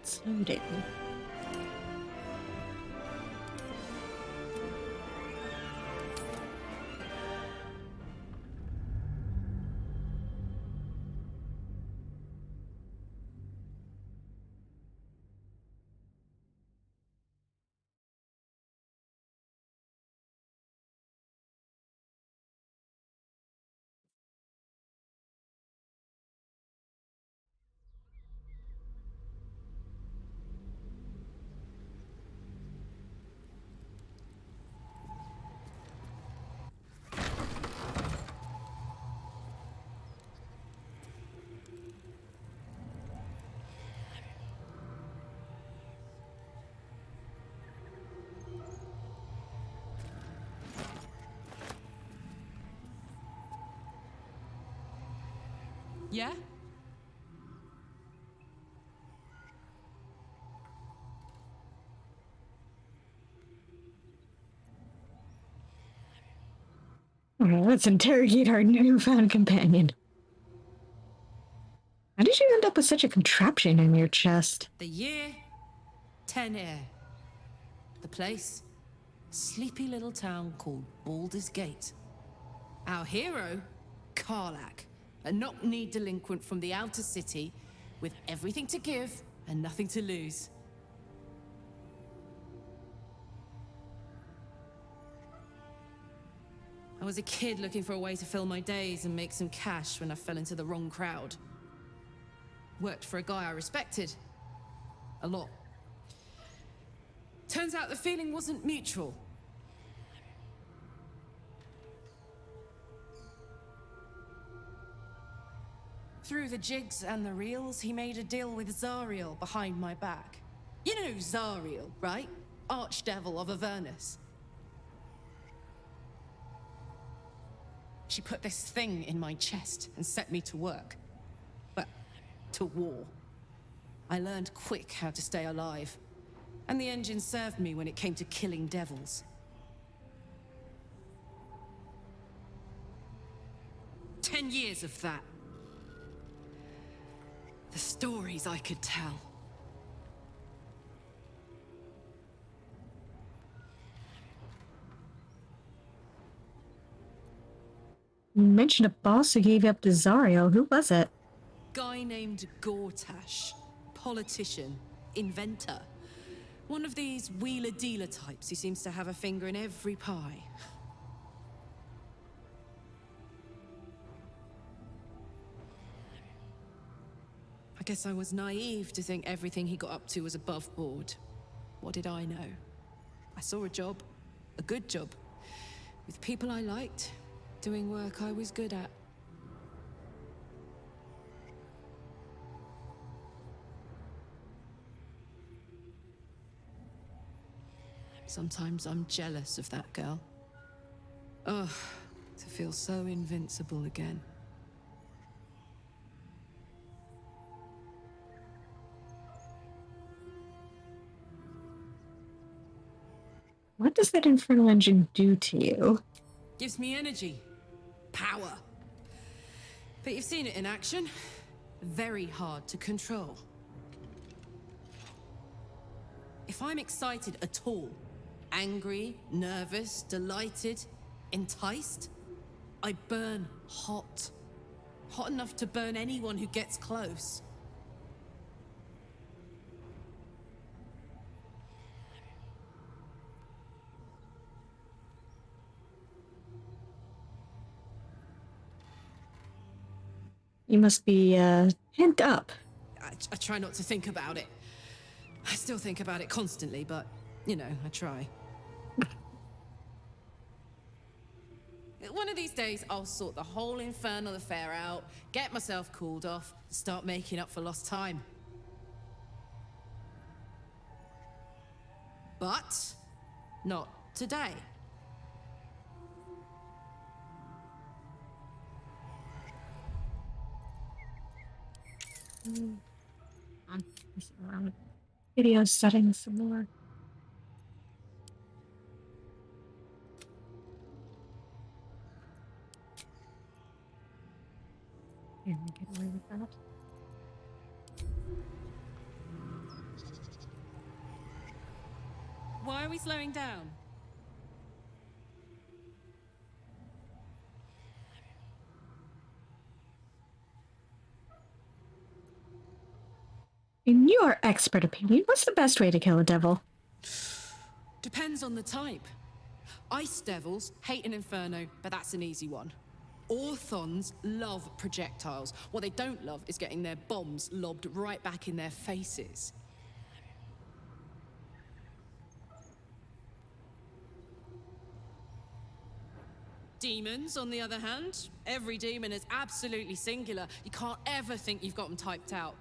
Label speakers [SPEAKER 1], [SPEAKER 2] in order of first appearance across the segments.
[SPEAKER 1] Let's load it.
[SPEAKER 2] Yeah?
[SPEAKER 1] Alright, let's interrogate our newfound companion. How did you end up with such a contraption in your chest?
[SPEAKER 2] The year, 10 air. The place, a sleepy little town called Baldur's Gate. Our hero, Karlak, a knock-kneed delinquent from the outer city with everything to give and nothing to lose. I was a kid looking for a way to fill my days and make some cash when I fell into the wrong crowd. Worked for a guy I respected. A lot. Turns out the feeling wasn't mutual. Through the jigs and the reels, he made a deal with Zariel behind my back. You know Zariel, right? Archdevil of Avernus. She put this thing in my chest and set me to work. Well, to war. I learned quick how to stay alive. And the engine served me when it came to killing devils. 10 years of that. The stories I could tell.
[SPEAKER 1] You mentioned a boss who gave you up to Zariel. Who was it?
[SPEAKER 2] Guy named Gortash. Politician. Inventor. One of these wheeler-dealer types who seems to have a finger in every pie. I guess I was naive to think everything he got up to was above board. What did I know? I saw a job. A good job. With people I liked. Doing work I was good at. Sometimes I'm jealous of that girl. Ugh, to feel so invincible again.
[SPEAKER 1] What does that infernal engine do to you?
[SPEAKER 2] Gives me energy. Power. But you've seen it in action. Very hard to control. If I'm excited at all, angry, nervous, delighted, enticed, I burn hot. Hot enough to burn anyone who gets close.
[SPEAKER 1] You must be, pent up.
[SPEAKER 2] I try not to think about it. I still think about it constantly, but, you know, I try. One of these days, I'll sort the whole infernal affair out, get myself cooled off, start making up for lost time. But not today.
[SPEAKER 1] I'm messing around with video settings some more. Can we get away with that?
[SPEAKER 2] Why are we slowing down?
[SPEAKER 1] In your expert opinion, what's the best way to kill a devil?
[SPEAKER 2] Depends on the type. Ice devils hate an inferno, but that's an easy one. Orthons love projectiles. What they don't love is getting their bombs lobbed right back in their faces. Demons, on the other hand, every demon is absolutely singular. You can't ever think you've got them typed out.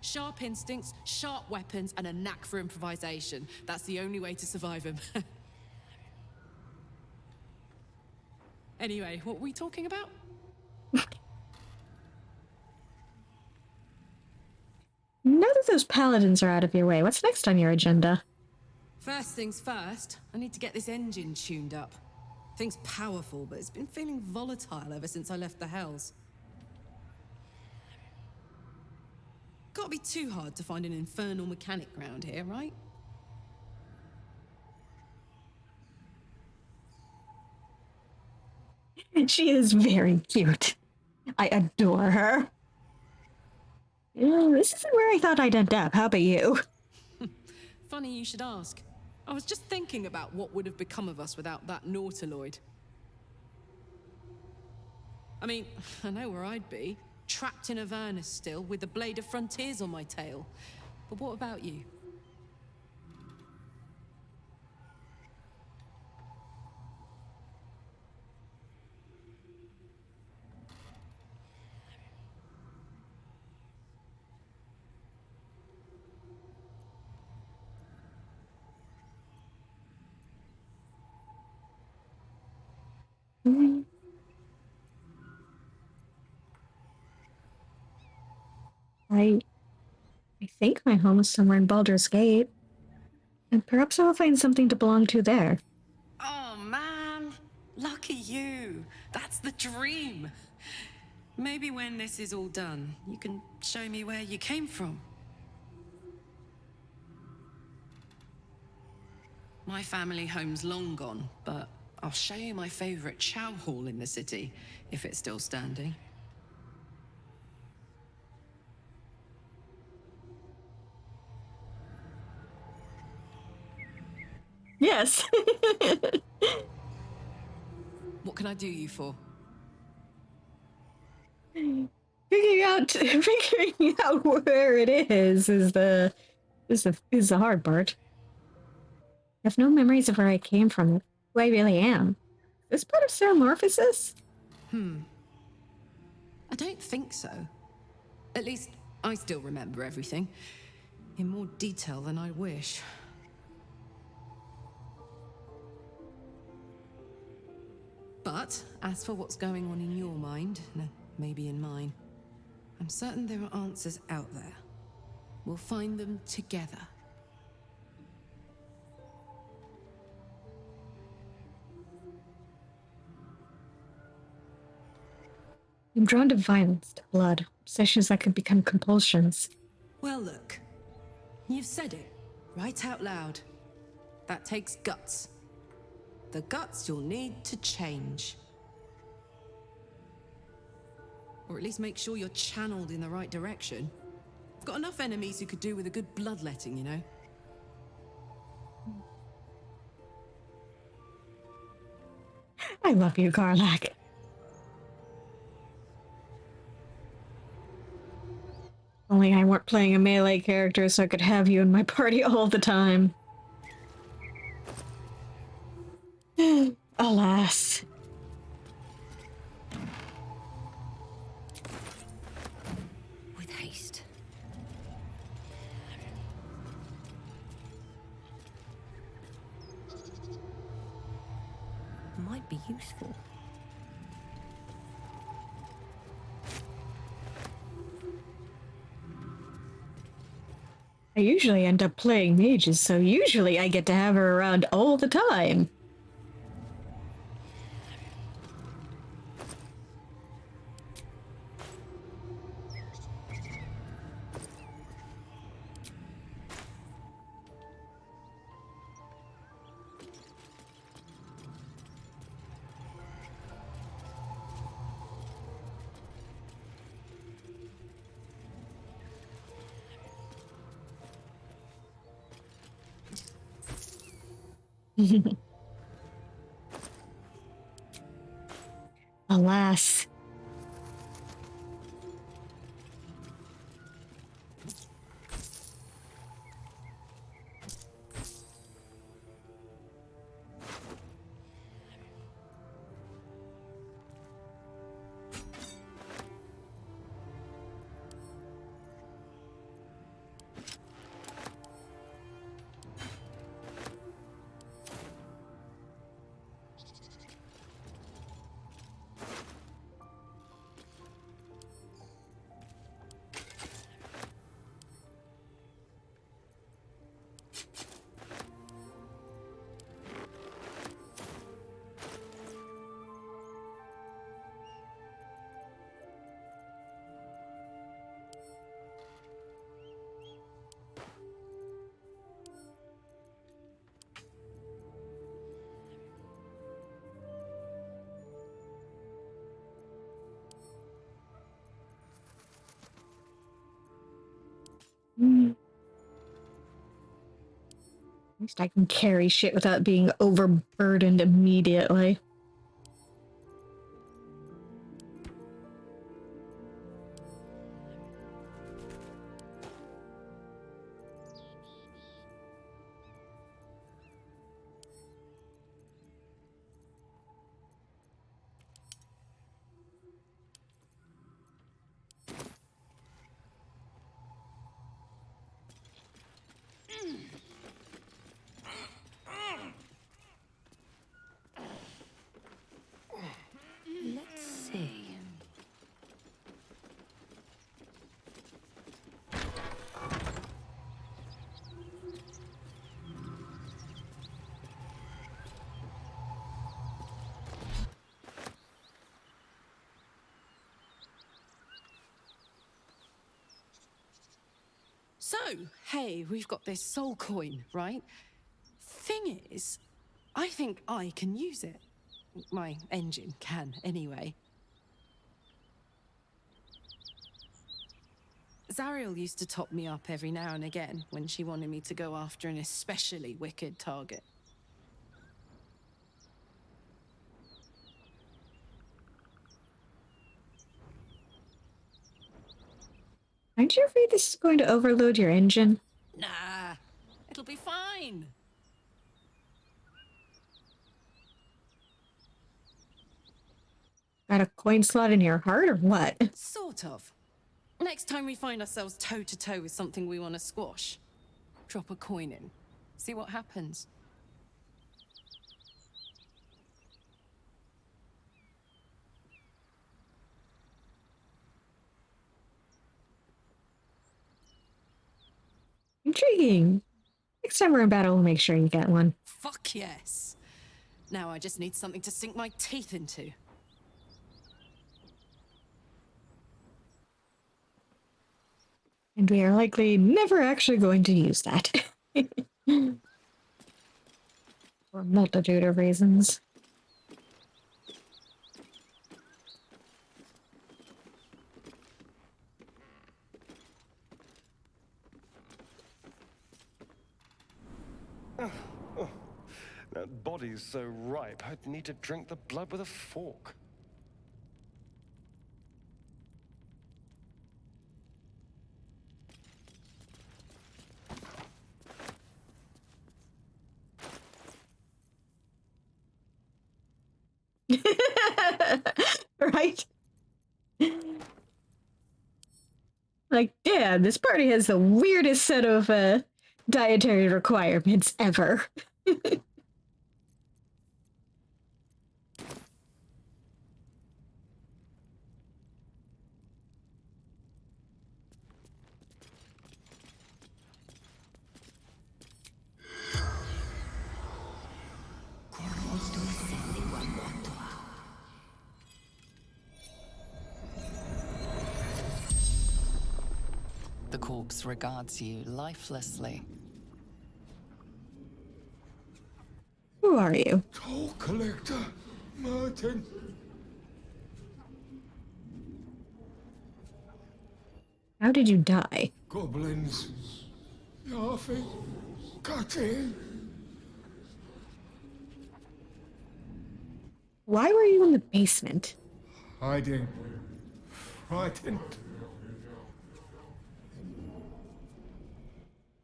[SPEAKER 2] Sharp instincts, sharp weapons, and a knack for improvisation. That's the only way to survive them. Anyway, what were we talking about?
[SPEAKER 1] Now that those paladins are out of your way, what's next on your agenda?
[SPEAKER 2] First things first, I need to get this engine tuned up. Thing's powerful, but it's been feeling volatile ever since I left the Hells. Can't be too hard to find an infernal mechanic round here, right?
[SPEAKER 1] She is very cute. I adore her. This isn't where I thought I'd end up. How about you?
[SPEAKER 2] Funny you should ask. I was just thinking about what would have become of us without that Nautiloid. I mean, I know where I'd be. Trapped in Avernus still, with the Blade of Frontiers on my tail. But what about you?
[SPEAKER 1] Mm, I I think my home is somewhere in Baldur's Gate. And perhaps I'll find something to belong to there.
[SPEAKER 2] Oh, man. Lucky you. That's the dream. Maybe when this is all done, you can show me where you came from. My family home's long gone, but I'll show you my favorite chow hall in the city, if it's still standing.
[SPEAKER 1] Yes.
[SPEAKER 2] What can I do you for?
[SPEAKER 1] Figuring out where it is the hard part. I have no memories of where I came from, who I really am. Is this part of Ceramorphosis?
[SPEAKER 2] I don't think so. At least, I still remember everything. In more detail than I wish. But, as for what's going on in your mind, and maybe in mine, I'm certain there are answers out there. We'll find them together.
[SPEAKER 1] I'm drawn to violence, to blood, obsessions that could become compulsions.
[SPEAKER 2] Well, look. You've said it, right out loud. That takes guts. The guts you'll need to change. Or at least make sure you're channeled in the right direction. I've got enough enemies who could do with a good bloodletting, you know?
[SPEAKER 1] I love you, Karlak. Only I weren't playing a melee character so I could have you in my party all the time. Alas.
[SPEAKER 2] With haste.
[SPEAKER 3] Might be useful.
[SPEAKER 1] I usually end up playing mages, so usually I get to have her around all the time. Alas. At least I can carry shit without being overburdened immediately.
[SPEAKER 2] Let's see. So, hey, we've got this soul coin, right? Thing is, I think I can use it. My engine can, anyway. Zariel used to top me up every now and again when she wanted me to go after an especially wicked target.
[SPEAKER 1] Aren't you afraid this is going to overload your engine?
[SPEAKER 2] Nah, it'll be fine.
[SPEAKER 1] Got a coin slot in your heart or what?
[SPEAKER 2] Sort of. Next time we find ourselves toe to toe with something we want to squash, drop a coin in. See what happens.
[SPEAKER 1] Intriguing. Next time we're in battle, we'll make sure you get one.
[SPEAKER 2] Fuck yes. Now I just need something to sink my teeth into.
[SPEAKER 1] And we are likely never actually going to use that. For a multitude of reasons.
[SPEAKER 3] That body's so ripe, I'd need to drink the blood with a fork.
[SPEAKER 1] Right? Like, yeah, this party has the weirdest set of dietary requirements ever.
[SPEAKER 4] The corpse regards you lifelessly.
[SPEAKER 1] Who are you?
[SPEAKER 5] Toll collector, Martin.
[SPEAKER 1] How did you die?
[SPEAKER 5] Goblins, laughing, cutting.
[SPEAKER 1] Why were you in the basement?
[SPEAKER 5] Hiding. Frightened.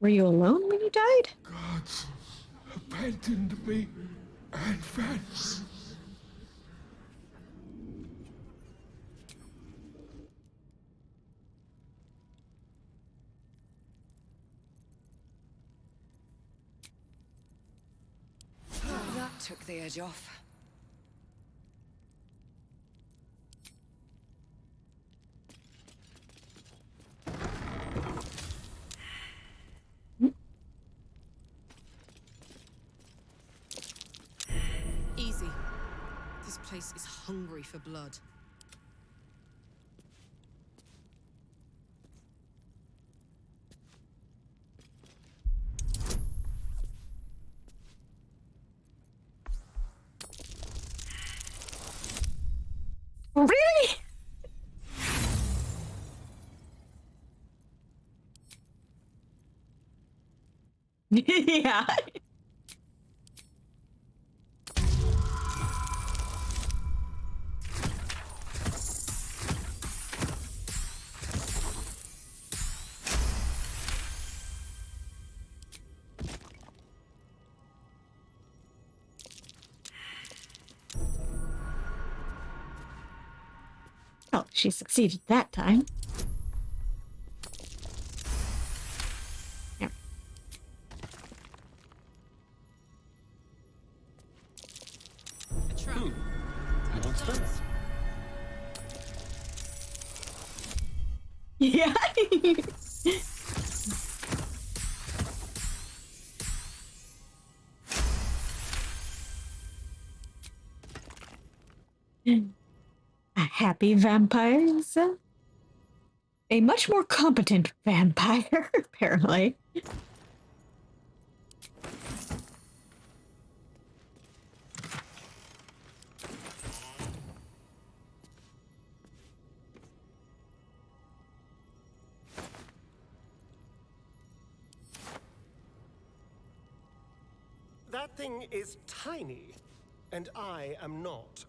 [SPEAKER 1] Were you alone when you died?
[SPEAKER 5] Gods abandoned me and Vance.
[SPEAKER 6] That took the edge off.
[SPEAKER 2] Easy. This place is hungry for blood.
[SPEAKER 1] Really? Yeah. Well, she succeeded that time. Yeah.
[SPEAKER 2] A trap.
[SPEAKER 3] What's that?
[SPEAKER 1] Yeah. Happy vampires. A much more competent vampire, apparently.
[SPEAKER 7] That thing is tiny, and I am not.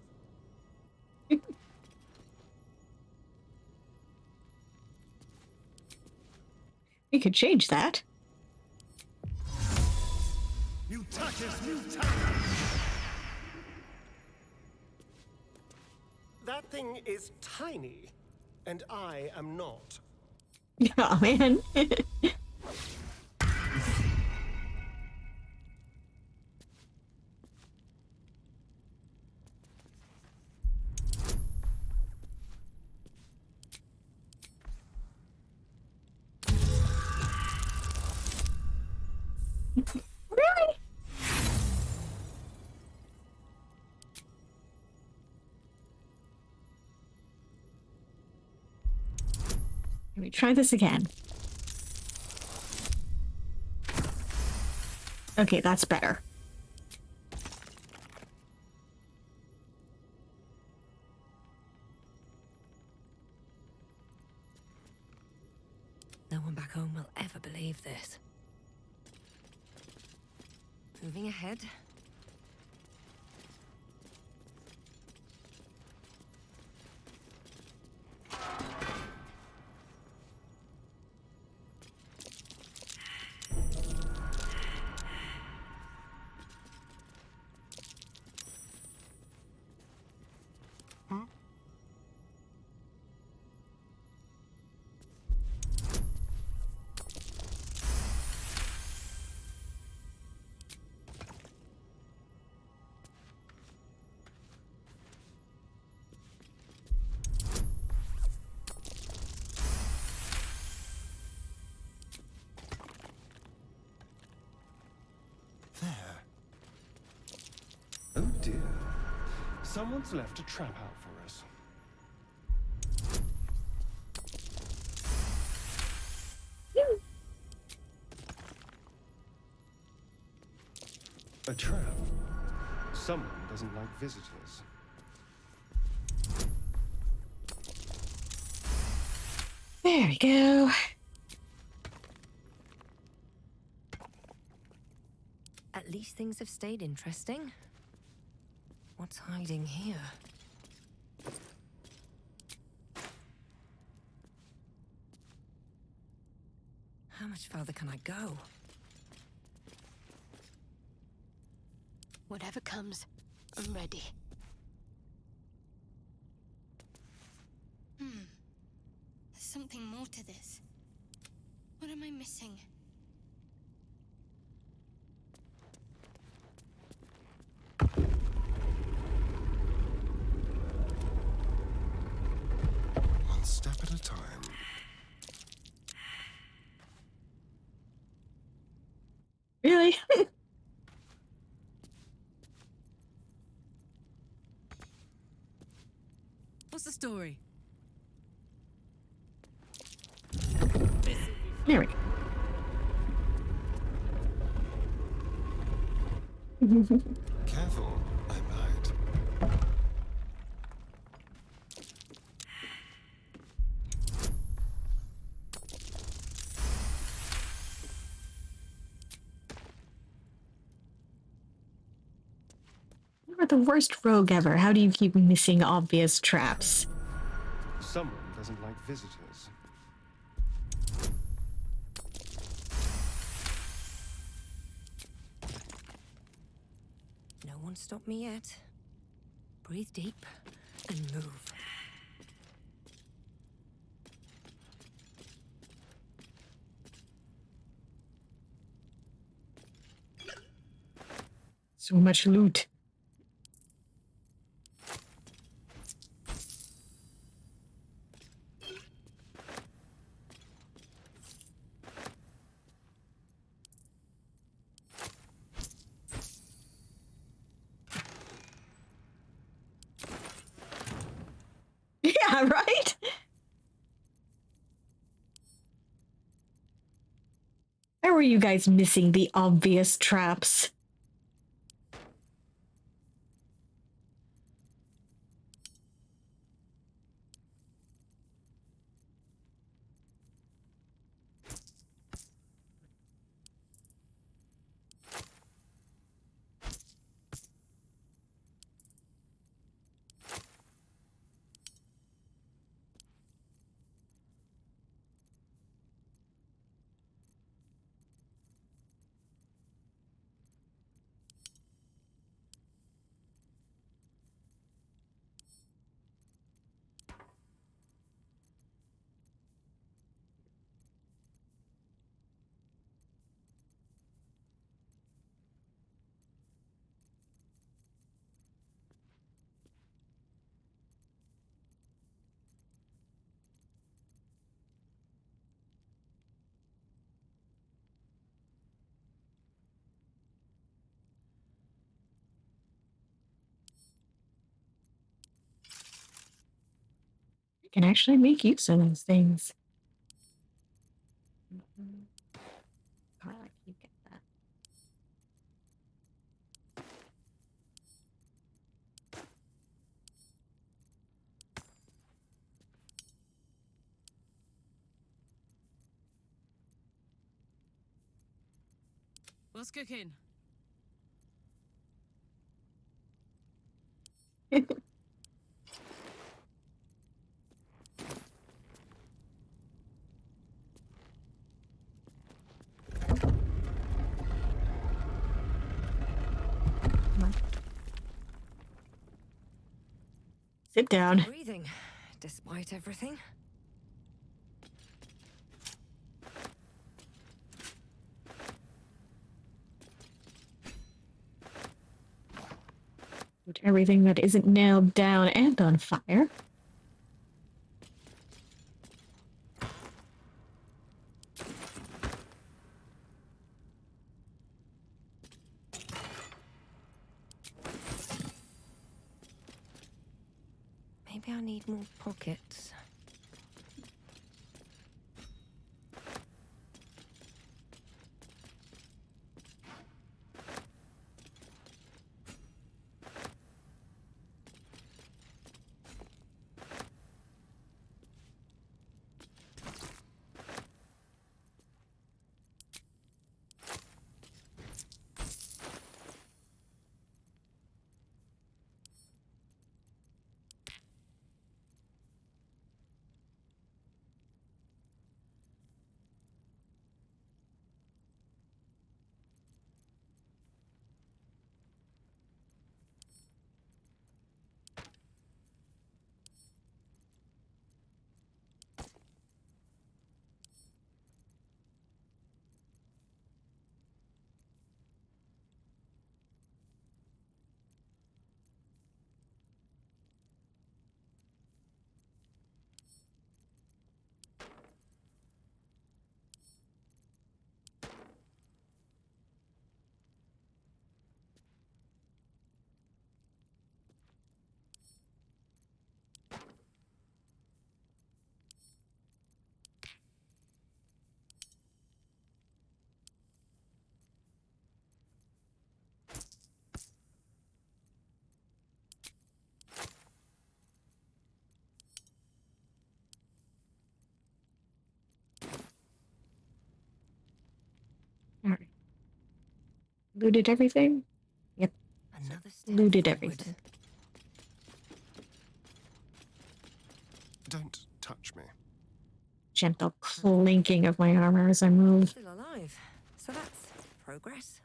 [SPEAKER 1] We could change that.
[SPEAKER 7] Mutatis mutandis! That thing is tiny, and I am not.
[SPEAKER 1] Oh, man. Really? Let me try this again. Okay, that's better.
[SPEAKER 6] No one back home will ever believe this. Moving ahead.
[SPEAKER 3] There. Oh dear. Someone's left a trap out for us. A trap? Someone doesn't like visitors.
[SPEAKER 1] There we go.
[SPEAKER 6] At least things have stayed interesting. What's hiding here? How much further can I go?
[SPEAKER 8] Whatever comes, I'm ready. There's something more to this. What am I missing?
[SPEAKER 3] One step at a time.
[SPEAKER 1] Really?
[SPEAKER 2] What's the story?
[SPEAKER 1] There we go.
[SPEAKER 3] Careful, I'm behind.
[SPEAKER 1] You are the worst rogue ever. How do you keep missing obvious traps?
[SPEAKER 3] Someone doesn't like visitors.
[SPEAKER 6] No one stopped me yet. Breathe deep and move.
[SPEAKER 1] So much loot. Yeah, right? Why were you guys missing the obvious traps? You can actually make use of those things. Alright, you get that.
[SPEAKER 2] What's cooking?
[SPEAKER 1] Come on. Sit down.
[SPEAKER 6] Breathing, despite everything.
[SPEAKER 1] Put everything that isn't nailed down and on fire.
[SPEAKER 6] Maybe I need more pockets.
[SPEAKER 1] Looted everything? Yep.
[SPEAKER 6] Another step
[SPEAKER 1] Looted
[SPEAKER 6] forward.
[SPEAKER 1] everything.
[SPEAKER 3] Don't touch me.
[SPEAKER 1] Gentle clinking of my armor as I move.
[SPEAKER 6] Still alive. So that's progress.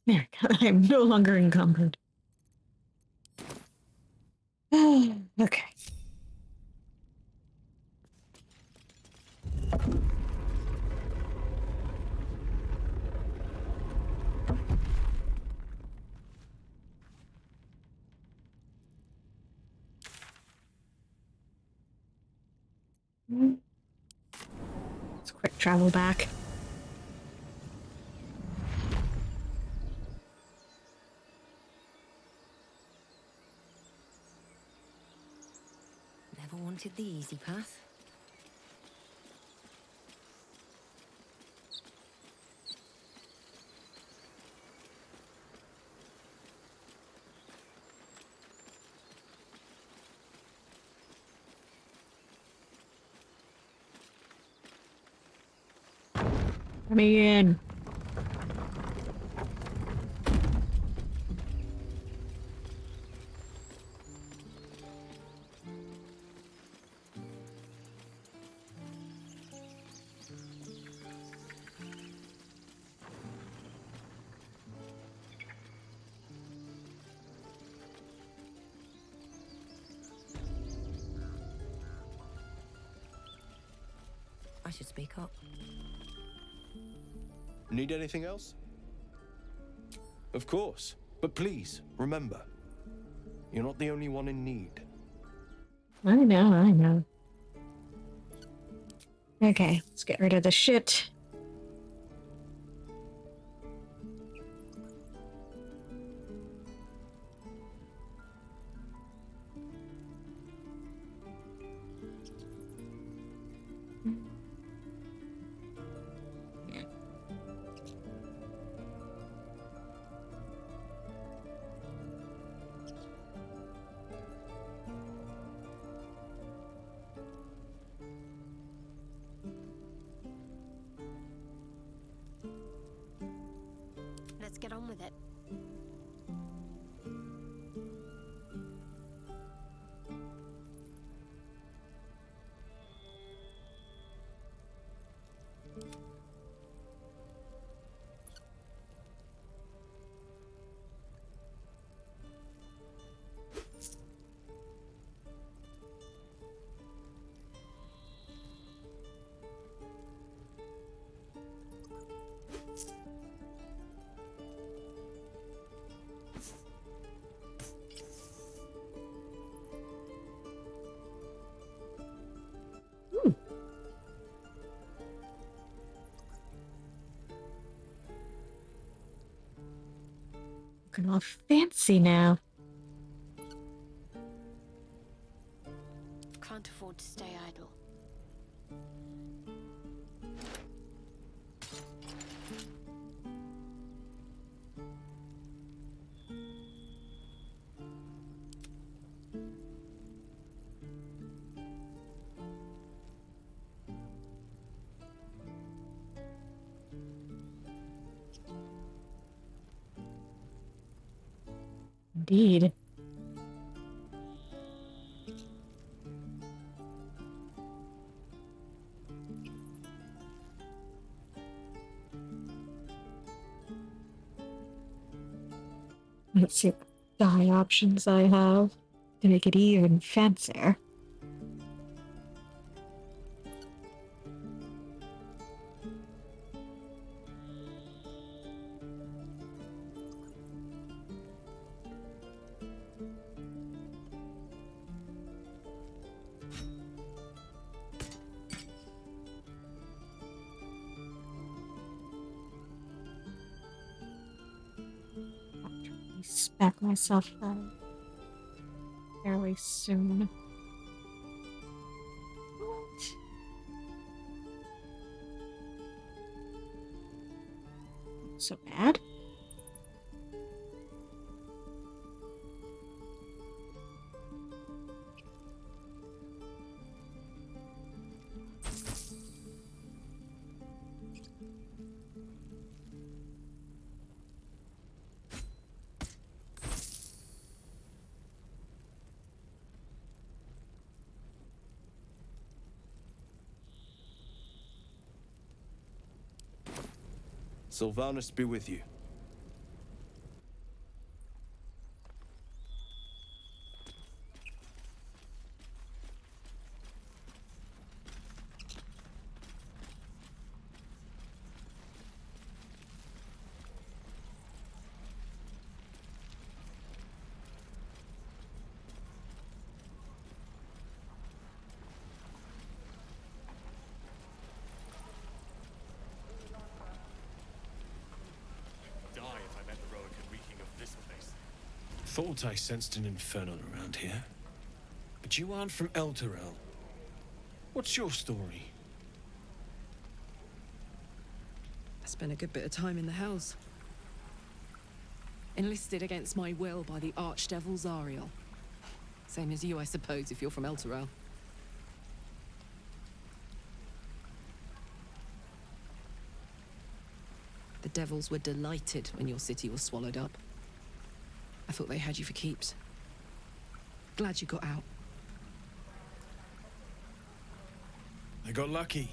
[SPEAKER 1] There, I'm no longer encumbered. Okay. Let's quick travel back.
[SPEAKER 6] Never wanted the easy path.
[SPEAKER 1] Let me in.
[SPEAKER 6] I should speak up.
[SPEAKER 3] Need anything else? Of course. But please, remember, you're not the only one in need.
[SPEAKER 1] I know, I know. Okay, let's get rid of the shit.
[SPEAKER 8] Let's get on with it. Looking all fancy now. Can't afford to stay idle.
[SPEAKER 1] Indeed. Let's see what dye options I have to make it even fancier. Spec myself fairly soon. What? So bad?
[SPEAKER 3] Sylvanus be with you.
[SPEAKER 9] Thought I sensed an infernal around here. But you aren't from Elturel. What's your story?
[SPEAKER 2] I spent a good bit of time in the Hells. Enlisted against my will by the Archdevil Zariel. Same as you, I suppose, if you're from Elturel. The devils were delighted when your city was swallowed up. I thought they had you for keeps. Glad you got out.
[SPEAKER 9] I got lucky.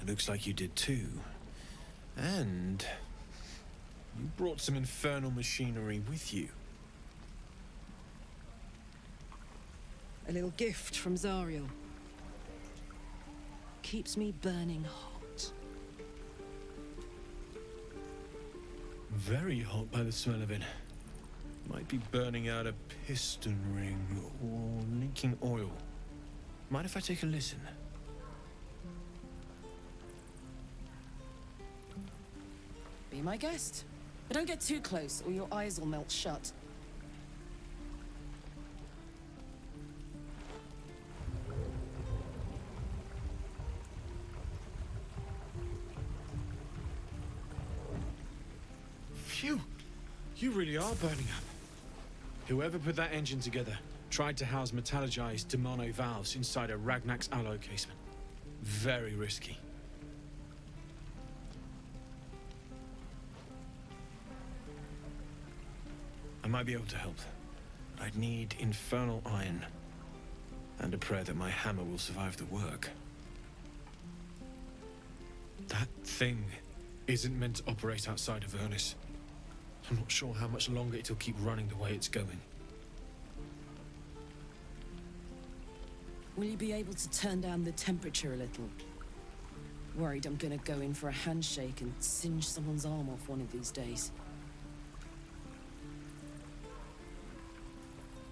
[SPEAKER 9] It looks like you did too. And you brought some infernal machinery with you.
[SPEAKER 2] A little gift from Zariel. Keeps me burning hot.
[SPEAKER 9] Very hot by the smell of it. Might be burning out a piston ring or leaking oil. Mind if I take a listen?
[SPEAKER 2] Be my guest. But don't get too close or your eyes will melt shut.
[SPEAKER 9] Phew! You really are burning up. Whoever put that engine together tried to house metallogized Demono valves inside a Ragnak's alloy casement. Very risky. I might be able to help. I'd need infernal iron. And a prayer that my hammer will survive the work. That thing isn't meant to operate outside of Vernus. I'm not sure how much longer it'll keep running the way it's going.
[SPEAKER 2] Will you be able to turn down the temperature a little? Worried I'm gonna go in for a handshake and singe someone's arm off one of these days.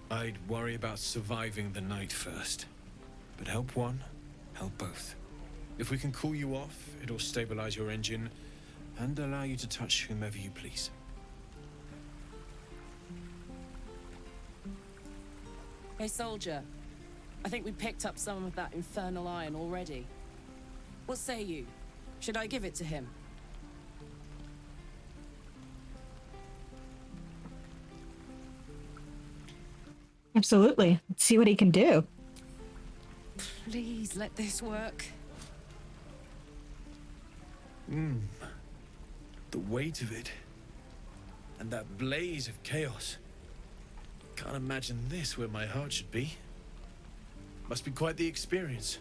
[SPEAKER 9] I'd worry about surviving the night first. But help one, help both. If we can cool you off, it'll stabilize your engine and allow you to touch whomever you please.
[SPEAKER 2] Hey, soldier. I think we picked up some of that infernal iron already. What say you? Should I give it to him?
[SPEAKER 1] Absolutely. Let's see what he can do.
[SPEAKER 2] Please let this work.
[SPEAKER 9] The weight of it. And that blaze of chaos. Can't imagine this where my heart should be. Must be quite the experience.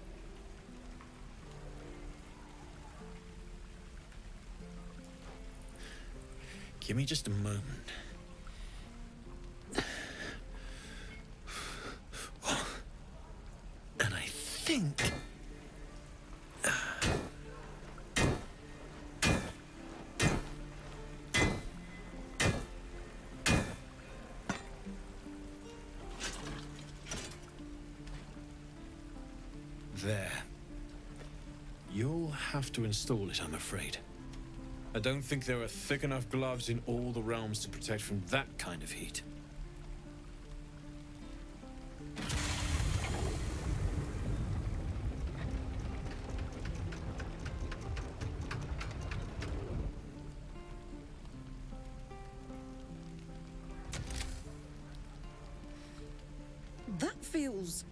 [SPEAKER 9] Give me just a moment. And I think... There. You'll have to install it, I'm afraid. I don't think there are thick enough gloves in all the realms to protect from that kind of heat.
[SPEAKER 2] That feels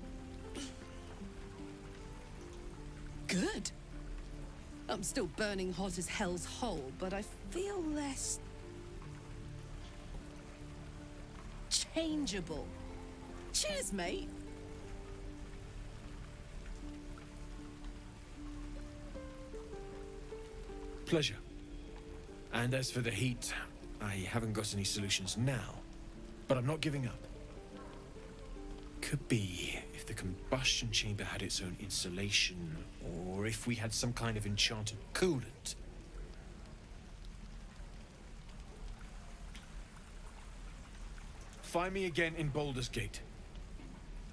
[SPEAKER 2] good. I'm still burning hot as hell's hole, but I feel less changeable. Cheers, mate.
[SPEAKER 9] Pleasure. And as for the heat, I haven't got any solutions now, but I'm not giving up. Could be if the combustion chamber had its own insulation, or if we had some kind of enchanted coolant. Find me again in Baldur's Gate.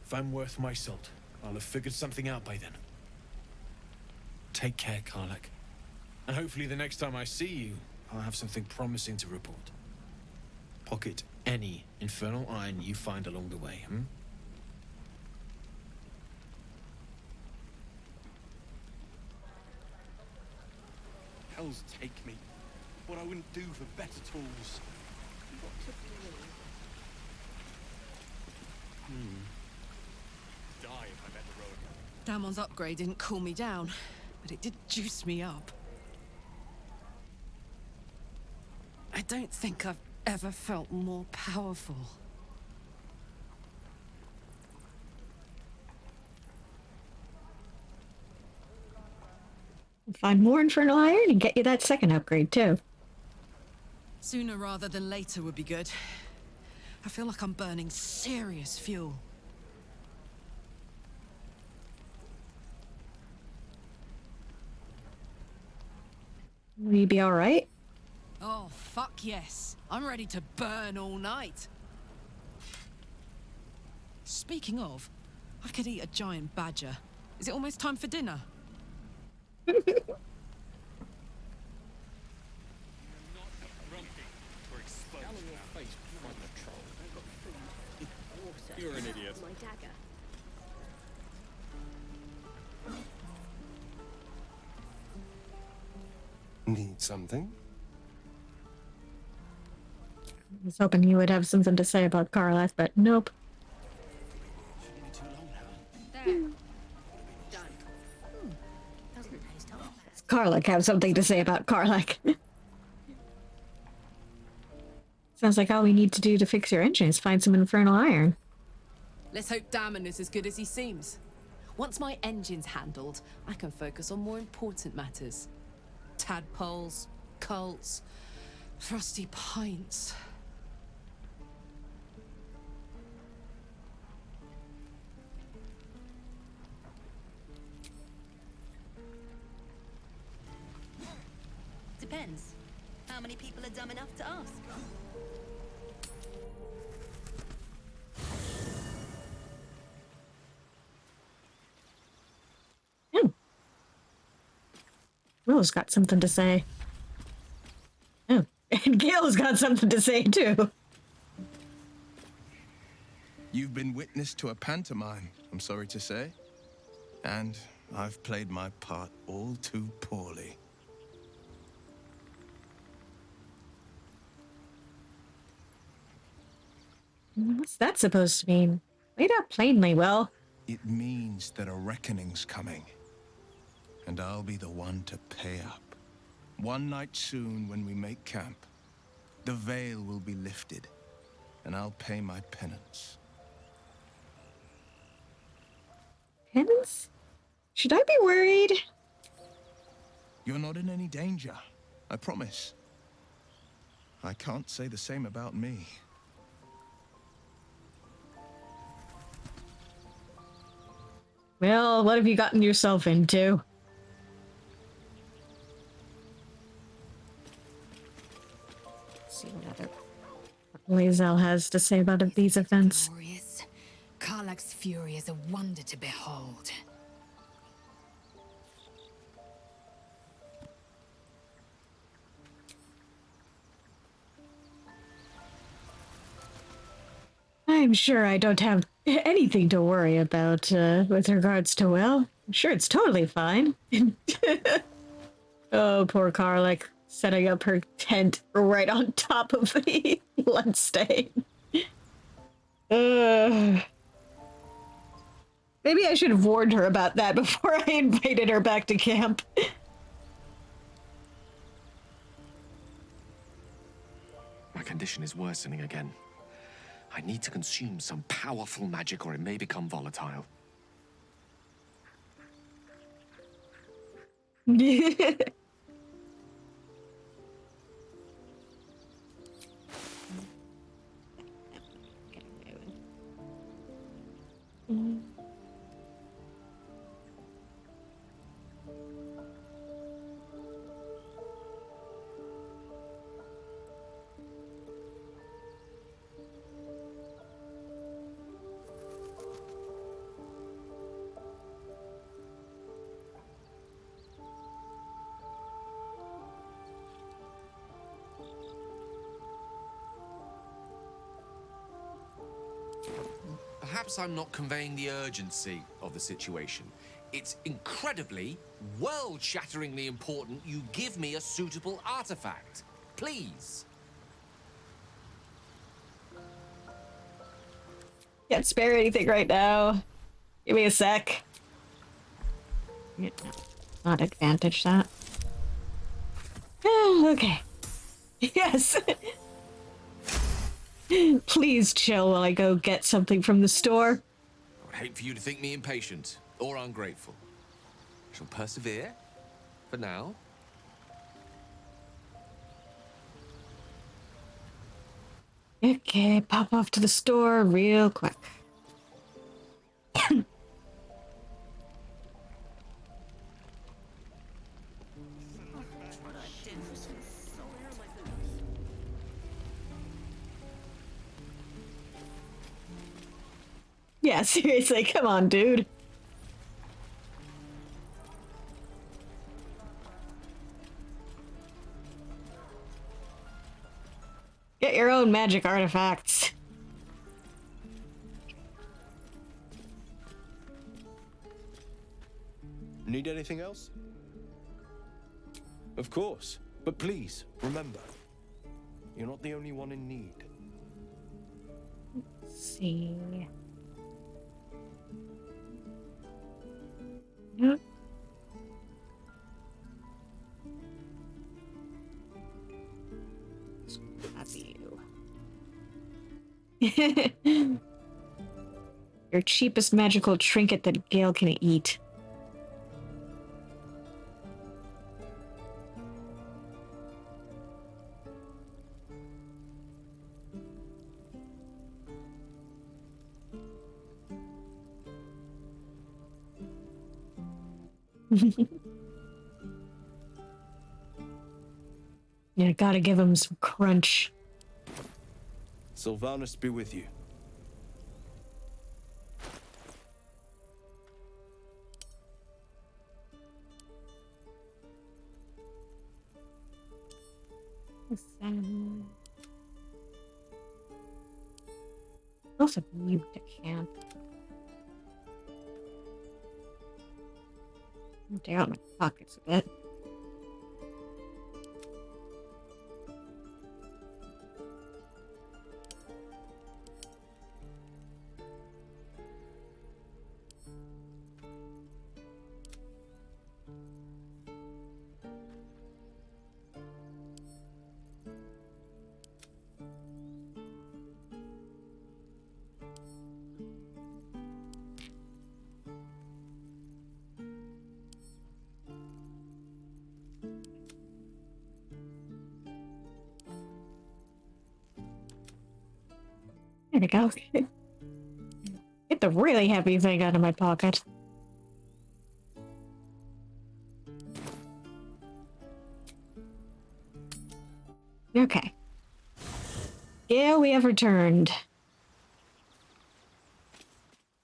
[SPEAKER 9] If I'm worth my salt, I'll have figured something out by then. Take care, Karlak. And hopefully the next time I see you, I'll have something promising to report. Pocket any infernal iron you find along the way, hmm?
[SPEAKER 3] Hells take me. What I wouldn't do for better tools. Die if I met the road.
[SPEAKER 2] Damon's upgrade didn't cool me down, but it did juice me up. I don't think I've ever felt more powerful.
[SPEAKER 1] Find more infernal iron and get you that second upgrade, too.
[SPEAKER 2] Sooner rather than later would be good. I feel like I'm burning serious fuel.
[SPEAKER 1] Will you be alright?
[SPEAKER 2] Oh, fuck yes. I'm ready to burn all night. Speaking of, I could eat a giant badger. Is it almost time for dinner?
[SPEAKER 3] You're an idiot.
[SPEAKER 6] My dagger.
[SPEAKER 3] Need something?
[SPEAKER 1] I was hoping you would have something to say about Karlak, but nope.
[SPEAKER 6] There. Done. Doesn't taste half bad.
[SPEAKER 1] Karlak have something to say about Karlak. Sounds like all we need to do to fix your engine is find some infernal iron.
[SPEAKER 2] Let's hope Damon is as good as he seems. Once my engine's handled, I can focus on more important matters. Tadpoles, cults, frosty pints.
[SPEAKER 6] Depends. How many people are dumb enough to ask?
[SPEAKER 1] Will's got something to say. Oh, and Gail's got something to say, too.
[SPEAKER 10] You've been witness to a pantomime, I'm sorry to say. And I've played my part all too poorly.
[SPEAKER 1] What's that supposed to mean? Laid out plainly, Will.
[SPEAKER 10] It means that a reckoning's coming. And I'll be the one to pay up. One night soon when we make camp, the veil will be lifted. and I'll pay my penance.
[SPEAKER 1] Penance? Should I be worried?
[SPEAKER 10] You're not in any danger, I promise. I can't say the same about me.
[SPEAKER 1] Well, what have you gotten yourself into? Let's see what other Lae'zel has to say about these events.
[SPEAKER 6] Glorious. Karlach's fury is a wonder to behold.
[SPEAKER 1] I'm sure I don't have anything to worry about with regards to Will. I'm sure it's totally fine. Oh, poor Karlach, setting up her tent right on top of the bloodstain. Maybe I should have warned her about that before I invited her back to camp.
[SPEAKER 11] My condition is worsening again. I need to consume some powerful magic or it may become volatile. Perhaps I'm not conveying the urgency of the situation. It's incredibly, world-shatteringly important you give me a suitable artifact. Please.
[SPEAKER 1] Can't spare anything right now. Give me a sec. Not advantage that. Okay. Yes. Please chill while I go get something from the store.
[SPEAKER 11] I would hate for you to think me impatient or ungrateful. I shall persevere for now.
[SPEAKER 1] Okay, pop off to the store real quick. Yeah, seriously, come on, dude. Get your own magic artifacts.
[SPEAKER 3] Need anything else? Of course. But please, remember, you're not the only one in need.
[SPEAKER 1] Let's see. Nope. Have you. Your cheapest magical trinket that Gale can eat. Yeah, gotta give him some crunch.
[SPEAKER 3] Sylvanus be with you.
[SPEAKER 1] Also, you to camp. Dig out my pockets a bit. There we go. Get the really heavy thing out of my pocket. Okay. Yeah, we have returned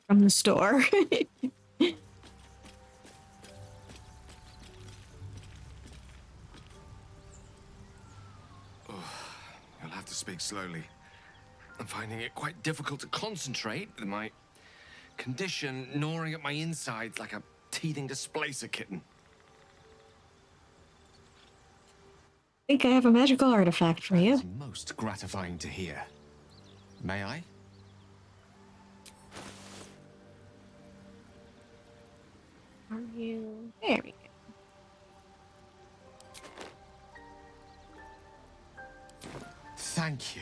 [SPEAKER 1] from the store.
[SPEAKER 11] You'll have to speak slowly. I'm finding it quite difficult to concentrate with my condition gnawing at my insides like a teething displacer kitten.
[SPEAKER 1] I think I have a magical artifact for you.
[SPEAKER 11] It's most gratifying to hear. May I?
[SPEAKER 1] Are you? There we go.
[SPEAKER 11] Thank you.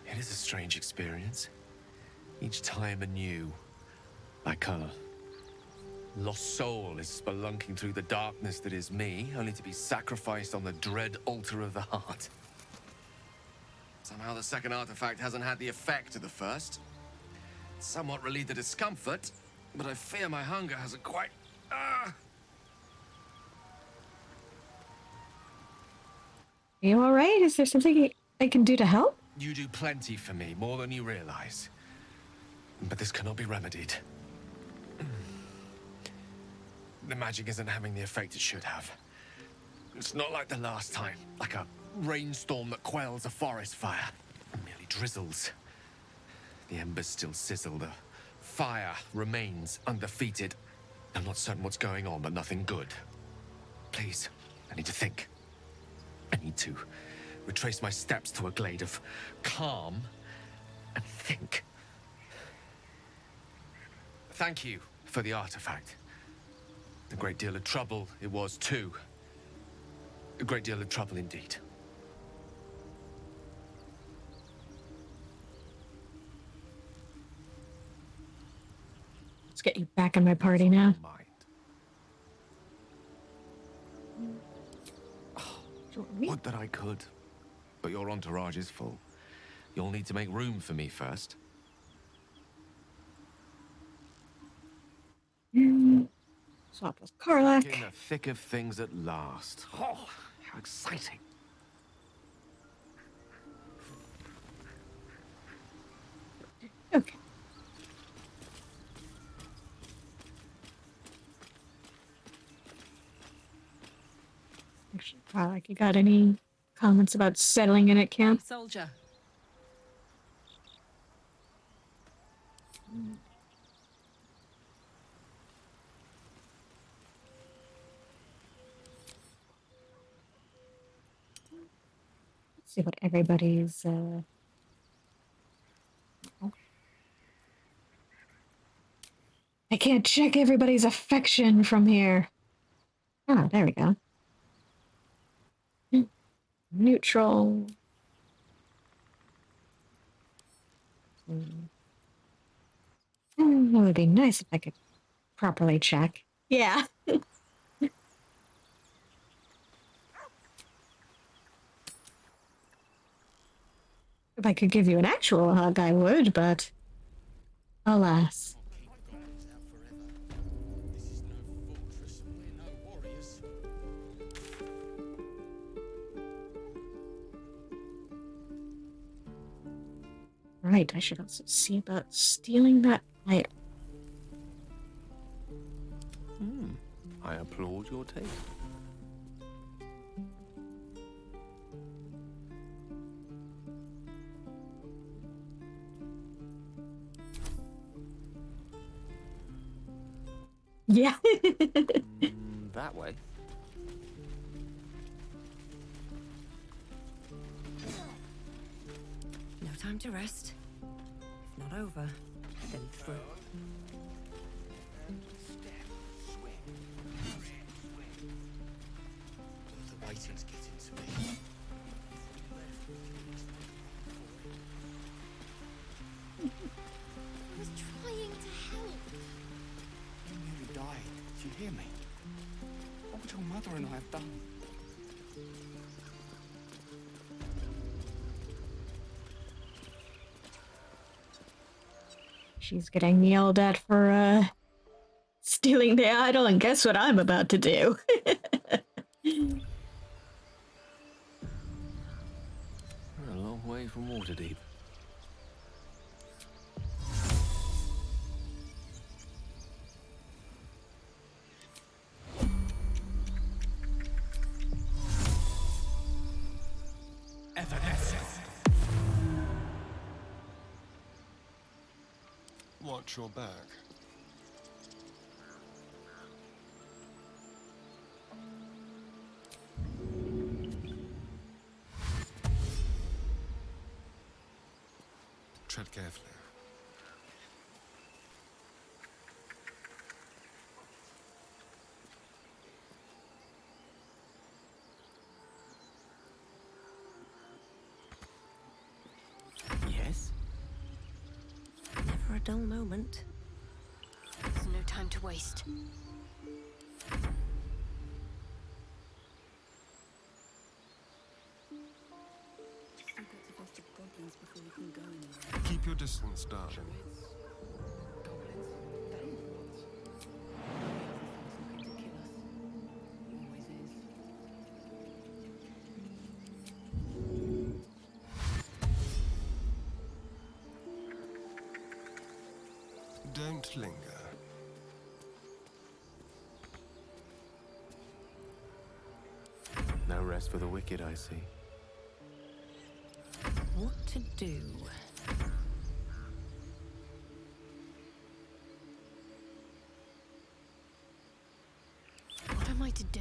[SPEAKER 11] It is a strange experience. Each time anew. Like a lost soul is spelunking through the darkness that is me, only to be sacrificed on the dread altar of the heart. Somehow the second artifact hasn't had the effect of the first. It's somewhat relieved the discomfort, but I fear my hunger hasn't quite...
[SPEAKER 1] Are you alright? Is there something I can do to help?
[SPEAKER 11] You do plenty for me, more than you realize. But this cannot be remedied. The magic isn't having the effect it should have. It's not like the last time, like a rainstorm that quells a forest fire. It merely drizzles. The embers still sizzle, the fire remains undefeated. I'm not certain what's going on, but nothing good. Please, I need to think. I need to retrace my steps to a glade of calm and think. Thank you for the artifact. A great deal of trouble it was too. A great deal of trouble indeed.
[SPEAKER 1] Let's get you back in my party now.
[SPEAKER 11] Would that I could. But your entourage is full. You'll need to make room for me first.
[SPEAKER 1] Swap with Karlach.
[SPEAKER 11] In the thick of things at last. Oh, how exciting.
[SPEAKER 1] Okay. Actually, Karlach, you got any comments about settling in at camp?
[SPEAKER 2] Soldier.
[SPEAKER 1] Let's see what everybody's I can't check everybody's affection from here. Ah, there we go. Neutral. It would be nice if I could properly check. Yeah. If I could give you an actual hug, I would, but alas. Right, I should also see about stealing that item.
[SPEAKER 11] I applaud your taste.
[SPEAKER 1] Yeah.
[SPEAKER 11] That way.
[SPEAKER 6] No time to rest. If not over, then through.
[SPEAKER 11] The waiting's getting to me.
[SPEAKER 4] mother and I have done.
[SPEAKER 1] She's getting yelled at for stealing the idol, and guess what I'm about to do?
[SPEAKER 3] We're a long way from Waterdeep.
[SPEAKER 5] Evanescence. Watch your back. Tread carefully.
[SPEAKER 3] Yes?
[SPEAKER 6] Never a dull moment.
[SPEAKER 8] There's no time to waste.
[SPEAKER 5] Keep your distance, darling. Don't linger.
[SPEAKER 3] No rest for the wicked, I see.
[SPEAKER 6] What to do?
[SPEAKER 8] What am I to do?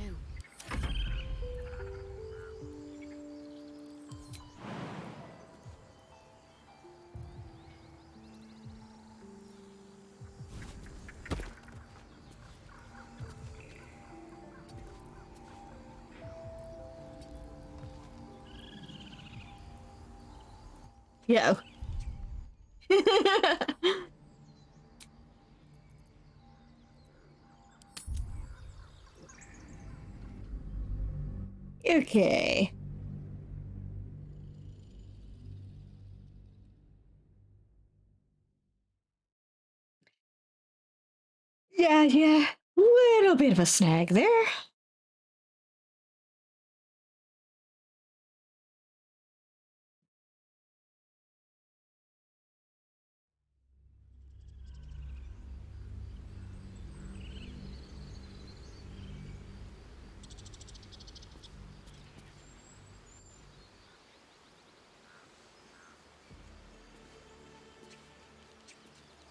[SPEAKER 1] Yo. Okay. Yeah. Little bit of a snag there.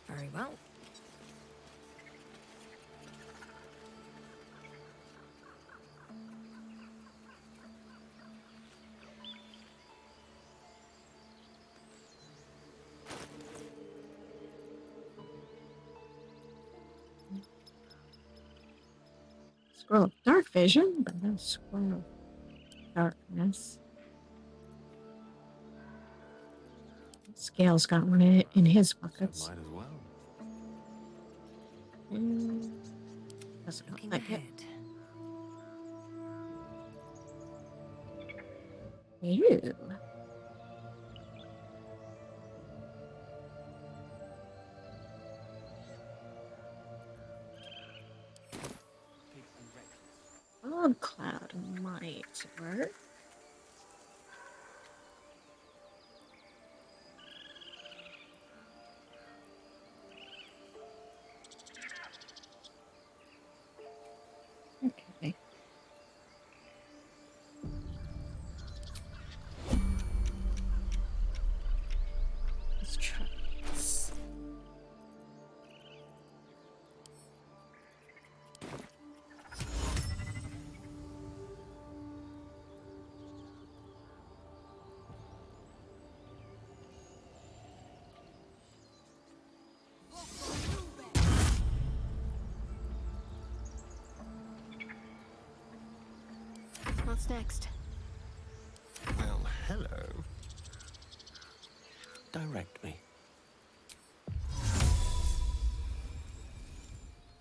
[SPEAKER 6] Very well.
[SPEAKER 1] Scroll of dark vision, but no scroll of darkness. Scale's got one in his pockets.
[SPEAKER 3] Might as well.
[SPEAKER 1] Doesn't look
[SPEAKER 6] Looking
[SPEAKER 1] like it.
[SPEAKER 6] ahead.
[SPEAKER 1] Ew. Fog cloud might work. Okay. Let's try this.
[SPEAKER 6] What's next?
[SPEAKER 5] Well, hello.
[SPEAKER 3] Direct me.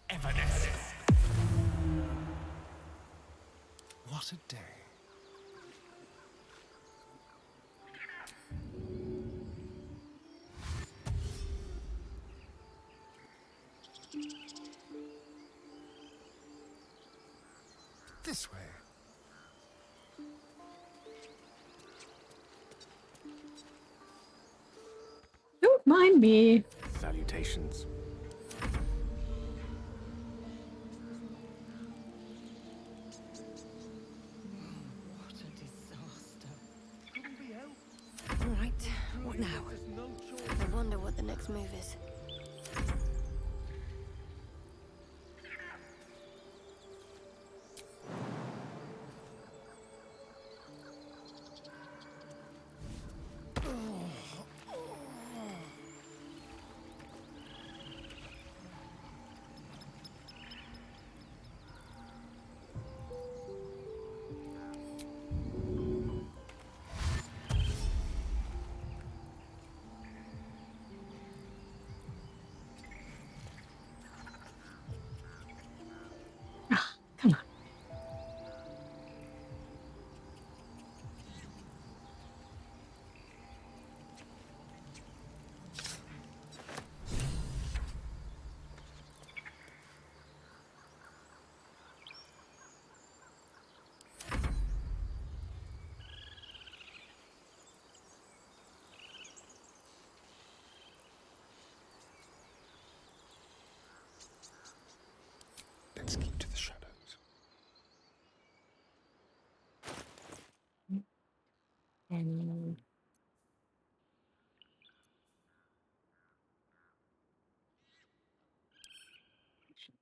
[SPEAKER 5] Evanescence. What a day. This way.
[SPEAKER 1] Don't mind me.
[SPEAKER 7] Salutations.
[SPEAKER 6] What a disaster. All right, what now?
[SPEAKER 8] I wonder what the next move is.
[SPEAKER 1] Ah, come on.
[SPEAKER 5] Let's keep to the shadows.
[SPEAKER 1] And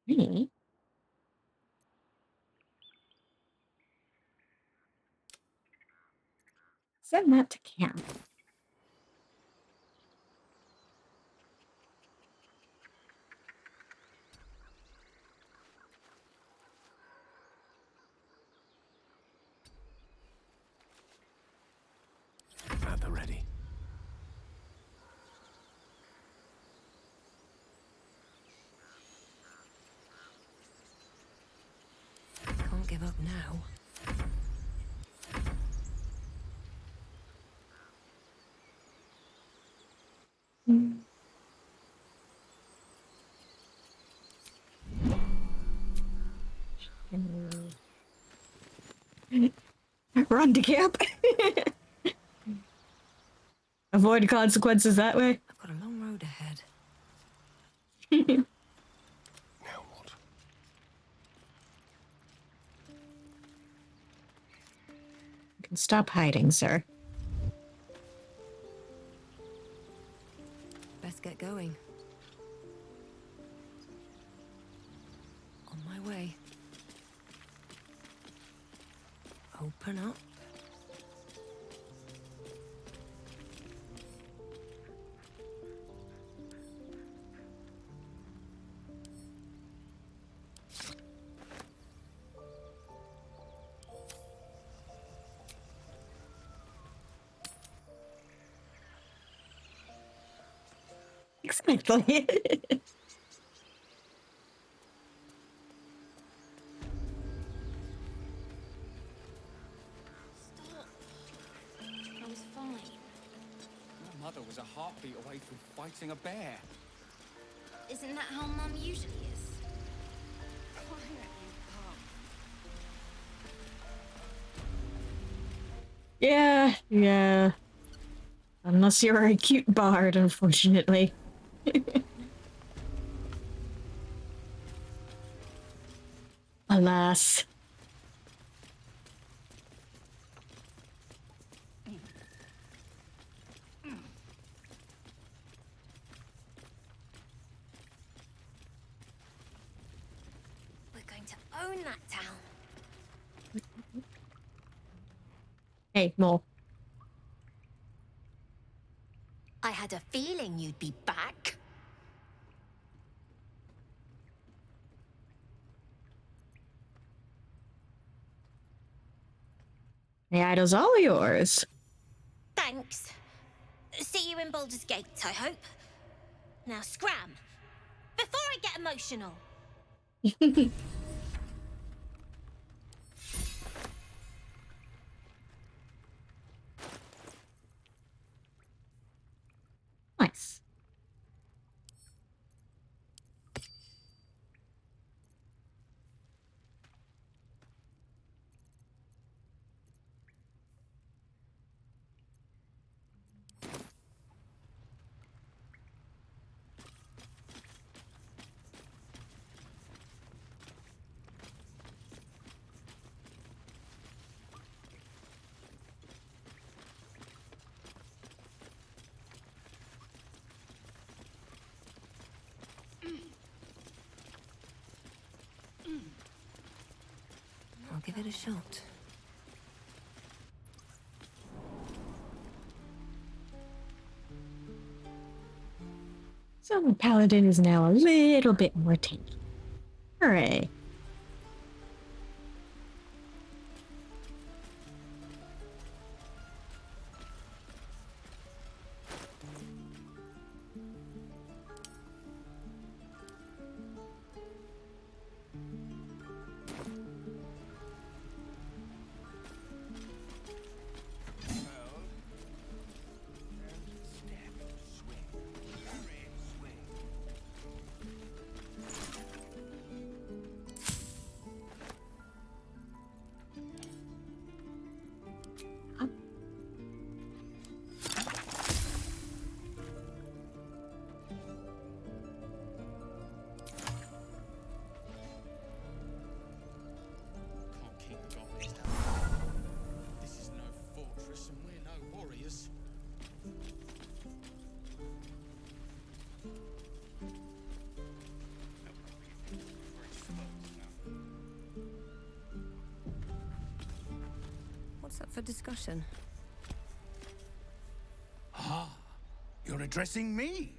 [SPEAKER 1] me. Send that to camp.
[SPEAKER 7] At the ready.
[SPEAKER 6] Can't give up now.
[SPEAKER 1] Run to camp. Avoid consequences that way.
[SPEAKER 6] I've got a long road ahead.
[SPEAKER 5] Now what?
[SPEAKER 1] You can stop hiding, sir.
[SPEAKER 6] Best get going. On my way. Open up.
[SPEAKER 1] Exactly.
[SPEAKER 8] Stop. I was fine.
[SPEAKER 12] My mother was a heartbeat away from fighting a bear.
[SPEAKER 8] Isn't that how Mum usually is? Why don't you come?
[SPEAKER 1] Yeah. Unless you're a cute bard, unfortunately. Alas.
[SPEAKER 8] We're going to own that town.
[SPEAKER 1] Hey, Mole.
[SPEAKER 8] I had a feeling you'd be back.
[SPEAKER 1] The idol's all yours.
[SPEAKER 8] Thanks. See you in Baldur's Gate, I hope. Now scram, before I get emotional.
[SPEAKER 6] give it a shot.
[SPEAKER 1] So the paladin is now a little bit more tanky. Hooray.
[SPEAKER 6] What's up for discussion?
[SPEAKER 13] Ah, you're addressing me,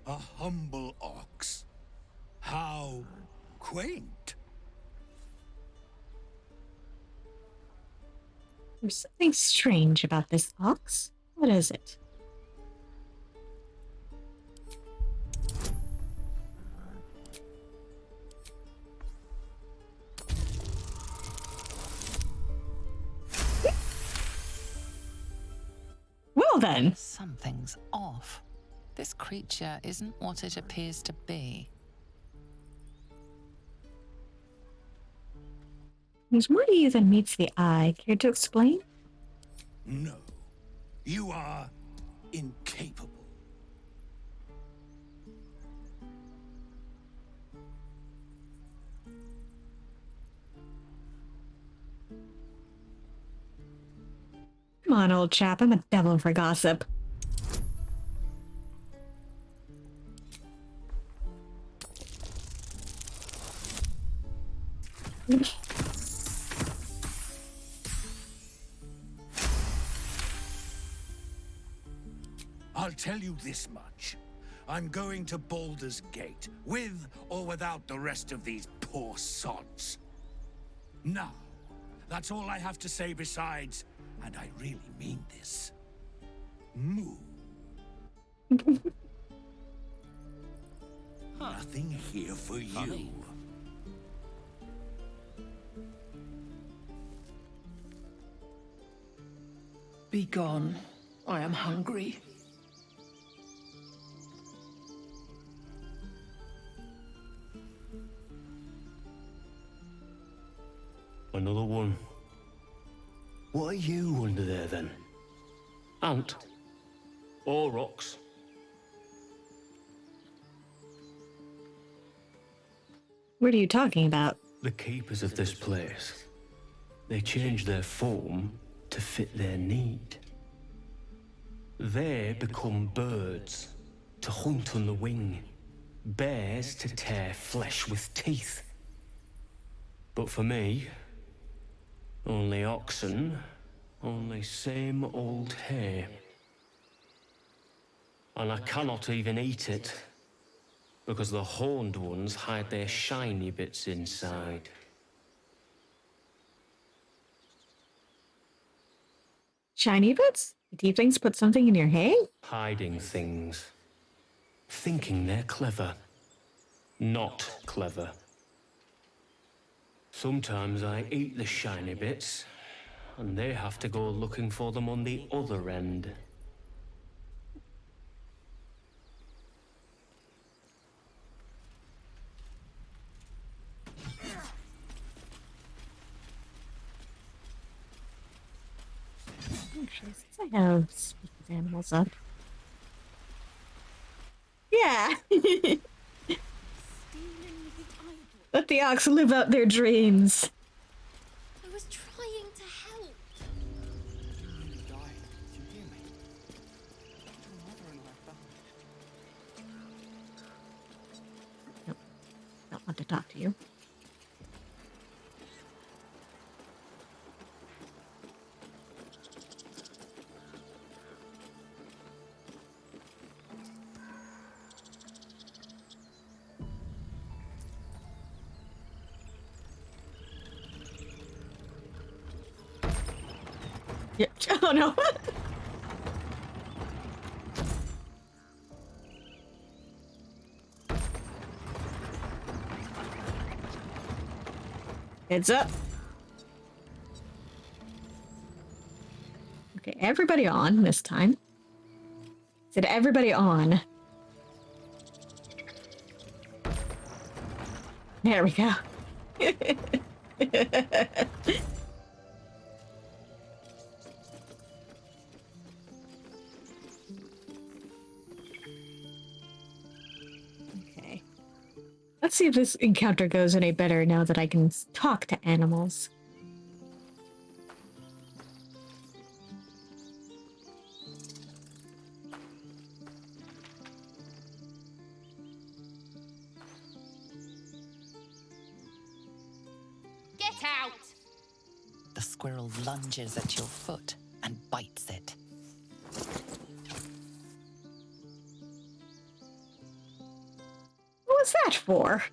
[SPEAKER 13] a humble ox. How quaint.
[SPEAKER 1] There's something strange about this ox. What is it? Well then.
[SPEAKER 4] Something's off. This creature isn't what it appears to be.
[SPEAKER 1] There's more to you than meets the eye. Care to explain?
[SPEAKER 13] No, you are incapable.
[SPEAKER 1] Come on, old chap. I'm a devil for gossip.
[SPEAKER 13] I'll tell you this much. I'm going to Baldur's Gate, with or without the rest of these poor sods. Now, that's all I have to say besides, and I really mean this, moo. Nothing here for you.
[SPEAKER 14] Be gone. I am hungry.
[SPEAKER 15] Another one. What are you under there then? Ant? Or rocks?
[SPEAKER 1] What are you talking about?
[SPEAKER 15] The keepers of this place. They change their form to fit their need. They become birds to hunt on the wing, bears to tear flesh with teeth. But for me, only oxen, only same old hay. And I cannot even eat it, because the horned ones hide their shiny bits inside.
[SPEAKER 1] Shiny bits? The tieflings put something in your hay?
[SPEAKER 15] Hiding things. Thinking they're clever. Not clever. Sometimes I eat the shiny bits, and they have to go looking for them on the other end.
[SPEAKER 1] Actually, since I have speaking animals up. Yeah! Let the ox live out their dreams.
[SPEAKER 8] I was trying to help.
[SPEAKER 12] You nearly died. Do you hear me? Your mother and I died.
[SPEAKER 1] Nope. Don't want to talk to you. Oh no. Heads up. Okay, everybody on this time. Said everybody on. There we go. Okay. Let's see if this encounter goes any better now that I can talk to animals.
[SPEAKER 8] Get out!
[SPEAKER 4] The squirrel lunges at your foot and bites it.
[SPEAKER 1] What was that for?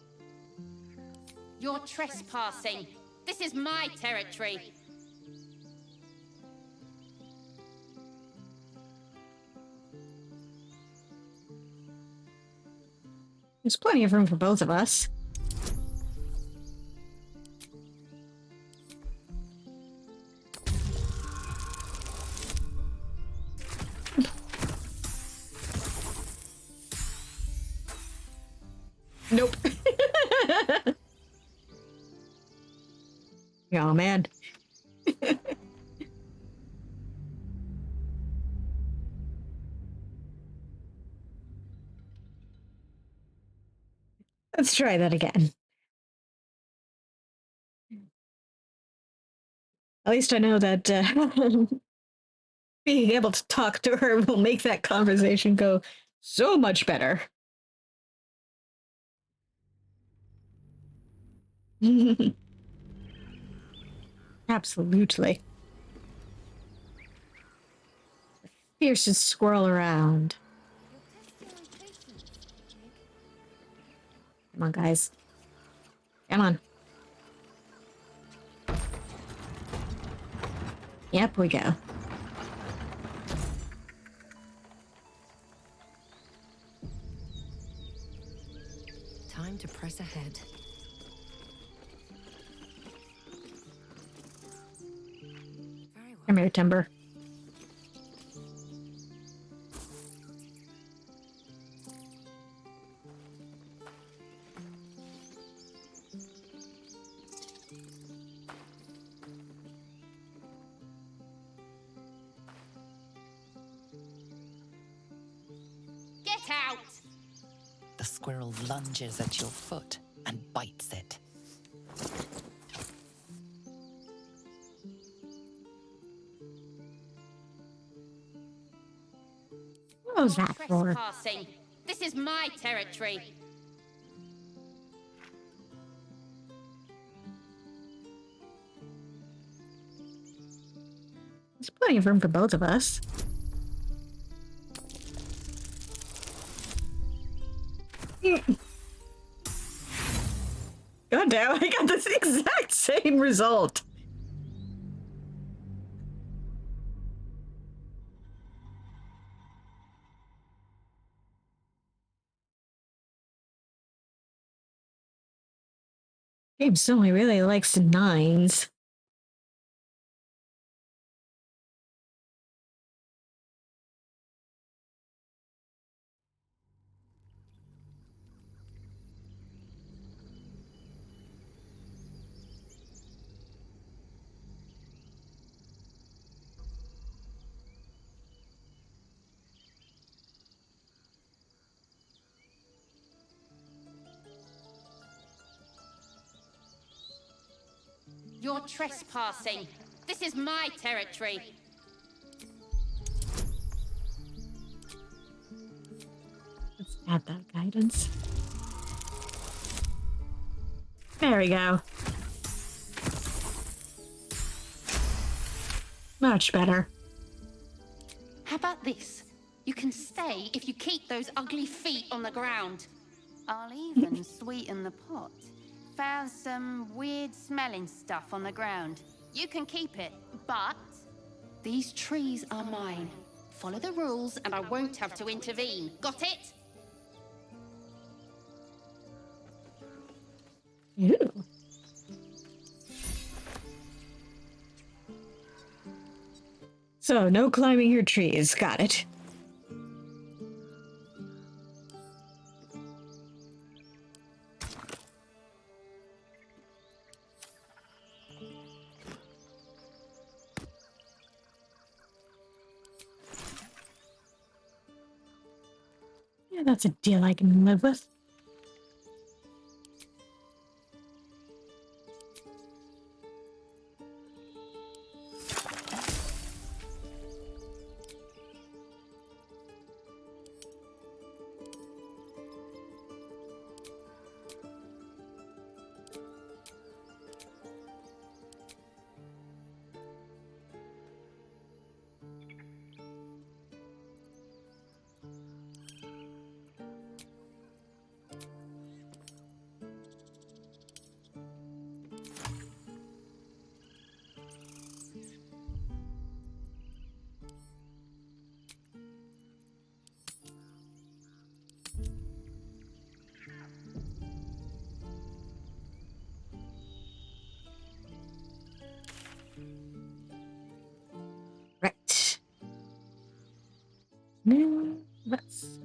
[SPEAKER 8] You're trespassing. This is my territory.
[SPEAKER 1] There's plenty of room for both of us. Nope. Oh man. Let's try that again. At least I know that being able to talk to her will make that conversation go so much better. Absolutely. The fiercest squirrel around. Come on, guys. Come on. Yep, we go.
[SPEAKER 6] Time to press ahead. Very well.
[SPEAKER 1] Come here, Timber.
[SPEAKER 8] Get out!
[SPEAKER 4] The squirrel lunges at your foot and bites it.
[SPEAKER 1] What was that for?
[SPEAKER 8] Trespassing. This is my territory.
[SPEAKER 1] There's plenty of room for both of us. God damn, I got this exact same result. Game certainly really likes 9s.
[SPEAKER 8] You're trespassing. This is my territory.
[SPEAKER 1] Let's add that guidance. There we go. Much better.
[SPEAKER 8] How about this? You can stay if you keep those ugly feet on the ground. I'll even sweeten the pot. Found some weird smelling stuff on the ground. You can keep it, but These trees are mine. Follow the rules and I won't have to intervene. Got it?
[SPEAKER 1] Ew. So, no climbing your trees. Got it. Yeah, that's a deal I can live with. Right. Now, let's...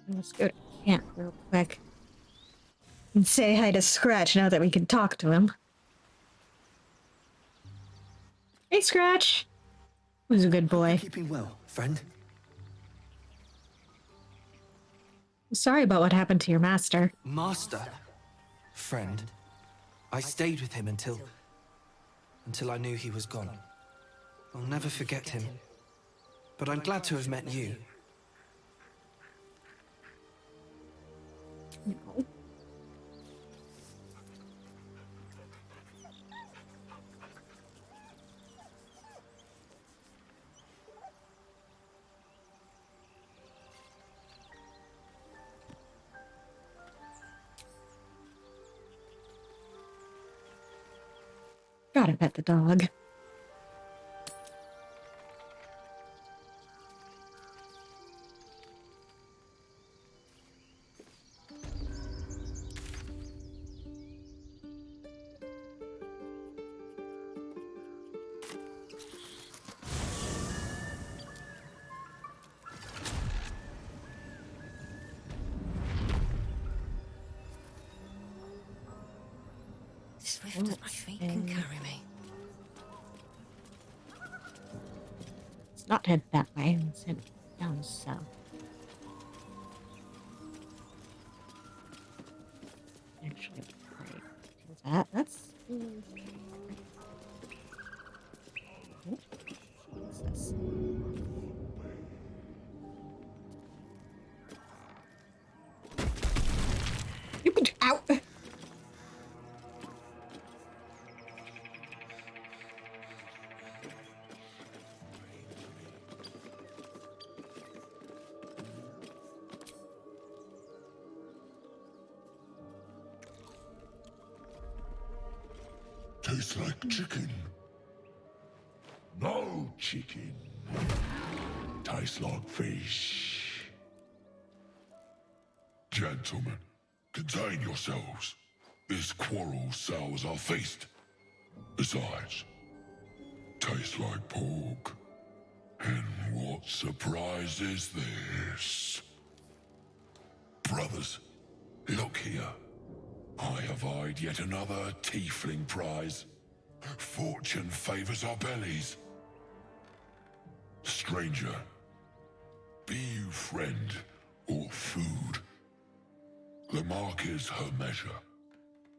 [SPEAKER 1] Let's go to camp real quick. And say hi to Scratch now that we can talk to him. Hey, Scratch! Who's a good boy.
[SPEAKER 16] Keeping well, friend?
[SPEAKER 1] Sorry about what happened to your master.
[SPEAKER 16] Master? Friend? I stayed with him until I knew he was gone. I'll never forget him. But I'm glad to have met you.
[SPEAKER 1] No. Gotta pet the dog.
[SPEAKER 6] Swift as my feet can carry me.
[SPEAKER 1] Let's not head that way. Let's head down south. Actually, right. Do that. That's... What's this? You could... Ow!
[SPEAKER 17] Tastes like chicken. No chicken. Tastes like fish. Gentlemen, contain yourselves. This quarrel sours our feast. Besides, tastes like pork. And what surprise is this? Brothers, look here. I have eyed yet another tiefling prize. Fortune favors our bellies. Stranger, be you friend or food. The mark is her measure.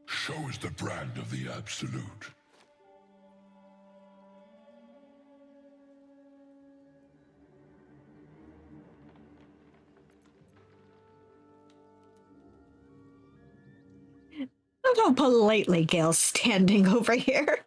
[SPEAKER 17] Show us the brand of the absolute.
[SPEAKER 1] Look how politely Gail's standing over here.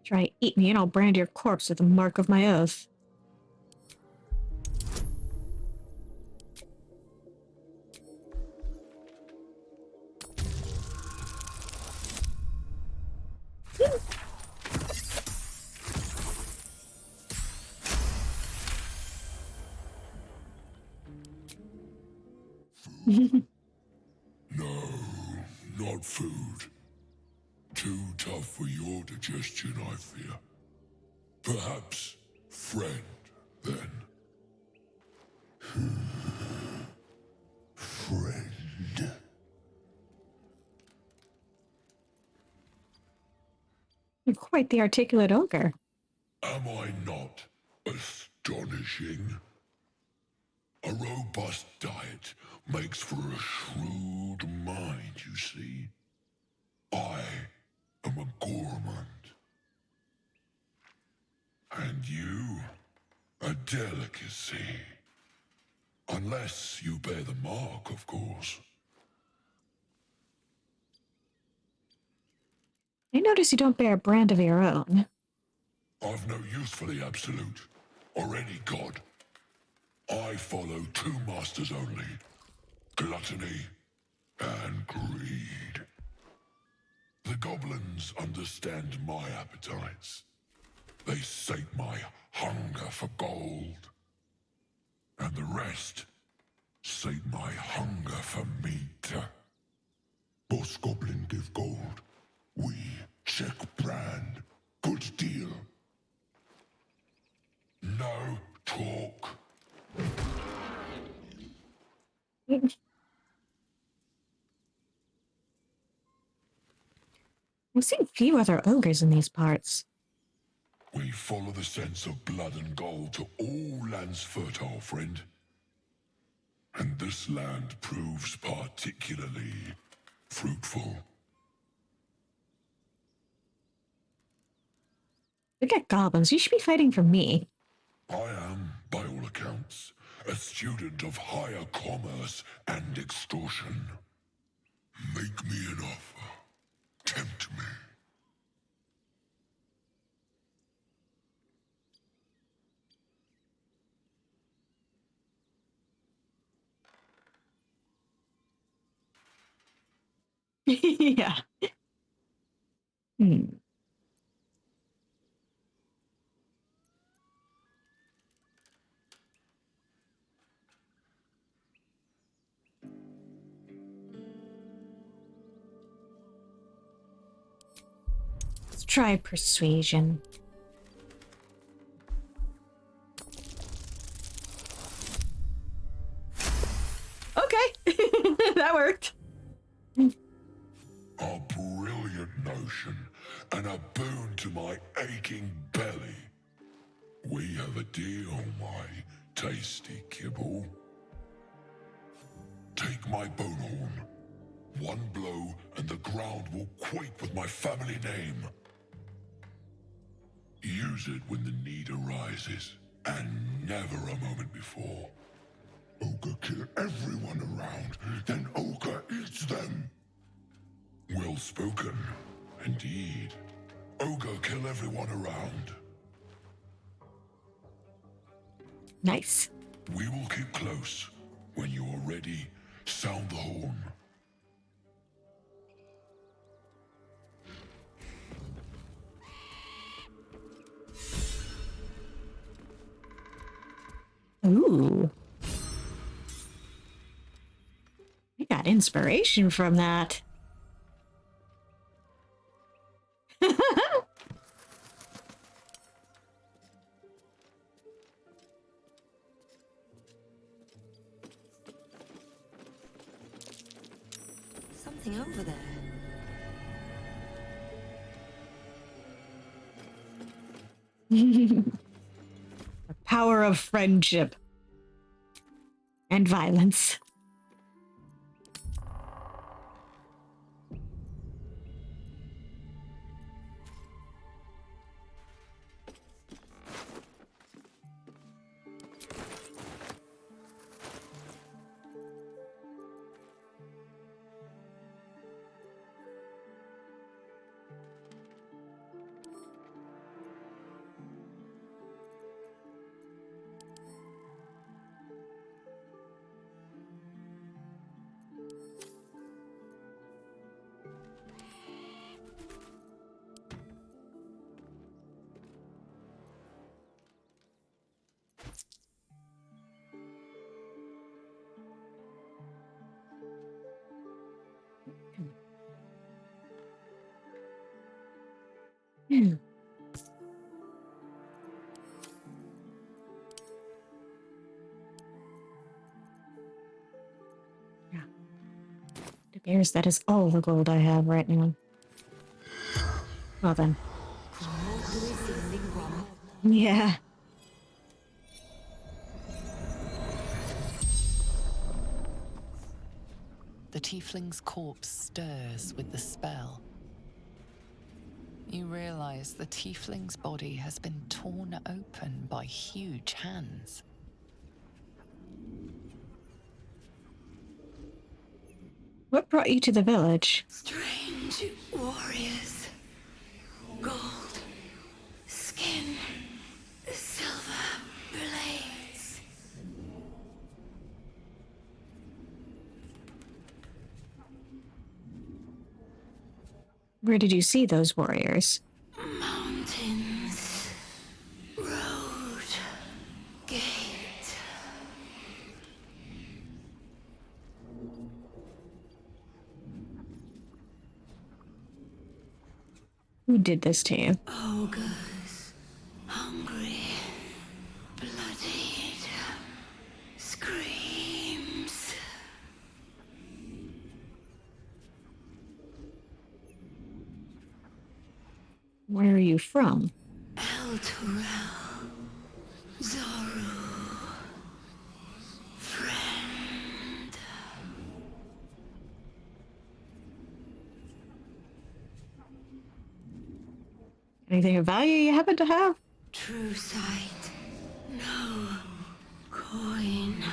[SPEAKER 1] Try eat me and I'll brand your corpse with the mark of my oath.
[SPEAKER 17] No, not food. Too tough for your digestion, I fear. Perhaps friend, then. Friend.
[SPEAKER 1] You're quite the articulate ogre.
[SPEAKER 17] Am I not astonishing? A robust diet makes for a shrewd mind, you see. I am a gourmand. And you, a delicacy. Unless you bear the mark, of course.
[SPEAKER 1] I notice you don't bear a brand of your own.
[SPEAKER 17] I've no use for the absolute, or any god. I follow two masters only. Gluttony and greed. The goblins understand my appetites. They sate my hunger for gold. And the rest sate my hunger for meat. Boss goblin give gold. We check brand. Good deal. No talk.
[SPEAKER 1] We've seen few other ogres in these parts.
[SPEAKER 17] We follow the sense of blood and gold to all lands fertile, friend. And this land proves particularly fruitful.
[SPEAKER 1] Forget goblins, you should be fighting for me.
[SPEAKER 17] I am, by all accounts, a student of higher commerce and extortion. Make me an offer. Tempt me.
[SPEAKER 1] Yeah. Hmm. Let's try persuasion. Okay. That worked.
[SPEAKER 17] A brilliant notion, and a boon to my aching belly. We have a deal, my tasty kibble. Take my bone horn. One blow, and the ground will quake with my family name. Use it when the need arises, and never a moment before. Ogre kill everyone around, then Ogre eats them. Well spoken, indeed. Ogre kill everyone around.
[SPEAKER 1] Nice.
[SPEAKER 17] We will keep close. When you are ready, sound the horn.
[SPEAKER 1] Ooh. I got inspiration from that.
[SPEAKER 6] Something over there.
[SPEAKER 1] The power of friendship and violence. Hmm. Yeah. It appears that is all the gold I have right now. Well then. Yeah.
[SPEAKER 4] The tiefling's corpse stirs with the spell. You realize the tiefling's body has been torn open by huge hands.
[SPEAKER 1] What brought you to the village?
[SPEAKER 6] Strange warriors. Gold. Skin. Silver blades.
[SPEAKER 1] Where did you see those warriors?
[SPEAKER 6] Mountains. Road. Gate.
[SPEAKER 1] Who did this to you?
[SPEAKER 6] Ogres. Hungry. Bloodied. Screams.
[SPEAKER 1] Where are you from?
[SPEAKER 6] El Turel. Zoru. Friend.
[SPEAKER 1] Anything of value you happen to have?
[SPEAKER 6] True sight. No coin.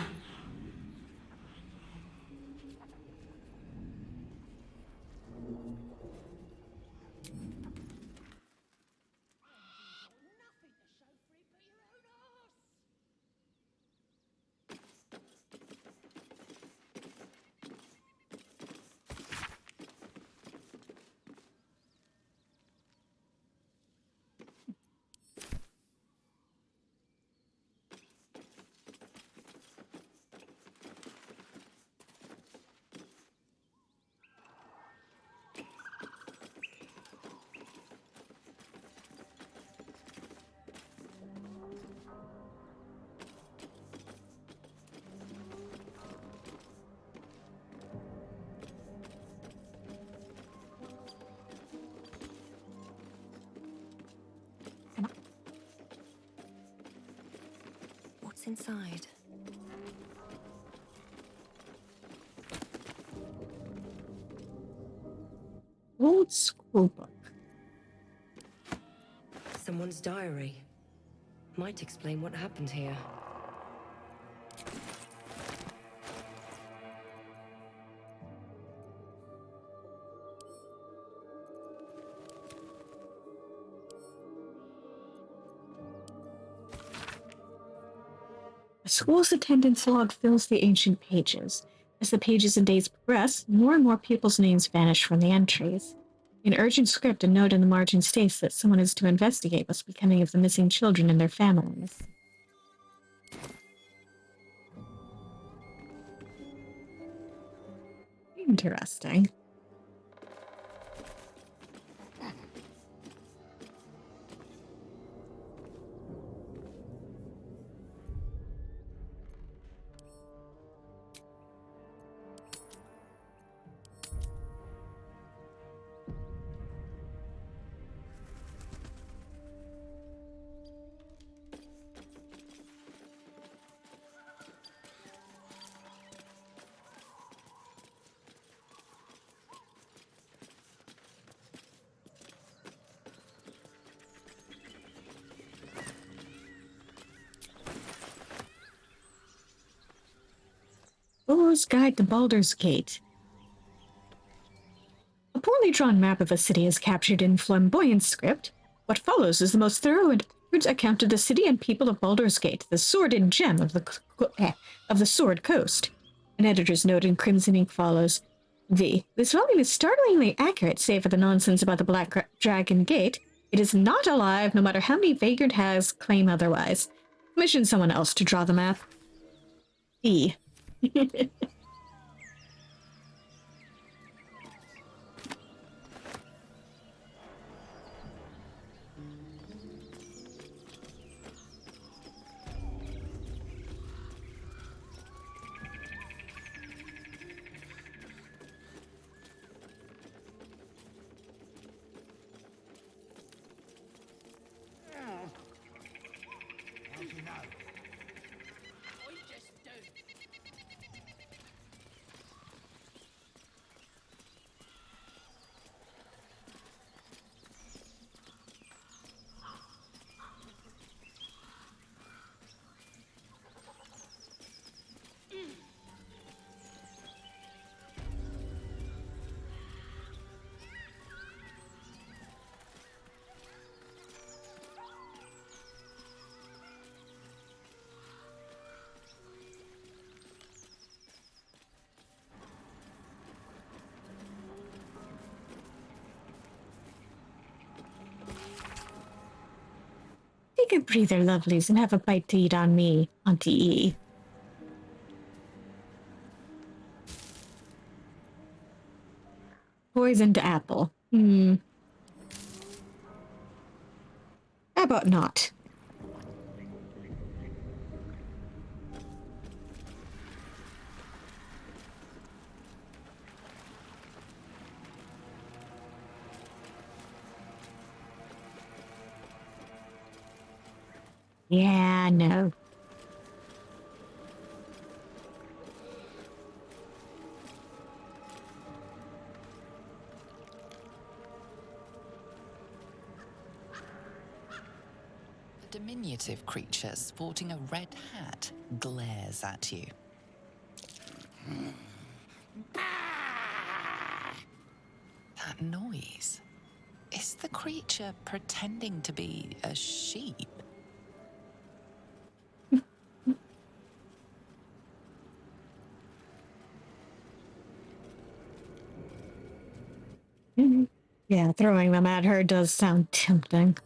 [SPEAKER 6] What's inside?
[SPEAKER 1] Old school book.
[SPEAKER 6] Someone's diary. Might explain what happened here.
[SPEAKER 1] The school's attendance log fills the ancient pages. As the pages and days progress, more and more people's names vanish from the entries. In urgent script, a note in the margin states that someone is to investigate what's becoming of the missing children and their families. Interesting. Bolo's Guide to Baldur's Gate. A poorly drawn map of a city is captured in flamboyant script. What follows is the most thorough and accurate account of the city and people of Baldur's Gate, the sword and gem of the Sword Coast. An editor's note in crimson ink follows. This volume is startlingly accurate, save for the nonsense about the Black Dragon Gate. It is not alive, no matter how many vagrant hags claim otherwise. Commission someone else to draw the map. E. Take a breather, lovelies, and have a bite to eat on me, Auntie E. Poisoned apple. How about not? Yeah, no.
[SPEAKER 4] A diminutive creature sporting a red hat glares at you. That noise. Is the creature pretending to be a sheep?
[SPEAKER 1] Yeah, throwing them at her does sound tempting.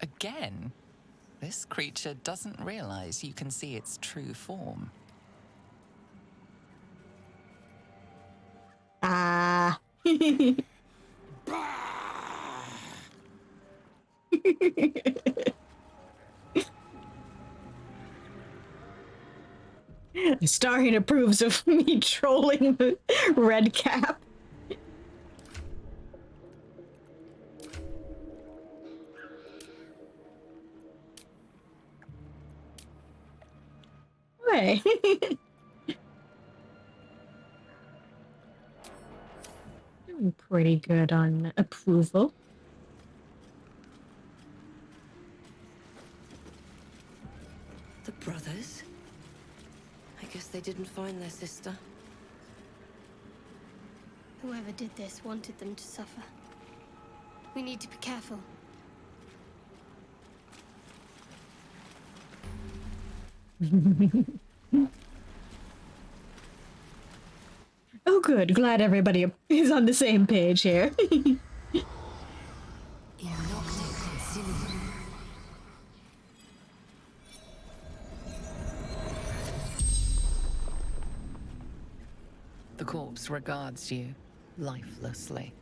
[SPEAKER 4] Again, this creature doesn't realize you can see its true form.
[SPEAKER 1] Ah. Starring approves of me trolling the red cap. Hey. Doing pretty good on approval.
[SPEAKER 6] The brothers? I guess they didn't find their sister.
[SPEAKER 18] Whoever did this wanted them to suffer. We need to be careful.
[SPEAKER 1] Oh, good. Glad everybody is on the same page here.
[SPEAKER 4] The corpse regards you lifelessly.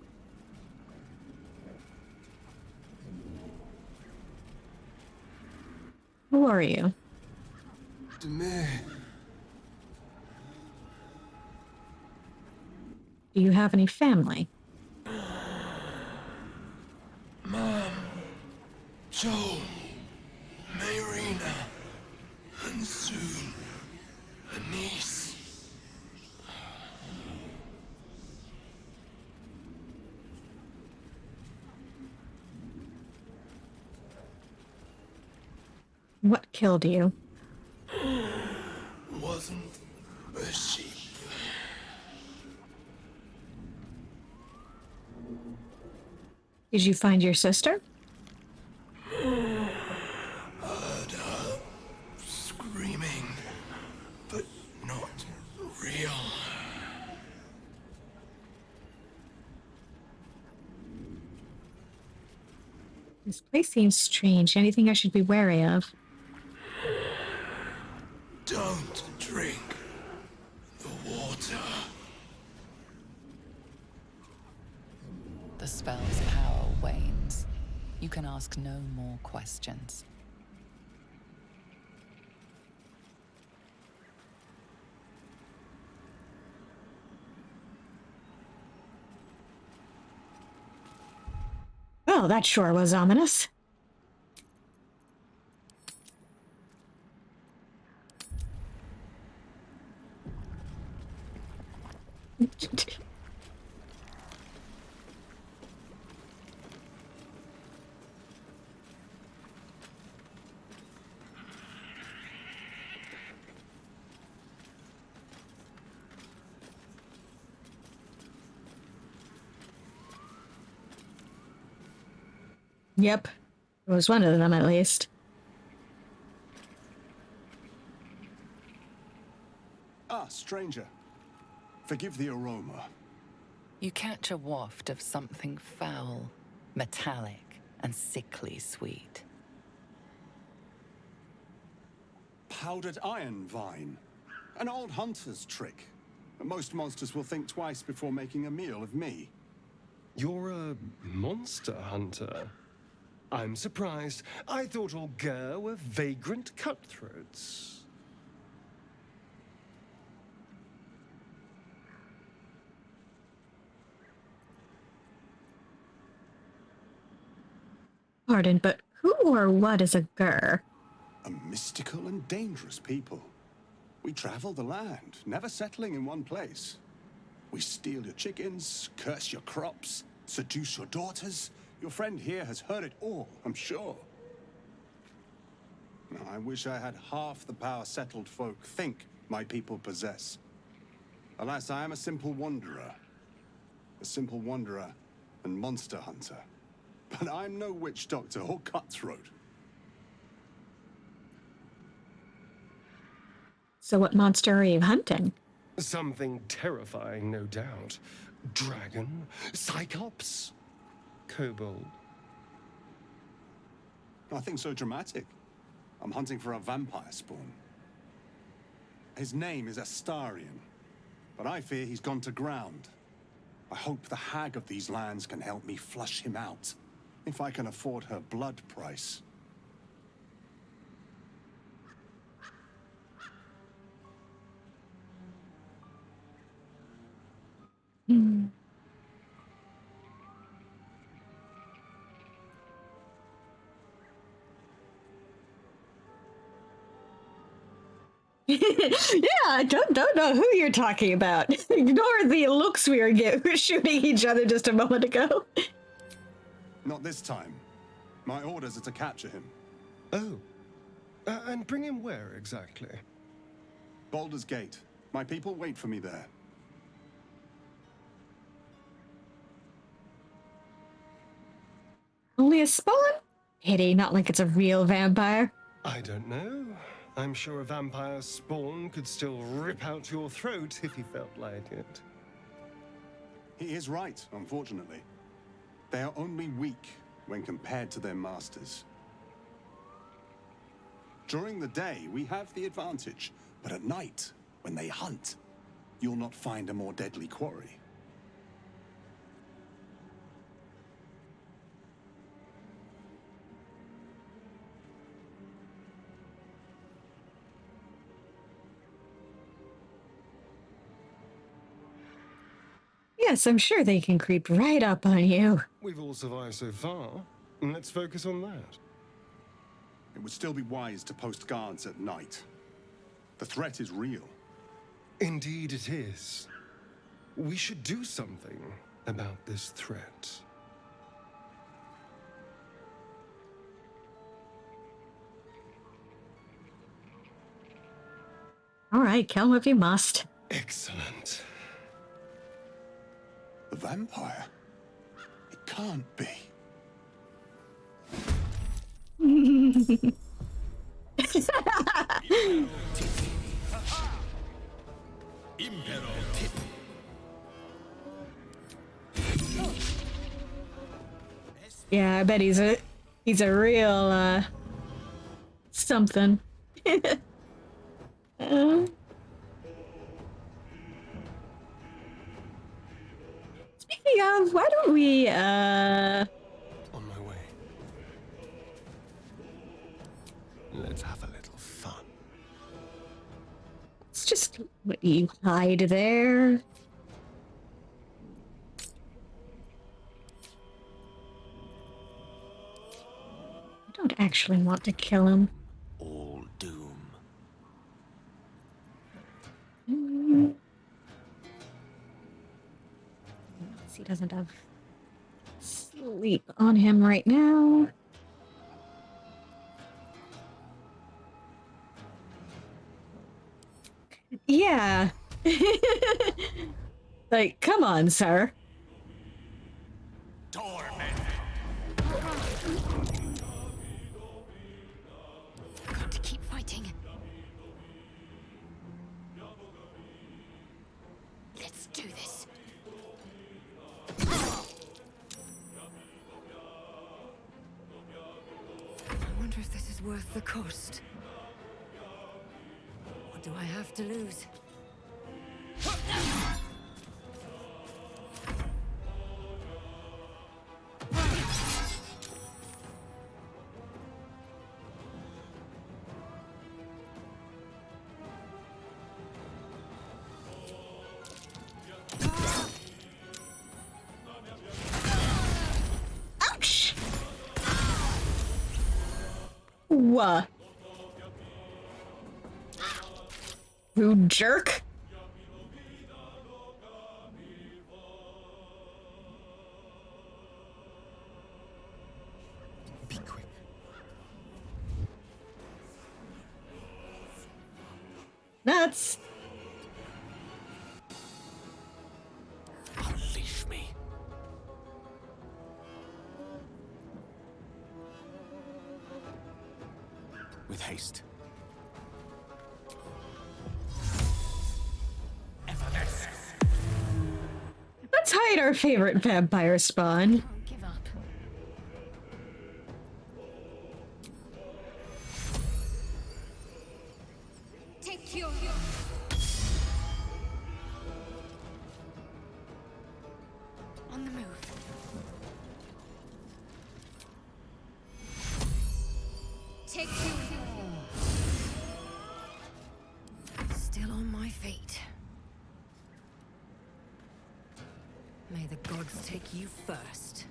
[SPEAKER 1] Who are you?
[SPEAKER 10] Demir.
[SPEAKER 1] Do you have any family?
[SPEAKER 17] Mom, Joel, Mayrina, and soon a niece.
[SPEAKER 1] What killed you?
[SPEAKER 17] Wasn't a sheep.
[SPEAKER 1] Did you find your sister?
[SPEAKER 17] Heard her screaming, but not real.
[SPEAKER 1] This place seems strange. Anything I should be wary of?
[SPEAKER 17] Don't drink the water.
[SPEAKER 4] The spell's power wanes. You can ask no more questions.
[SPEAKER 1] Well, that sure was ominous. Yep. It was one of them, at least.
[SPEAKER 3] Ah, stranger. Forgive the aroma.
[SPEAKER 4] You catch a waft of something foul, metallic, and sickly sweet.
[SPEAKER 3] Powdered iron vine. An old hunter's trick. Most monsters will think twice before making a meal of me.
[SPEAKER 19] You're a monster hunter? I'm surprised. I thought all Ger were vagrant cutthroats.
[SPEAKER 1] Pardon, but who or what is a Gur?
[SPEAKER 3] A mystical and dangerous people. We travel the land, never settling in one place. We steal your chickens, curse your crops, seduce your daughters. Your friend here has heard it all, I'm sure. Now, I wish I had half the power settled folk think my people possess. Alas, I am a simple wanderer. A simple wanderer and monster hunter. But I'm no witch doctor or cutthroat.
[SPEAKER 1] So what monster are you hunting?
[SPEAKER 19] Something terrifying, no doubt. Dragon? Cyclops? Kobold?
[SPEAKER 3] Nothing so dramatic. I'm hunting for a vampire spawn. His name is Astarion, but I fear he's gone to ground. I hope the hag of these lands can help me flush him out, if I can afford her blood price.
[SPEAKER 1] Hmm. Yeah, I don't know who you're talking about. Ignore the looks we were shooting each other just a moment ago.
[SPEAKER 3] Not this time. My orders are to capture him.
[SPEAKER 19] Oh. And bring him where, exactly?
[SPEAKER 3] Baldur's Gate. My people wait for me there.
[SPEAKER 1] Only a spawn? Pity, not like it's a real vampire.
[SPEAKER 19] I don't know. I'm sure a vampire spawn could still rip out your throat if he felt like it.
[SPEAKER 3] He is right, unfortunately. They are only weak when compared to their masters. During the day, we have the advantage, but at night, when they hunt, you'll not find a more deadly quarry.
[SPEAKER 1] Yes, I'm sure they can creep right up on you.
[SPEAKER 19] We've all survived so far. Let's focus on that.
[SPEAKER 3] It would still be wise to post guards at night. The threat is real.
[SPEAKER 19] Indeed it is. We should do something about this threat.
[SPEAKER 1] All right, kill him if you must.
[SPEAKER 19] Excellent.
[SPEAKER 3] The vampire? It can't be.
[SPEAKER 1] Yeah, I bet he's a real something. Speaking of, why don't we
[SPEAKER 19] On my way. Let's have a little fun.
[SPEAKER 1] let's just let you hide there. I don't actually want to kill him.
[SPEAKER 11] All doom.
[SPEAKER 1] He doesn't have sleep on him right now. Yeah. Like, come on, sir.
[SPEAKER 11] Torment.
[SPEAKER 6] wonder if this is worth the cost. What do I have to lose?
[SPEAKER 1] Ouch! What? Rude jerk.
[SPEAKER 5] Be quick.
[SPEAKER 1] Nuts.
[SPEAKER 13] Unleash me. With haste.
[SPEAKER 1] Let's hide our favorite vampire spawn.
[SPEAKER 6] Can't give up.
[SPEAKER 18] Take your...
[SPEAKER 6] On the move.
[SPEAKER 18] Take your...
[SPEAKER 6] Still on my feet. May the gods take you first.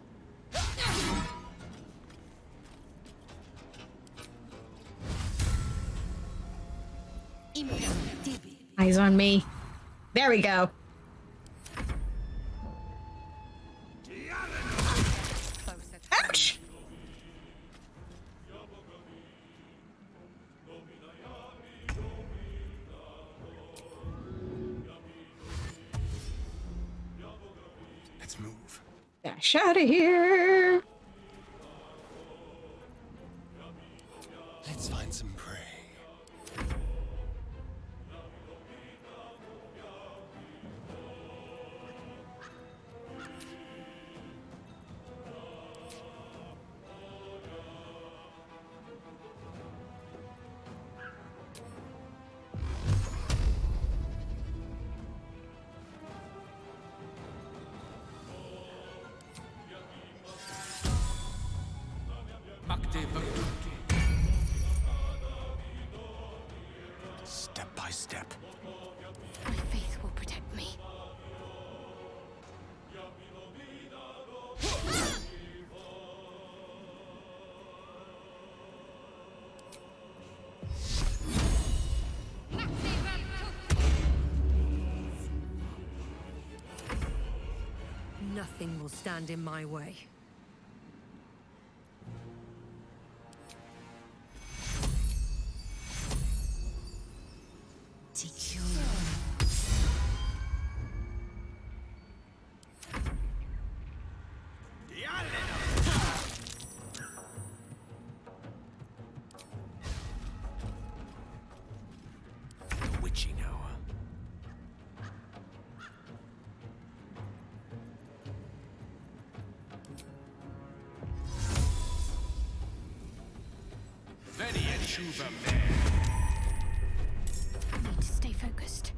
[SPEAKER 1] Eyes on me. There we go. Ouch!
[SPEAKER 5] Let's move.
[SPEAKER 1] Dash out of here.
[SPEAKER 5] Let's find some prey.
[SPEAKER 13] Step by step.
[SPEAKER 6] My faith will protect me. Nothing will stand in my way.
[SPEAKER 13] The witching hour.
[SPEAKER 6] Need to stay focused.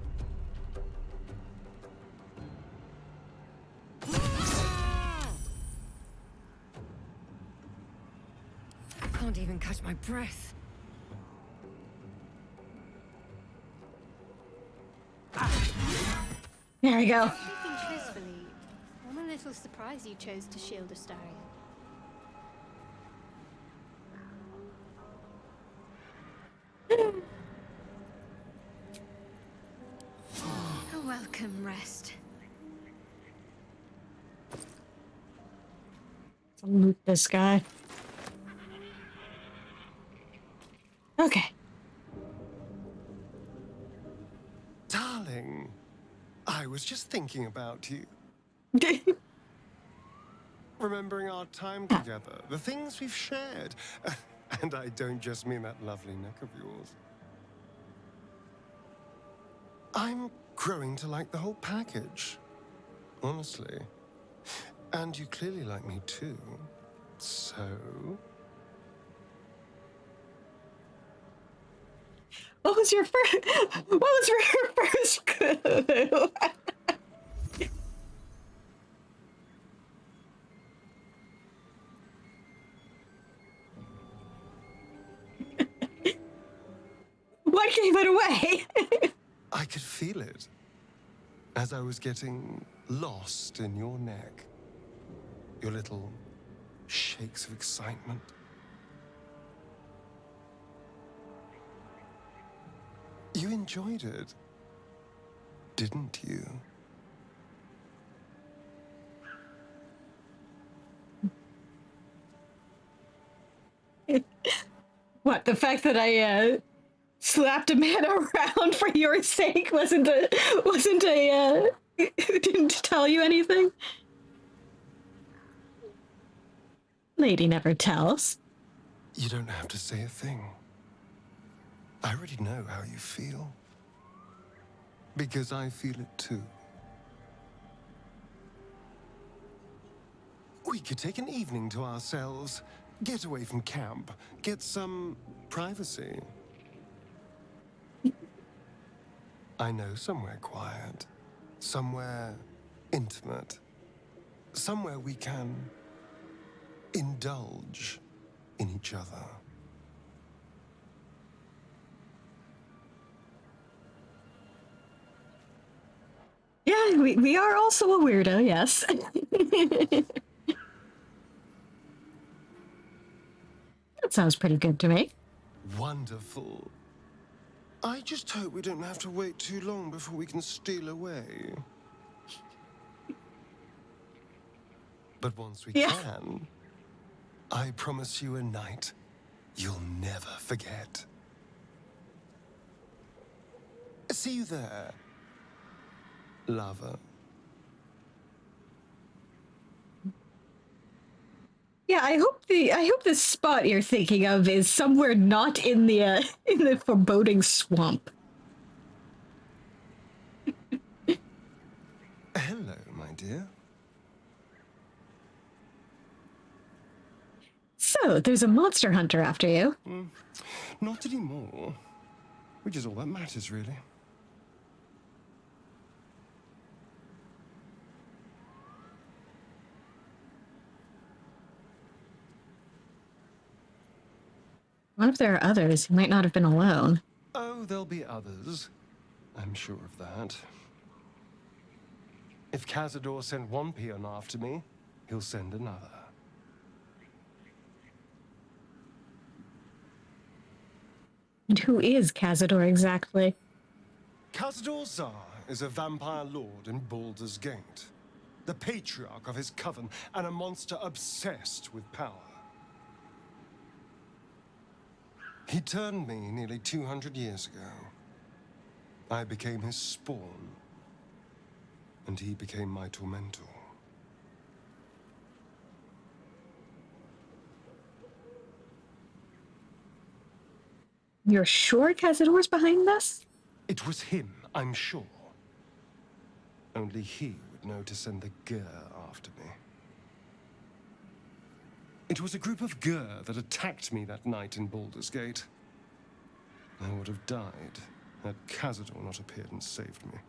[SPEAKER 6] Can't even catch my breath.
[SPEAKER 1] There we go.
[SPEAKER 18] Speaking truthfully, I'm a little surprised you chose to shield Astarion. A welcome rest.
[SPEAKER 1] Loot this guy. Okay.
[SPEAKER 5] Darling, I was just thinking about you. Remembering our time together, the things we've shared. And I don't just mean that lovely neck of yours. I'm growing to like the whole package, honestly. And you clearly like me too. So,
[SPEAKER 1] What was your first? What was your first clue? What gave it away?
[SPEAKER 5] I could feel it as I was getting lost in your neck. Your little shakes of excitement. You enjoyed it, didn't you?
[SPEAKER 1] What, the fact that I slapped a man around for your sake wasn't a didn't tell you anything? Lady never tells.
[SPEAKER 5] You don't have to say a thing. I already know how you feel. Because I feel it too. We could take an evening to ourselves, get away from camp, get some privacy. I know somewhere quiet, somewhere intimate, somewhere we can indulge in each other.
[SPEAKER 1] Yeah, we are also a weirdo, yes. That sounds pretty good to me.
[SPEAKER 5] Wonderful. I just hope we don't have to wait too long before we can steal away. But once we can, I promise you a night you'll never forget. See you there, lover.
[SPEAKER 1] Yeah, I hope the spot you're thinking of is somewhere not in the foreboding swamp.
[SPEAKER 5] Hello, my dear.
[SPEAKER 1] So, there's a monster hunter after you.
[SPEAKER 5] Not anymore. Which is all that matters, really.
[SPEAKER 1] What if there are others? You might not have been alone.
[SPEAKER 5] Oh, there'll be others. I'm sure of that. If Cazador sent one peon after me, he'll send another.
[SPEAKER 1] And who is Cazador exactly?
[SPEAKER 5] Cazador Zar is a vampire lord in Baldur's Gate, the patriarch of his coven, and a monster obsessed with power. He turned me nearly 200 years ago. I became his spawn, and he became my tormentor.
[SPEAKER 1] You're sure Cazador's behind this?
[SPEAKER 5] It was him, I'm sure. Only he would know to send the Gur after me. It was a group of Gur that attacked me that night in Baldur's Gate. I would have died had Cazador not appeared and saved me.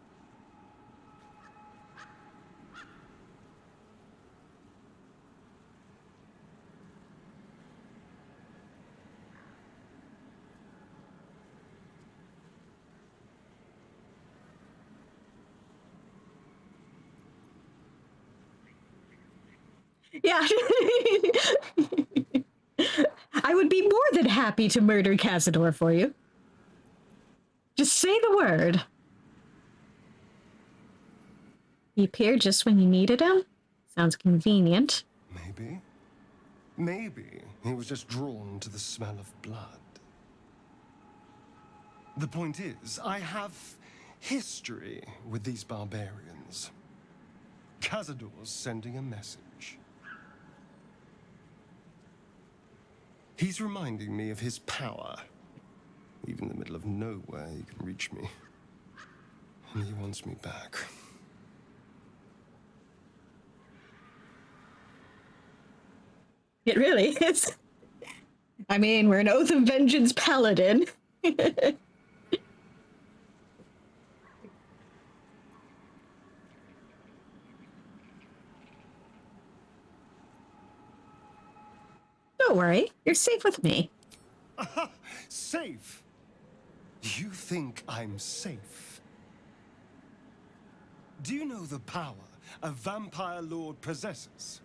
[SPEAKER 1] Yeah. I would be more than happy to murder Cazador for you. Just say the word. He appeared just when you needed him? Sounds convenient.
[SPEAKER 5] Maybe. Maybe he was just drawn to the smell of blood. The point is, I have history with these barbarians. Cazador's sending a message. He's reminding me of his power. Even in the middle of nowhere, he can reach me. And he wants me back.
[SPEAKER 1] It really is. I mean, we're an Oath of Vengeance paladin. Don't worry, you're safe with me.
[SPEAKER 5] Safe? You think I'm safe? Do you know the power a vampire lord possesses?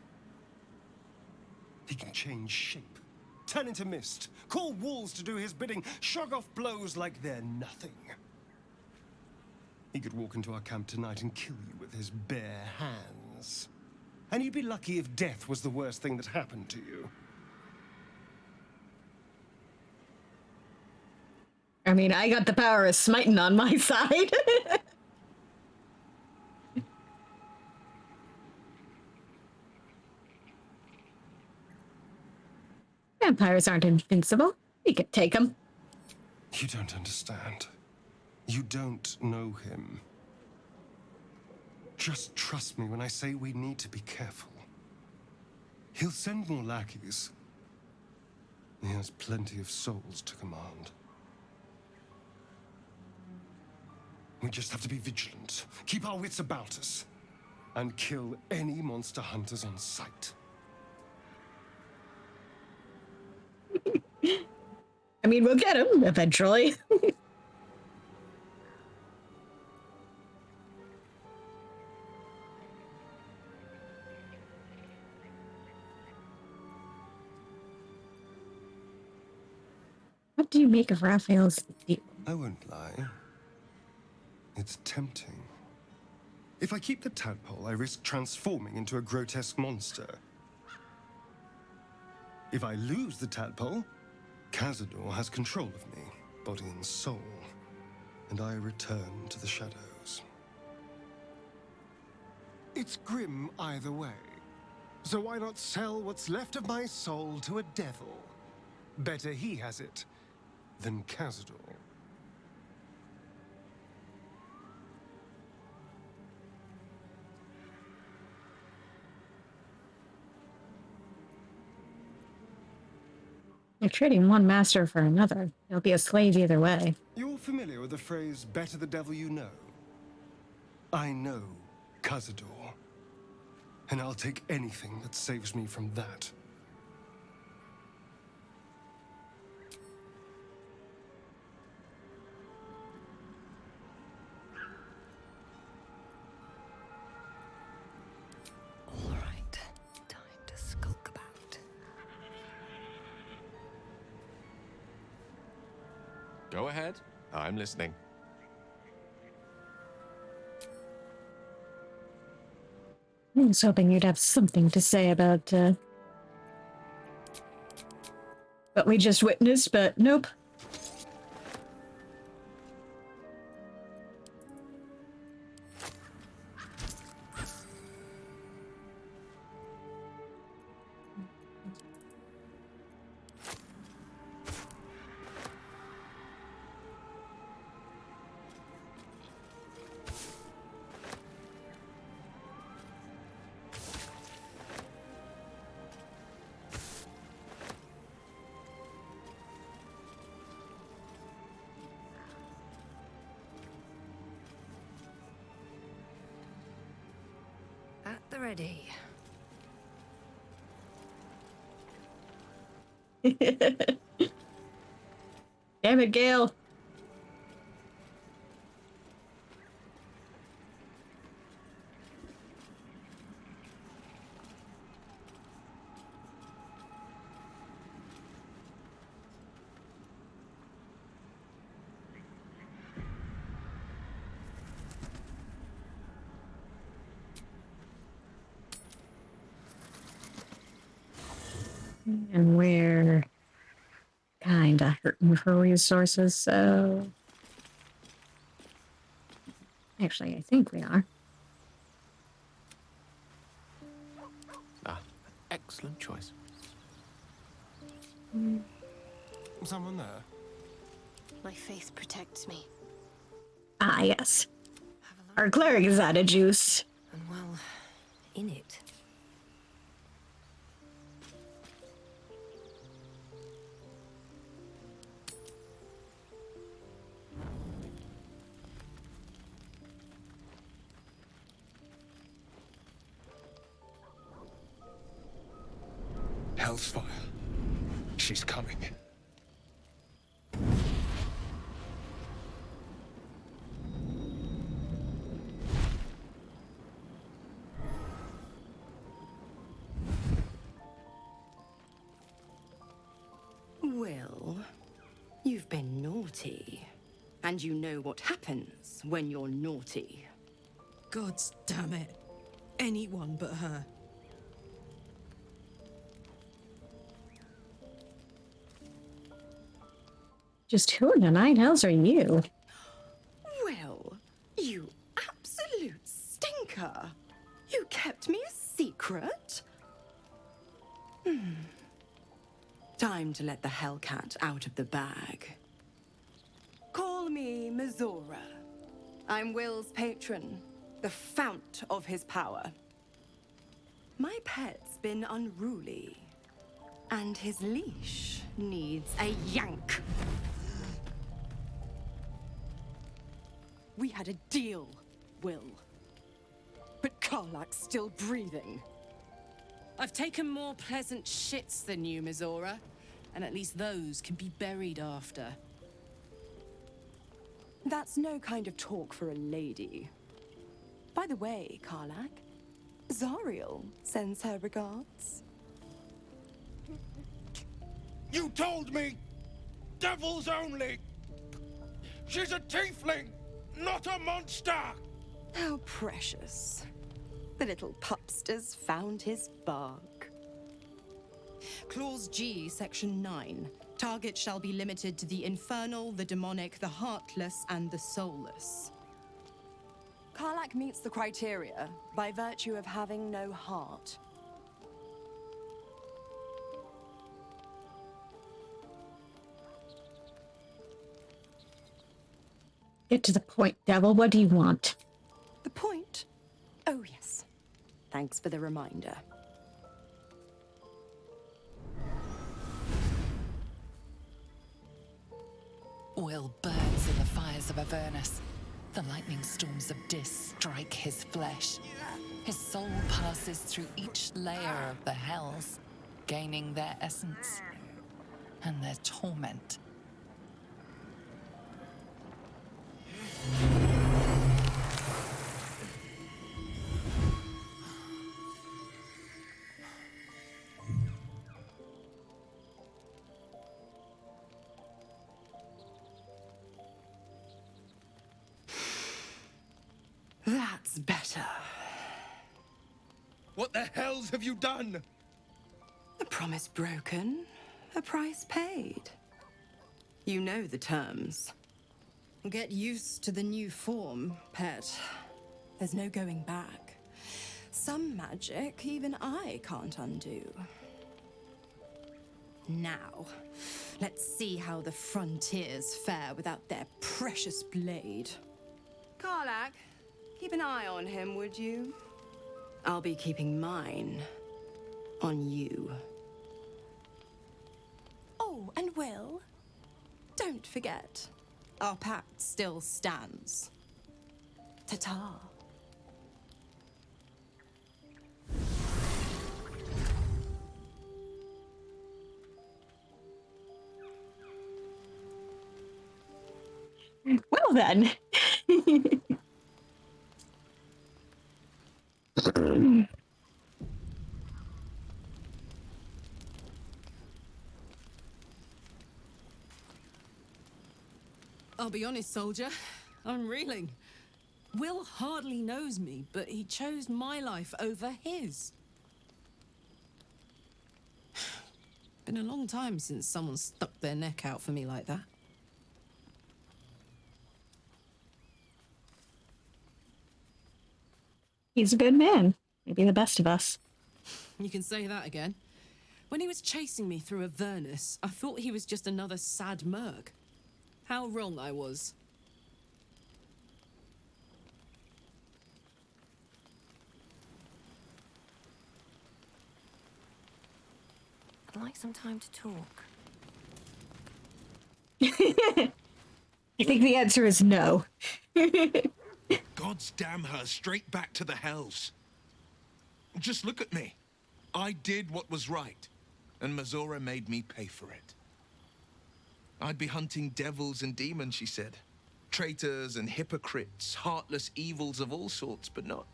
[SPEAKER 5] He can change shape, turn into mist, call walls to do his bidding, shrug off blows like they're nothing. He could walk into our camp tonight and kill you with his bare hands. And you'd be lucky if death was the worst thing that happened to you.
[SPEAKER 1] I mean, I got the power of smiting on my side. Vampires aren't invincible. We could take them.
[SPEAKER 5] You don't understand. You don't know him. Just trust me when I say we need to be careful. He'll send more lackeys. He has plenty of souls to command. We just have to be vigilant, keep our wits about us, and kill any monster hunters on sight.
[SPEAKER 1] I mean, we'll get him eventually. What do you make of Raphael's deal?
[SPEAKER 5] I won't lie. It's tempting. If I keep the tadpole, I risk transforming into a grotesque monster. If I lose the tadpole, Cazador has control of me, body and soul, and I return to the shadows. It's grim either way, so why not sell what's left of my soul to a devil? Better he has it than Cazador.
[SPEAKER 1] You're trading one master for another. You'll be a slave either way.
[SPEAKER 5] You're familiar with the phrase, better the devil you know? I know Cazador, and I'll take anything that saves me from that.
[SPEAKER 6] All right, time to skulk about.
[SPEAKER 11] Go ahead. I'm listening.
[SPEAKER 1] I was hoping you'd have something to say about what we just witnessed, but nope.
[SPEAKER 6] At the ready.
[SPEAKER 1] Damn it, Gale. And we're kinda hurting for resources, so... Actually, I think we are.
[SPEAKER 11] Ah, excellent choice.
[SPEAKER 5] Someone there?
[SPEAKER 18] My faith protects me.
[SPEAKER 1] Ah, yes. Our cleric is out of juice.
[SPEAKER 6] And well, in it.
[SPEAKER 17] Hell's fire.
[SPEAKER 5] She's coming.
[SPEAKER 6] Well, you've been naughty. And you know what happens when you're naughty.
[SPEAKER 2] Gods damn it. Anyone but her.
[SPEAKER 1] Just who in the nine hells are you?
[SPEAKER 6] Well, you absolute stinker. You kept me a secret? Time to let the Hellcat out of the bag. Call me Mizora. I'm Will's patron, the fount of his power. My pet's been unruly, and his leash needs a yank. We had a deal, Will. But Karlak's still breathing.
[SPEAKER 2] I've taken more pleasant shits than you, Mizora. And at least those can be buried after.
[SPEAKER 6] That's no kind of talk for a lady. By the way, Karlak, Zariel sends her regards.
[SPEAKER 13] You told me! Devils only! She's a tiefling, not a monster!
[SPEAKER 6] How precious. The little pupster's found his bark. Clause G, Section 9. Target shall be limited to the infernal, the demonic, the heartless, and the soulless. Karlak meets the criteria by virtue of having no heart.
[SPEAKER 1] Get to the point, Devil. What do you want?
[SPEAKER 6] The point? Oh, yes. Thanks for the reminder.
[SPEAKER 4] Will burns in the fires of Avernus. The lightning storms of Dis strike his flesh. His soul passes through each layer of the hells, gaining their essence and their torment.
[SPEAKER 6] That's better.
[SPEAKER 10] What the hells have you done?
[SPEAKER 6] A promise broken, a price paid. You know the terms. Get used to the new form, pet. There's no going back. Some magic even I can't undo. Now, let's see how the frontiers fare without their precious blade. Karlak, keep an eye on him, would you? I'll be keeping mine on you. Oh, and Will, don't forget, our pact still stands. Ta-ta.
[SPEAKER 1] Well then.
[SPEAKER 2] I'll be honest, soldier. I'm reeling. Will hardly knows me, but he chose my life over his. Been a long time since someone stuck their neck out for me like that.
[SPEAKER 1] He's a good man. Maybe the best of us.
[SPEAKER 2] You can say that again. When he was chasing me through Avernus, I thought he was just another sad merc. How wrong I was.
[SPEAKER 6] I'd like some time to talk.
[SPEAKER 1] I think the answer is no.
[SPEAKER 10] Gods damn her, straight back to the hells. Just look at me. I did what was right. and Mazora made me pay for it. I'd be hunting devils and demons, she said. Traitors and hypocrites, heartless evils of all sorts, but not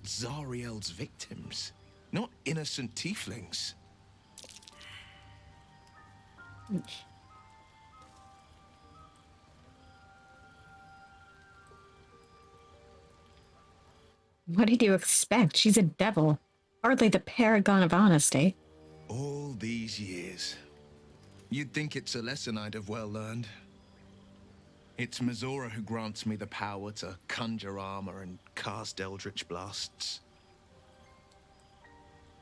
[SPEAKER 10] Zariel's victims. Not innocent tieflings.
[SPEAKER 1] What did you expect? She's a devil. Hardly the paragon of honesty.
[SPEAKER 10] All these years. You'd think it's a lesson I'd have well learned. It's Mazora who grants me the power to conjure armor and cast eldritch blasts.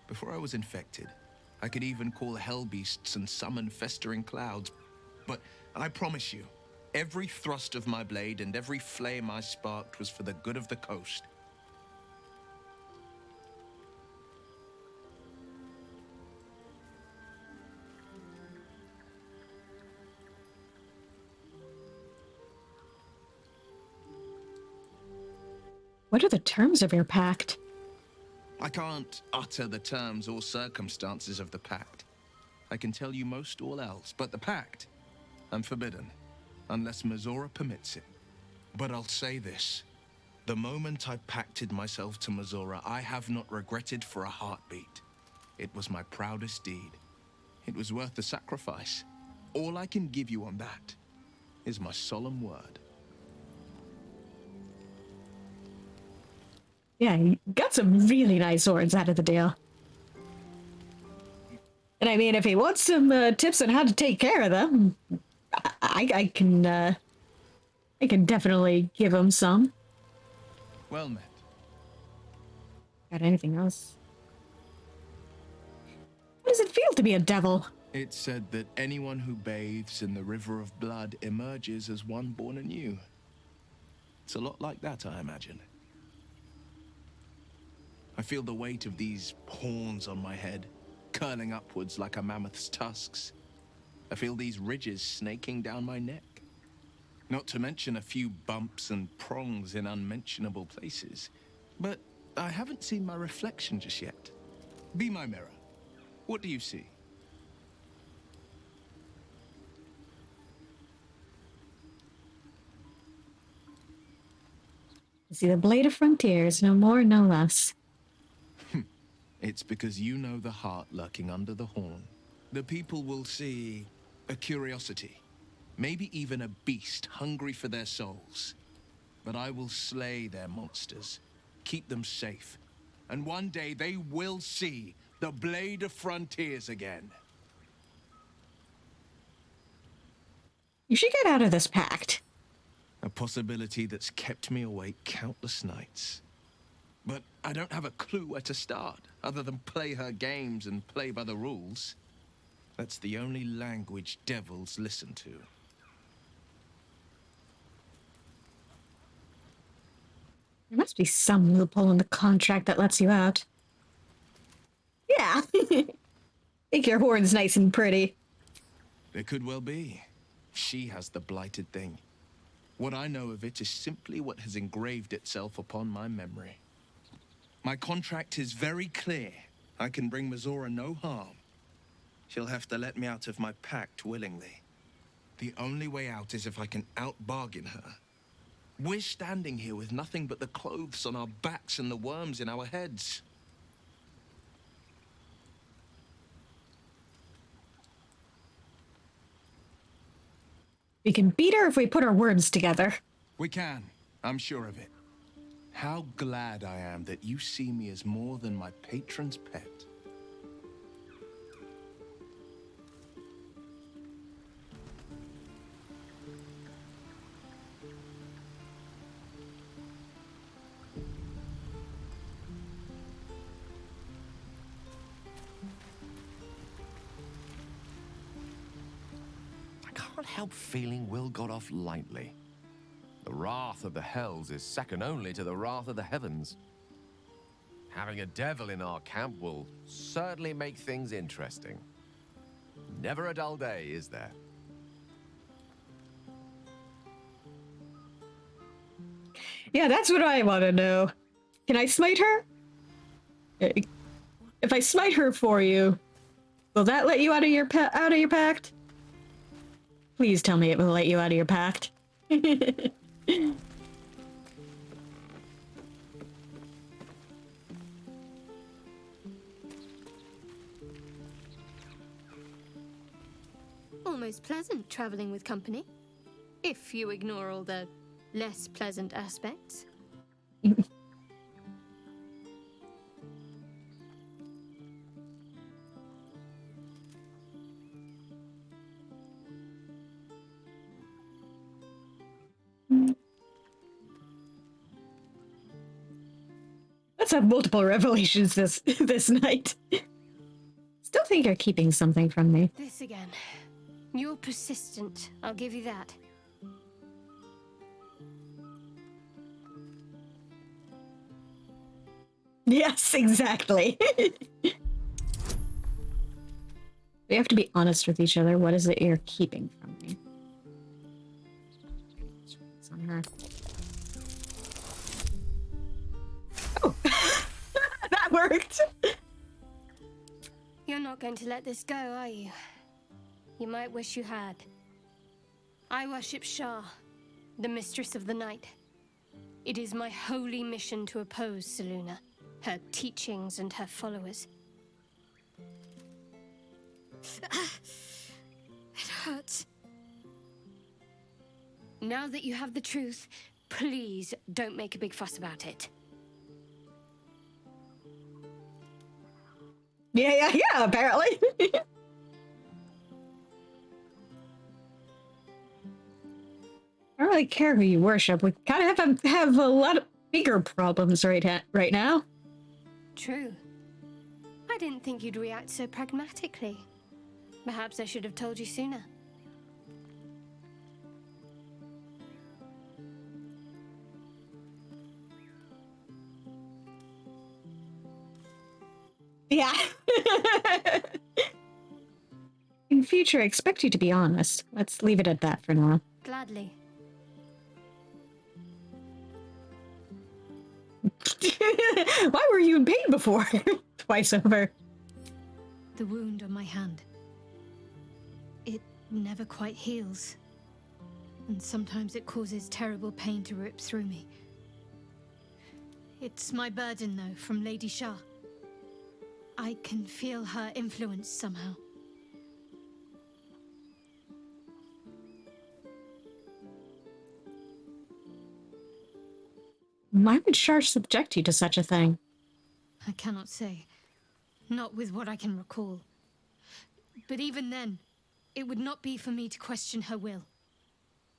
[SPEAKER 10] Before I was infected, I could even call hell beasts and summon festering clouds. But I promise you, every thrust of my blade and every flame I sparked was for the good of the coast.
[SPEAKER 1] What are the terms of your pact?
[SPEAKER 10] I can't utter the terms or circumstances of the pact. I can tell you most all else, but the pact, I'm forbidden, unless Mazora permits it. But I'll say this. The moment I pacted myself to Mazora, I have not regretted for a heartbeat. It was my proudest deed. It was worth the sacrifice. All I can give you on that is my solemn word.
[SPEAKER 1] Yeah, you got some really nice swords out of the deal. And I mean, if he wants some tips on how to take care of them, I can definitely give him some.
[SPEAKER 10] Well met.
[SPEAKER 1] Got anything else? What does it feel to be a devil?
[SPEAKER 10] It's said that anyone who bathes in the river of blood emerges as one born anew. It's a lot like that, I imagine. I feel the weight of these horns on my head, curling upwards like a mammoth's tusks. I feel these ridges snaking down my neck. Not to mention a few bumps and prongs in unmentionable places. But I haven't seen my reflection just yet. Be my mirror. What do you see?
[SPEAKER 1] I see the blade of frontiers, no more, no less.
[SPEAKER 10] It's because you know the heart lurking under the horn. The people will see a curiosity, maybe even a beast hungry for their souls. But I will slay their monsters, keep them safe, and one day they will see the blade of frontiers again.
[SPEAKER 1] You should get out of this pact.
[SPEAKER 10] A possibility that's kept me awake countless nights. But I don't have a clue where to start, other than play her games and play by the rules. That's the only language devils listen to.
[SPEAKER 1] There must be some loophole in the contract that lets you out. Yeah. Think your horn's nice and pretty.
[SPEAKER 10] There could well be. She has the blighted thing. What I know of it is simply what has engraved itself upon my memory. My contract is very clear. I can bring Mazora no harm. She'll have to let me out of my pact willingly. The only way out is if I can out-bargain her. We're standing here with nothing but the clothes on our backs and the worms in our heads.
[SPEAKER 1] We can beat her if we put our words together.
[SPEAKER 10] We can. I'm sure of it. How glad I am that you see me as more than my patron's pet.
[SPEAKER 11] I can't help feeling Will got off lightly. The wrath of the hells is second only to the wrath of the heavens. Having a devil in our camp will certainly make things interesting. Never a dull day, is there?
[SPEAKER 1] Yeah, that's what I want to know. Can I smite her? if I smite her for you, will that let you out of your pact? Please tell me it will let you out of your pact.
[SPEAKER 18] Almost pleasant traveling with company, if you ignore all the less pleasant aspects.
[SPEAKER 1] Let's have multiple revelations this night. Still think you're keeping something from me.
[SPEAKER 18] This again. You're persistent, I'll give you that.
[SPEAKER 1] Yes, exactly. We have to be honest with each other. What is it you're keeping from me? It's on her. Oh, that worked.
[SPEAKER 18] You're not going to let this go, are you? You might wish you had. I worship Shah, the mistress of the night. It is my holy mission to oppose Selûne, her teachings and her followers. It hurts. Now that you have the truth, please don't make a big fuss about it.
[SPEAKER 1] Yeah, apparently. I don't really care who you worship. We kind of have a lot of bigger problems right now.
[SPEAKER 18] True. I didn't think you'd react so pragmatically. Perhaps I should have told you sooner.
[SPEAKER 1] Yeah. In future, I expect you to be honest. Let's leave it at that for now.
[SPEAKER 18] Gladly.
[SPEAKER 1] Why were you in pain before? Twice over.
[SPEAKER 18] The wound on my hand. It never quite heals. And sometimes it causes terrible pain to rip through me. It's my burden, though, from Lady Shah. I can feel her influence somehow.
[SPEAKER 1] Why would Shar subject you to such a thing?
[SPEAKER 18] I cannot say. Not with what I can recall. But even then, it would not be for me to question her will.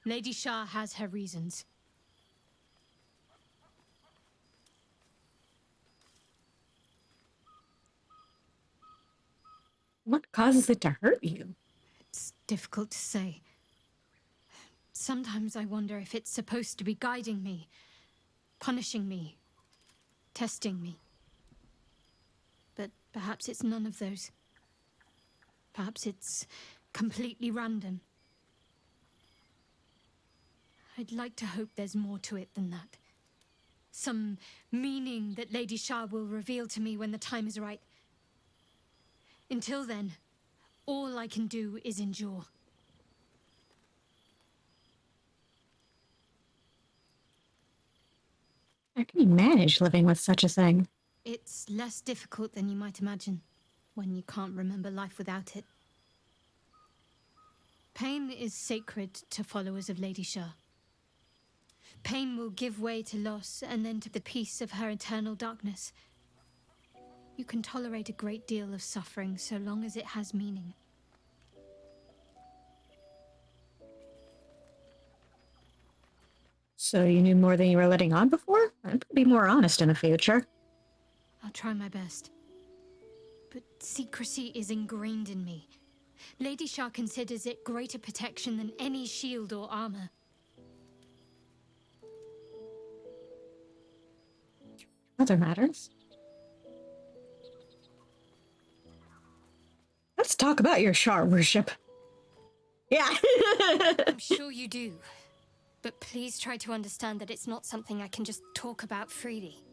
[SPEAKER 18] Lady Shah has her reasons.
[SPEAKER 1] What causes it to hurt you?
[SPEAKER 18] It's difficult to say. Sometimes I wonder if it's supposed to be guiding me, punishing me, testing me. But perhaps it's none of those. Perhaps it's completely random. I'd like to hope there's more to it than that. Some meaning that Lady Shah will reveal to me when the time is right. Until then, all I can do is endure.
[SPEAKER 1] How can you manage living with such a thing?
[SPEAKER 18] It's less difficult than you might imagine, when you can't remember life without it. Pain is sacred to followers of Lady Shah. Pain will give way to loss and then to the peace of her eternal darkness. You can tolerate a great deal of suffering so long as it has meaning.
[SPEAKER 1] So you knew more than you were letting on before? I'd be more honest in the future.
[SPEAKER 18] I'll try my best. But secrecy is ingrained in me. Lady Shah considers it greater protection than any shield or armor.
[SPEAKER 1] Other matters. Let's talk about your Shar worship. Yeah.
[SPEAKER 18] I'm sure you do. But please try to understand that it's not something I can just talk about freely.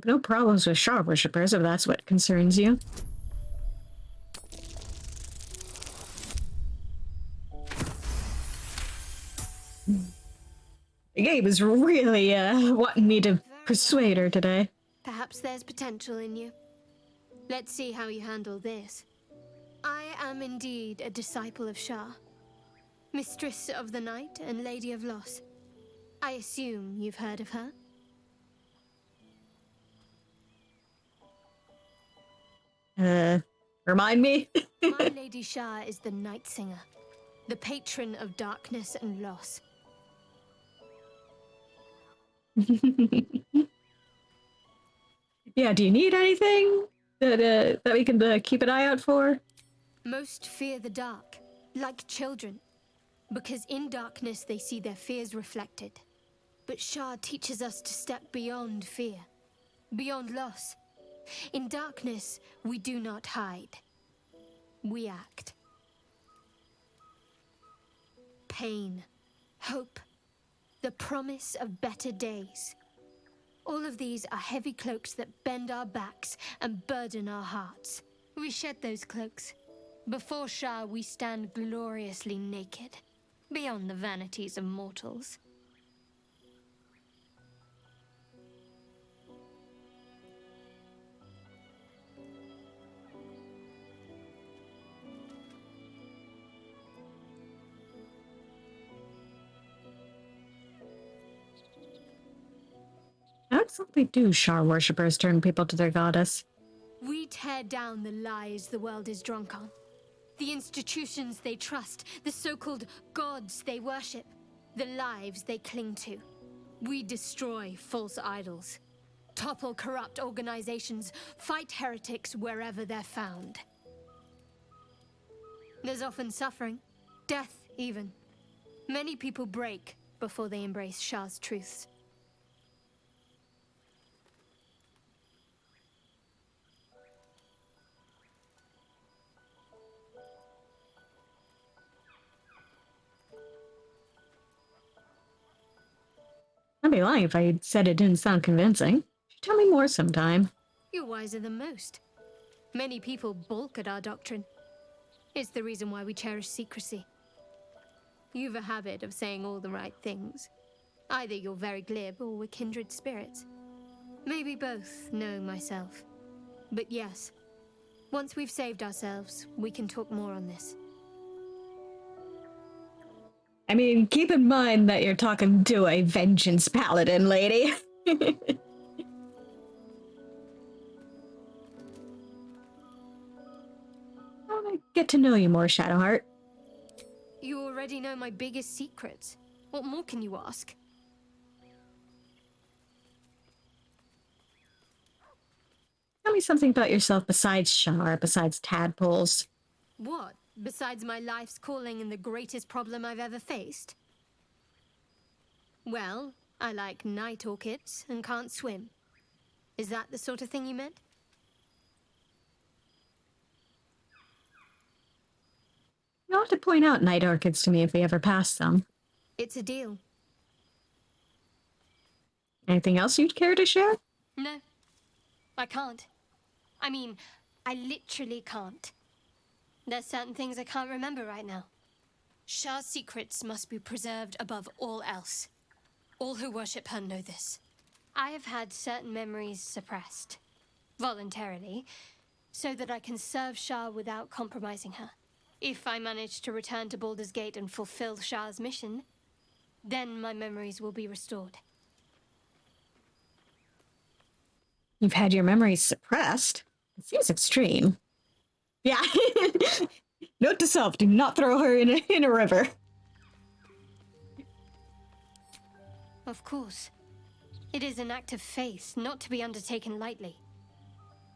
[SPEAKER 1] No problems with Shah worshippers, if that's what concerns you. Gabe is really wanting me to persuade her today.
[SPEAKER 18] Perhaps there's potential in you. Let's see how you handle this. I am indeed a disciple of Shah, Mistress of the Night and Lady of Loss. I assume you've heard of her?
[SPEAKER 1] Remind me?
[SPEAKER 18] My Lady Shah is the Night Singer, the patron of darkness and loss.
[SPEAKER 1] Yeah, do you need anything that we can keep an eye out for?
[SPEAKER 18] Most fear the dark, like children, because in darkness they see their fears reflected. But Shah teaches us to step beyond fear, beyond loss. In darkness, we do not hide. We act. Pain, hope, the promise of better days. All of these are heavy cloaks that bend our backs and burden our hearts. We shed those cloaks. Before Shah, we stand gloriously naked, beyond the vanities of mortals.
[SPEAKER 1] How exactly do Shah worshippers turn people to their goddess?
[SPEAKER 18] We tear down the lies the world is drunk on. The institutions they trust, the so-called gods they worship, the lives they cling to. We destroy false idols, topple corrupt organizations, fight heretics wherever they're found. There's often suffering, death even. Many people break before they embrace Shah's truths.
[SPEAKER 1] I'd be lying if I said it didn't sound convincing. Tell me more sometime.
[SPEAKER 18] You're wiser than most. Many people balk at our doctrine. It's the reason why we cherish secrecy. You've a habit of saying all the right things. Either you're very glib or we're kindred spirits. Maybe both, knowing myself. But yes, once we've saved ourselves, we can talk more on this.
[SPEAKER 1] I mean, keep in mind that you're talking to a vengeance paladin, lady. I want to get to know you more, Shadowheart.
[SPEAKER 18] You already know my biggest secrets. What more can you ask?
[SPEAKER 1] Tell me something about yourself besides Shar, besides tadpoles.
[SPEAKER 18] What? Besides my life's calling and the greatest problem I've ever faced? Well, I like night orchids and can't swim. Is that the sort of thing you meant?
[SPEAKER 1] You'll have to point out night orchids to me if we ever pass them.
[SPEAKER 18] It's a deal.
[SPEAKER 1] Anything else you'd care to share?
[SPEAKER 18] No, I can't. I mean, I literally can't. There's certain things I can't remember right now. Shah's secrets must be preserved above all else. All who worship her know this. I have had certain memories suppressed, voluntarily, so that I can serve Shah without compromising her. If I manage to return to Baldur's Gate and fulfill Shah's mission, then my memories will be restored.
[SPEAKER 1] You've had your memories suppressed? It seems extreme. Yeah. Note to self, do not throw her in a river.
[SPEAKER 18] Of course. It is an act of faith, not to be undertaken lightly.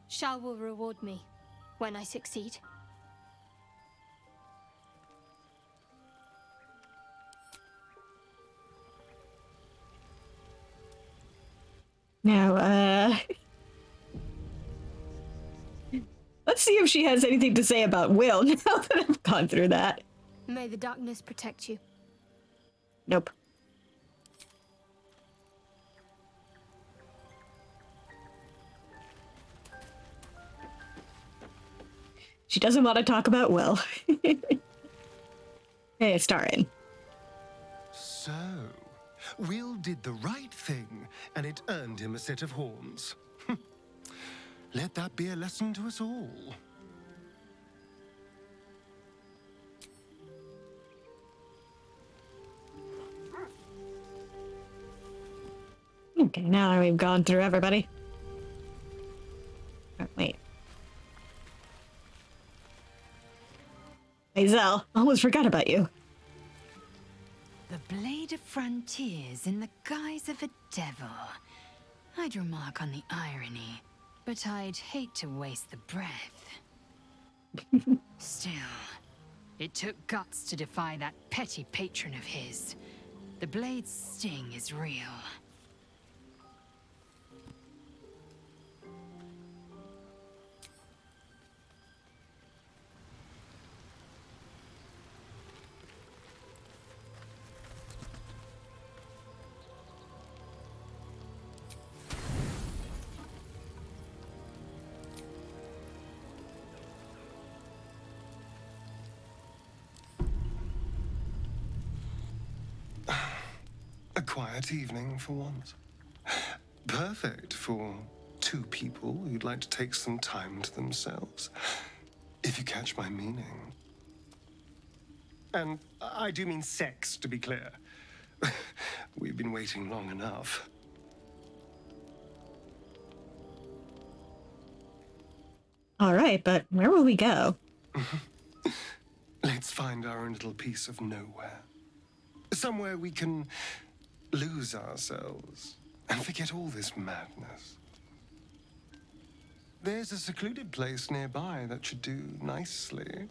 [SPEAKER 18] Shah will reward me when I succeed.
[SPEAKER 1] Now, let's see if she has anything to say about Will now that I've gone through that.
[SPEAKER 18] May the darkness protect you.
[SPEAKER 1] She doesn't want to talk about Will. Hey, Starin.
[SPEAKER 5] So, Will did the right thing, and it earned him a set of horns. Let that be a lesson to us all.
[SPEAKER 1] Okay, now that we've gone through everybody. Oh, wait. Hazel, almost forgot about you.
[SPEAKER 20] The blade of frontiers in the guise of a devil. I'd remark on the irony, but I'd hate to waste the breath. Still, it took guts to defy that petty patron of his. The blade's sting is real.
[SPEAKER 5] A quiet evening for once. Perfect for two people who'd like to take some time to themselves. If you catch my meaning. And I do mean sex, to be clear. We've been waiting long enough.
[SPEAKER 1] All right, but where will we go?
[SPEAKER 5] Let's find our own little piece of nowhere. Somewhere we can lose ourselves and forget all this madness. There's a secluded place nearby that should do nicely.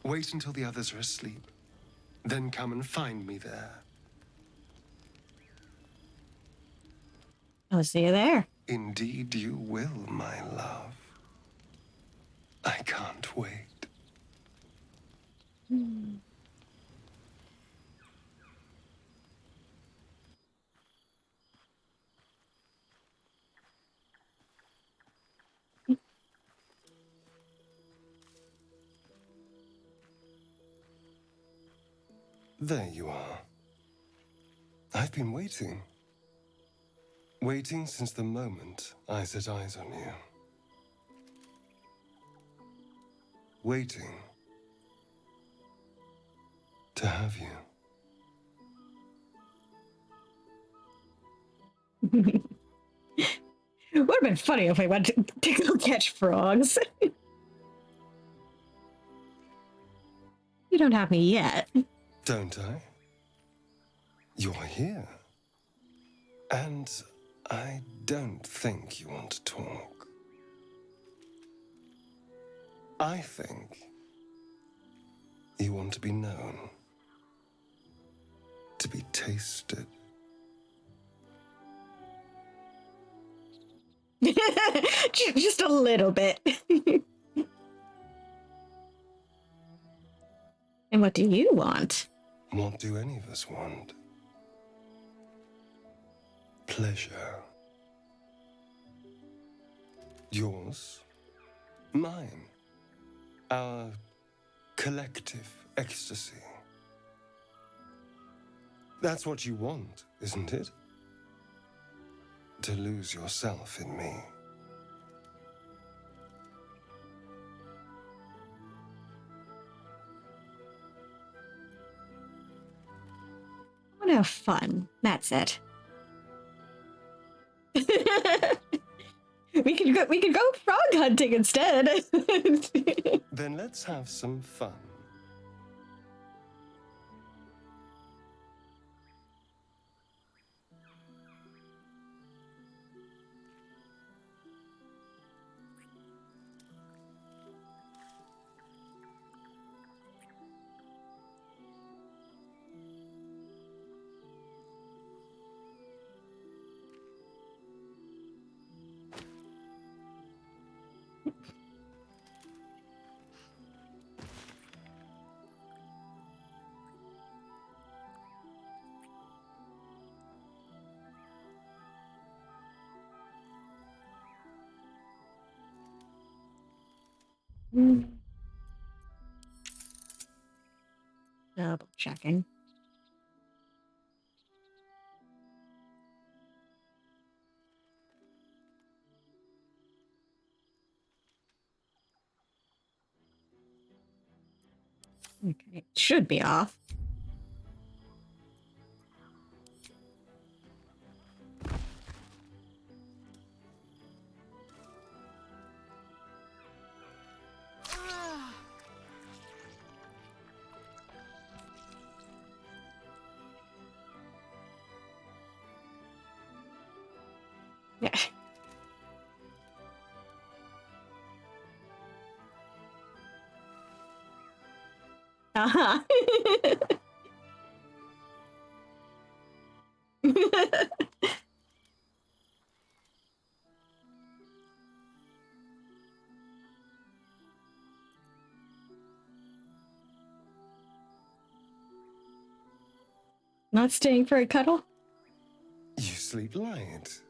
[SPEAKER 5] Wait until the others are asleep. Then come and find me there.
[SPEAKER 1] I'll see you there.
[SPEAKER 5] Indeed you will, my love. I can't wait. There you are. I've been waiting. Waiting since the moment I set eyes on you. Waiting to have you.
[SPEAKER 1] It would have been funny if I went to go catch frogs. You don't have me yet.
[SPEAKER 5] Don't I? You're here. And I don't think you want to talk. I think you want to be known. To be tasted.
[SPEAKER 1] Just a little bit. And what do you want?
[SPEAKER 5] What do any of us want? Pleasure. Yours, mine, our collective ecstasy. That's what you want, isn't it? To lose yourself in me.
[SPEAKER 1] I want to have fun. That's it. We could go frog hunting instead.
[SPEAKER 5] Then let's have some fun.
[SPEAKER 1] Double checking. Okay, it should be off. Yeah. Uh-huh. Not staying for a cuddle?
[SPEAKER 19] You sleep light.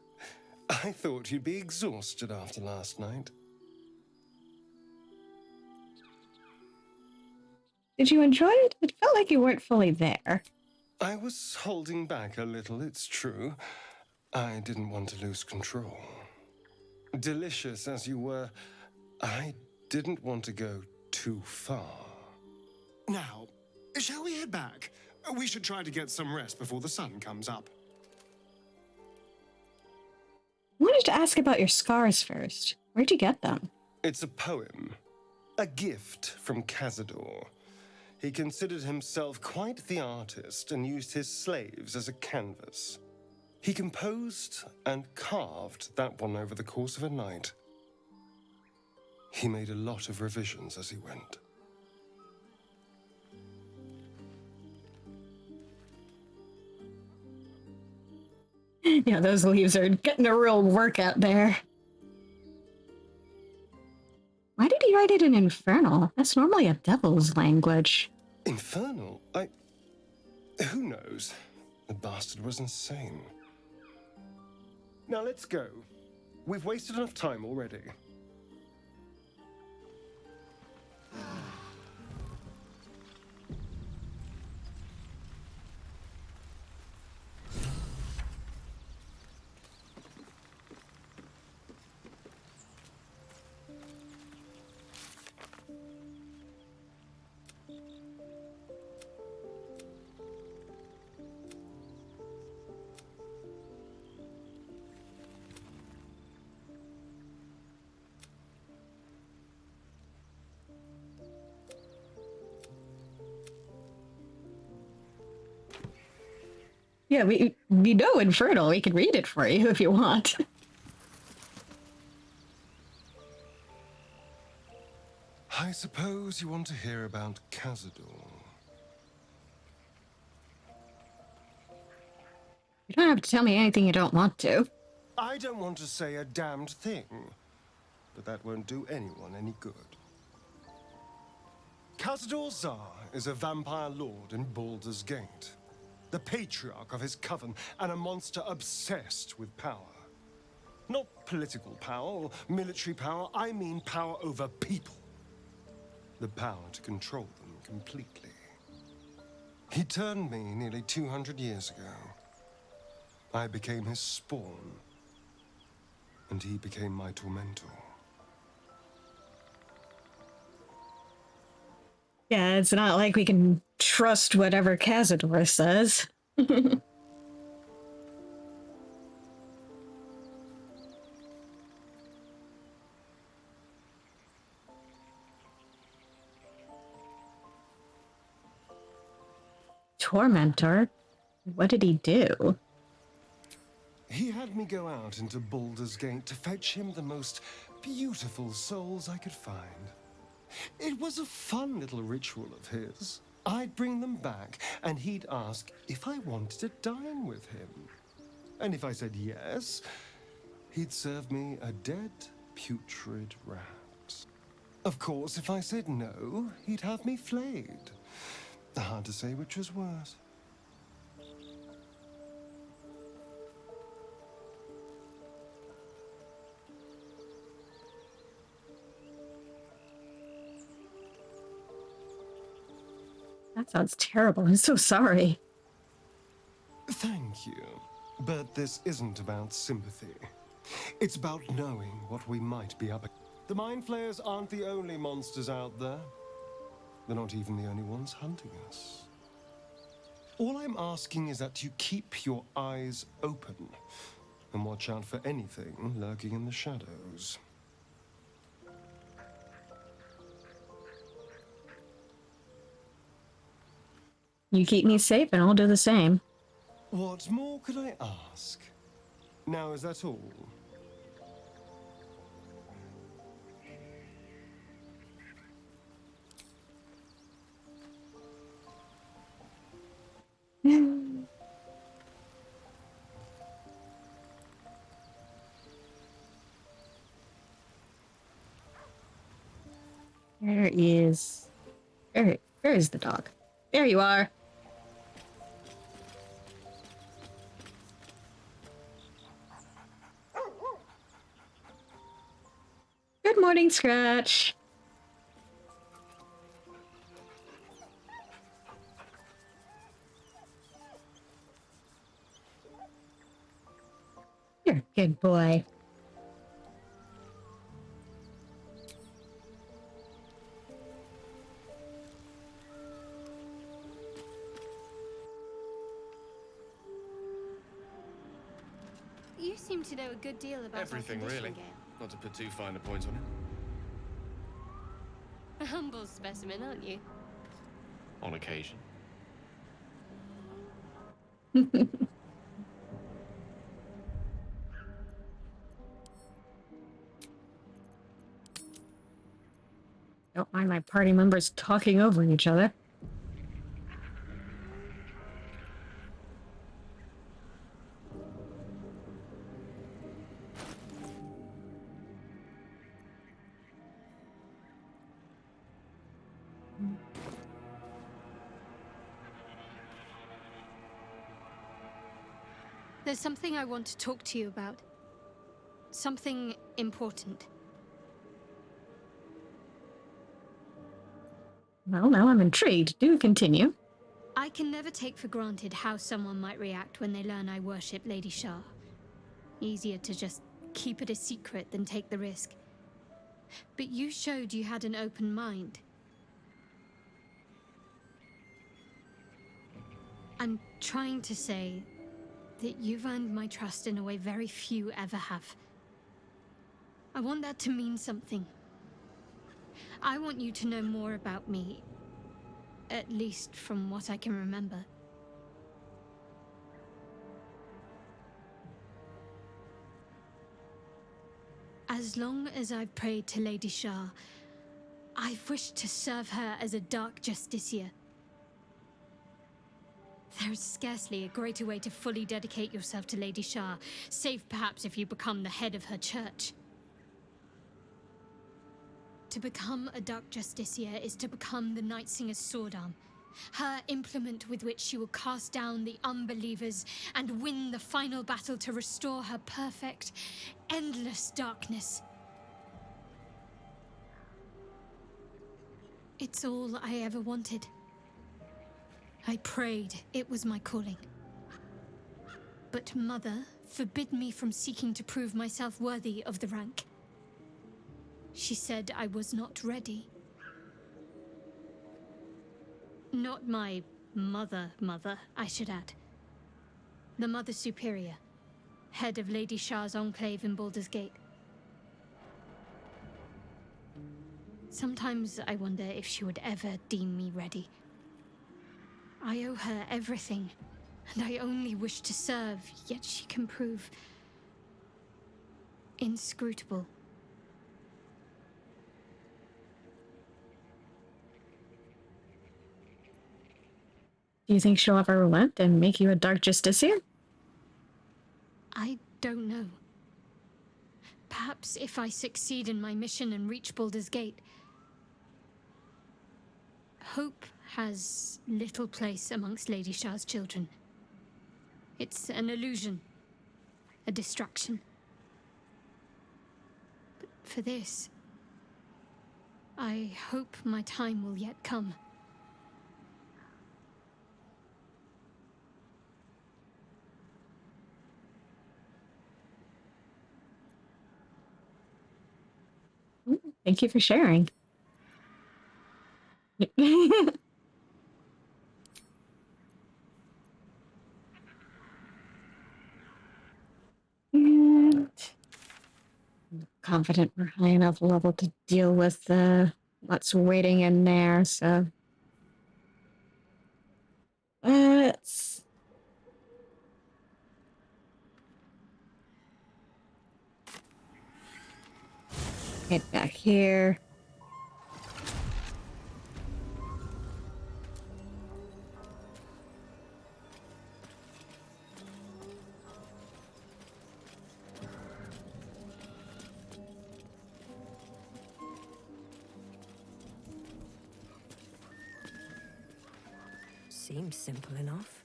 [SPEAKER 19] I thought you'd be exhausted after last night.
[SPEAKER 1] Did you enjoy it? It felt like you weren't fully there.
[SPEAKER 19] I was holding back a little, it's true. I didn't want to lose control. Delicious as you were, I didn't want to go too far.
[SPEAKER 5] Now, shall we head back? We should try to get some rest before the sun comes up.
[SPEAKER 1] I wanted to ask about your scars first. Where'd you get them?
[SPEAKER 19] It's a poem. A gift from Cazador. He considered himself quite the artist and used his slaves as a canvas. He composed and carved that one over the course of a night. He made a lot of revisions as he went.
[SPEAKER 1] Yeah, those leaves are getting a real workout there. Why did he write it in Infernal? That's normally a devil's language.
[SPEAKER 19] Infernal? Who knows? The bastard was insane. Now let's go. We've wasted enough time already.
[SPEAKER 1] Yeah, we know Infernal. We can read it for you if you want.
[SPEAKER 19] I suppose you want to hear about Cazador.
[SPEAKER 1] You don't have to tell me anything you don't want to.
[SPEAKER 19] I don't want to say a damned thing, but that won't do anyone any good. Cazador Zar is a vampire lord in Baldur's Gate, the patriarch of his coven and a monster obsessed with power. Not political power or military power, I mean power over people. The power to control them completely. He turned me nearly 200 years ago. I became his spawn, and he became my tormentor.
[SPEAKER 1] Yeah, it's not like we can trust whatever Cazador says. Tormentor? What did he do?
[SPEAKER 19] He had me go out into Baldur's Gate to fetch him the most beautiful souls I could find. It was a fun little ritual of his. I'd bring them back, and he'd ask if I wanted to dine with him. And if I said yes, he'd serve me a dead, putrid rat. Of course, if I said no, he'd have me flayed. Hard to say which was worse.
[SPEAKER 1] sounds terrible. I'm so sorry.
[SPEAKER 19] Thank you. But this isn't about sympathy. It's about knowing what we might be up against. The Mind Flayers aren't the only monsters out there. They're not even the only ones hunting us. All I'm asking is that you keep your eyes open and watch out for anything lurking in the shadows.
[SPEAKER 1] You keep me safe and I'll do the same.
[SPEAKER 19] What more could I ask? Now, is that all?
[SPEAKER 1] Where is the dog? There you are. Good morning, Scratch. You're a good boy.
[SPEAKER 18] You seem to know a good deal about
[SPEAKER 11] Everything,
[SPEAKER 18] our
[SPEAKER 11] really.
[SPEAKER 18] condition, Gale.
[SPEAKER 11] Not to put too fine a point on it.
[SPEAKER 18] A humble specimen, aren't you?
[SPEAKER 11] On occasion.
[SPEAKER 1] Don't mind my party members talking over each other.
[SPEAKER 18] There's something I want to talk to you about. Something important.
[SPEAKER 1] Well, now I'm intrigued. Do continue.
[SPEAKER 18] I can never take for granted how someone might react when they learn I worship Lady Shah. Easier to just keep it a secret than take the risk. But you showed you had an open mind. I'm trying to say that you've earned my trust in a way very few ever have. I want that to mean something. I want you to know more about me, at least from what I can remember. As long as I've prayed to Lady Shah, I've wished to serve her as a dark justiciar. There is scarcely a greater way to fully dedicate yourself to Lady Shah, save perhaps if you become the head of her church. To become a Dark Justiciar is to become the Night Singer's sword arm, her implement with which she will cast down the unbelievers and win the final battle to restore her perfect, endless darkness. It's all I ever wanted. I prayed it was my calling. But Mother forbid me from seeking to prove myself worthy of the rank. She said I was not ready. Not my mother, I should add. The Mother Superior, head of Lady Shah's enclave in Baldur's Gate. Sometimes I wonder if she would ever deem me ready. I owe her everything, and I only wish to serve, yet she can prove inscrutable.
[SPEAKER 1] Do you think she'll ever relent and make you a Dark Justiciar?
[SPEAKER 18] I don't know. Perhaps if I succeed in my mission and reach Baldur's Gate. Hope has little place amongst Lady Shah's children. It's an illusion, a distraction. But for this, I hope my time will yet come.
[SPEAKER 1] Thank you for sharing. And confident we're high enough level to deal with what's waiting in there, so let's get back here.
[SPEAKER 21] Seems simple enough.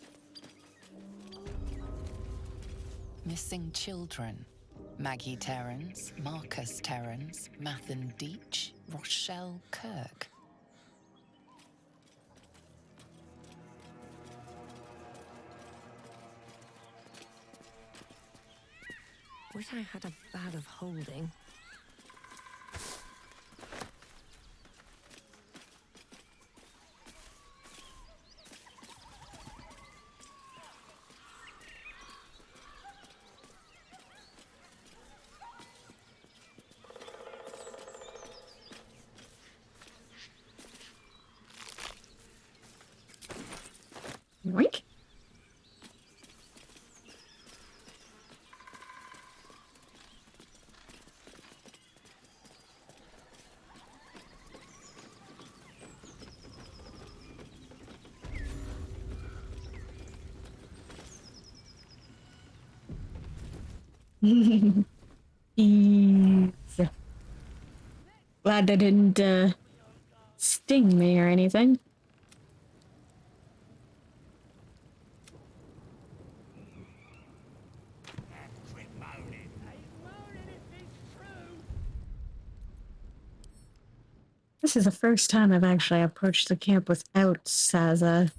[SPEAKER 4] Missing children. Maggie Terrans, Marcus Terrans, Mathan Deach, Rochelle Kirk.
[SPEAKER 21] Wish I had a bag of holding.
[SPEAKER 1] Yoink. Ease. Glad they didn't sting me or anything. This is the first time I've actually approached the camp without Saza.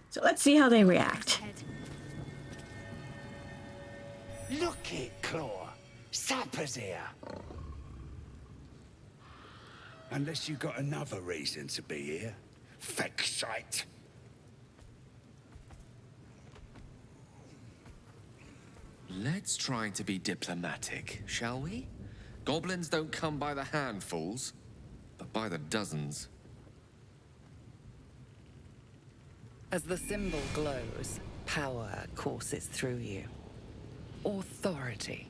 [SPEAKER 1] So let's see how they react.
[SPEAKER 13] Look it, Claw. Sapper's here. Unless you got another reason to be here. Feck sight.
[SPEAKER 11] Let's try to be diplomatic, shall we? Goblins don't come by the handfuls, but by the dozens.
[SPEAKER 4] As the symbol glows, power courses through you. Authority.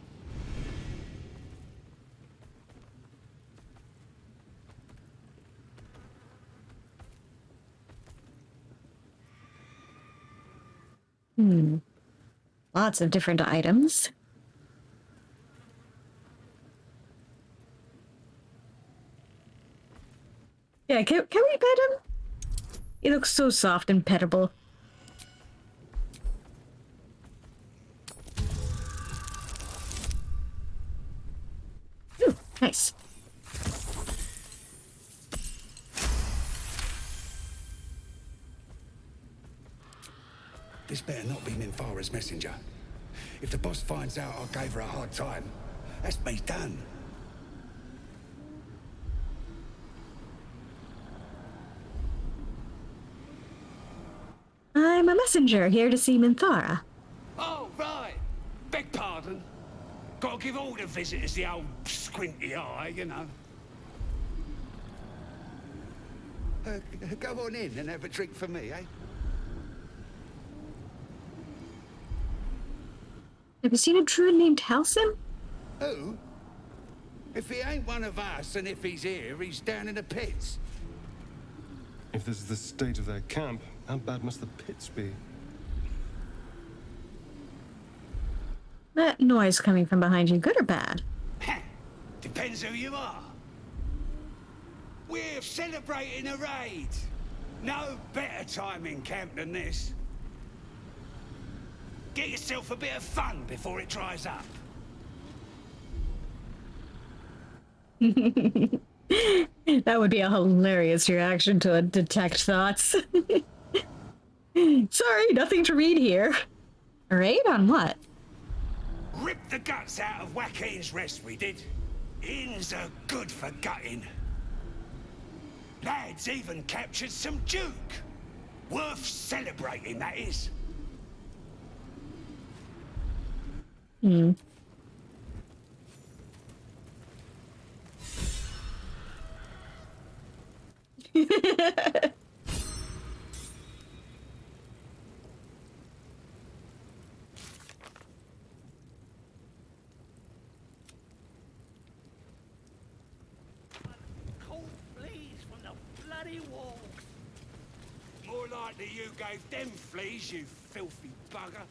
[SPEAKER 1] Lots of different items. Yeah, can we pet him? He looks so soft and pettable. Ooh, nice.
[SPEAKER 13] This better not be Minthara's messenger. If the boss finds out I gave her a hard time, that's me done.
[SPEAKER 1] I'm a messenger here to see Minthara.
[SPEAKER 13] Oh, right. Beg pardon. Gotta give all the visitors the old squinty eye, you know. Go on in and have a drink for me, eh?
[SPEAKER 1] Have you seen a druid named Halcyon?
[SPEAKER 13] Who? If he ain't one of us, and if he's here, he's down in the pits.
[SPEAKER 19] If this is the state of their camp, how bad must the pits be?
[SPEAKER 1] That noise coming from behind you, good or bad?
[SPEAKER 13] Depends who you are. We're celebrating a raid. No better time in camp than this. Get yourself a bit of fun before it dries up.
[SPEAKER 1] That would be a hilarious reaction to a detect thoughts. Sorry, nothing to read here. Alright, on what?
[SPEAKER 13] Ripped the guts out of Joaquin's Rest, we did. Inns are good for gutting. Lads even captured some Duke. Worth celebrating, that is.
[SPEAKER 1] Hmm.
[SPEAKER 13] More likely you gave them fleas, you filthy bugger.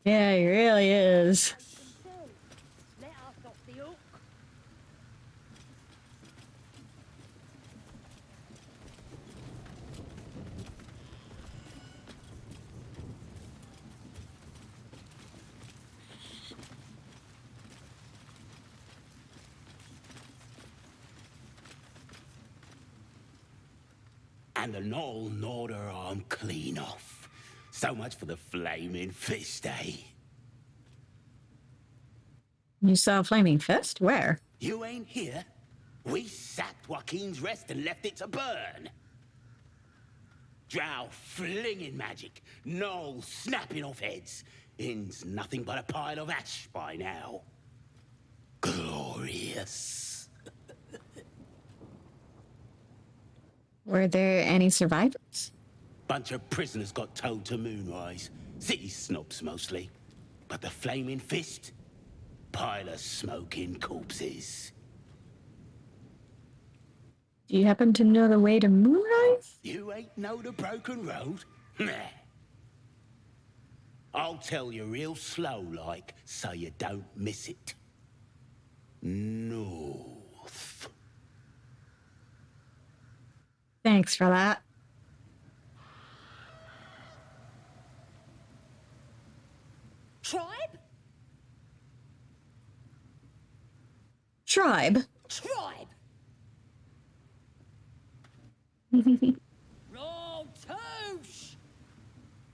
[SPEAKER 1] Yeah, he really is.
[SPEAKER 9] Let us off the hook.
[SPEAKER 22] And the Knoll gnawed her arm clean off. So much for the flaming fist, eh?
[SPEAKER 1] You saw a flaming fist? Where?
[SPEAKER 22] You ain't here? We sacked Joaquin's Rest and left it to burn. Drow flinging magic, Knoll snapping off heads. Inn's nothing but a pile of ash by now. Glorious.
[SPEAKER 1] Were there any survivors?
[SPEAKER 22] Bunch of prisoners got towed to Moonrise. City snobs mostly. But the flaming fist? Pile of smoking corpses.
[SPEAKER 1] Do you happen to know the way to Moonrise?
[SPEAKER 22] You ain't know the broken road? Nah. I'll tell you real slow like, so you don't miss it. North.
[SPEAKER 1] Thanks for that.
[SPEAKER 9] Tribe?
[SPEAKER 1] Tribe.
[SPEAKER 9] Tribe! Roll touche!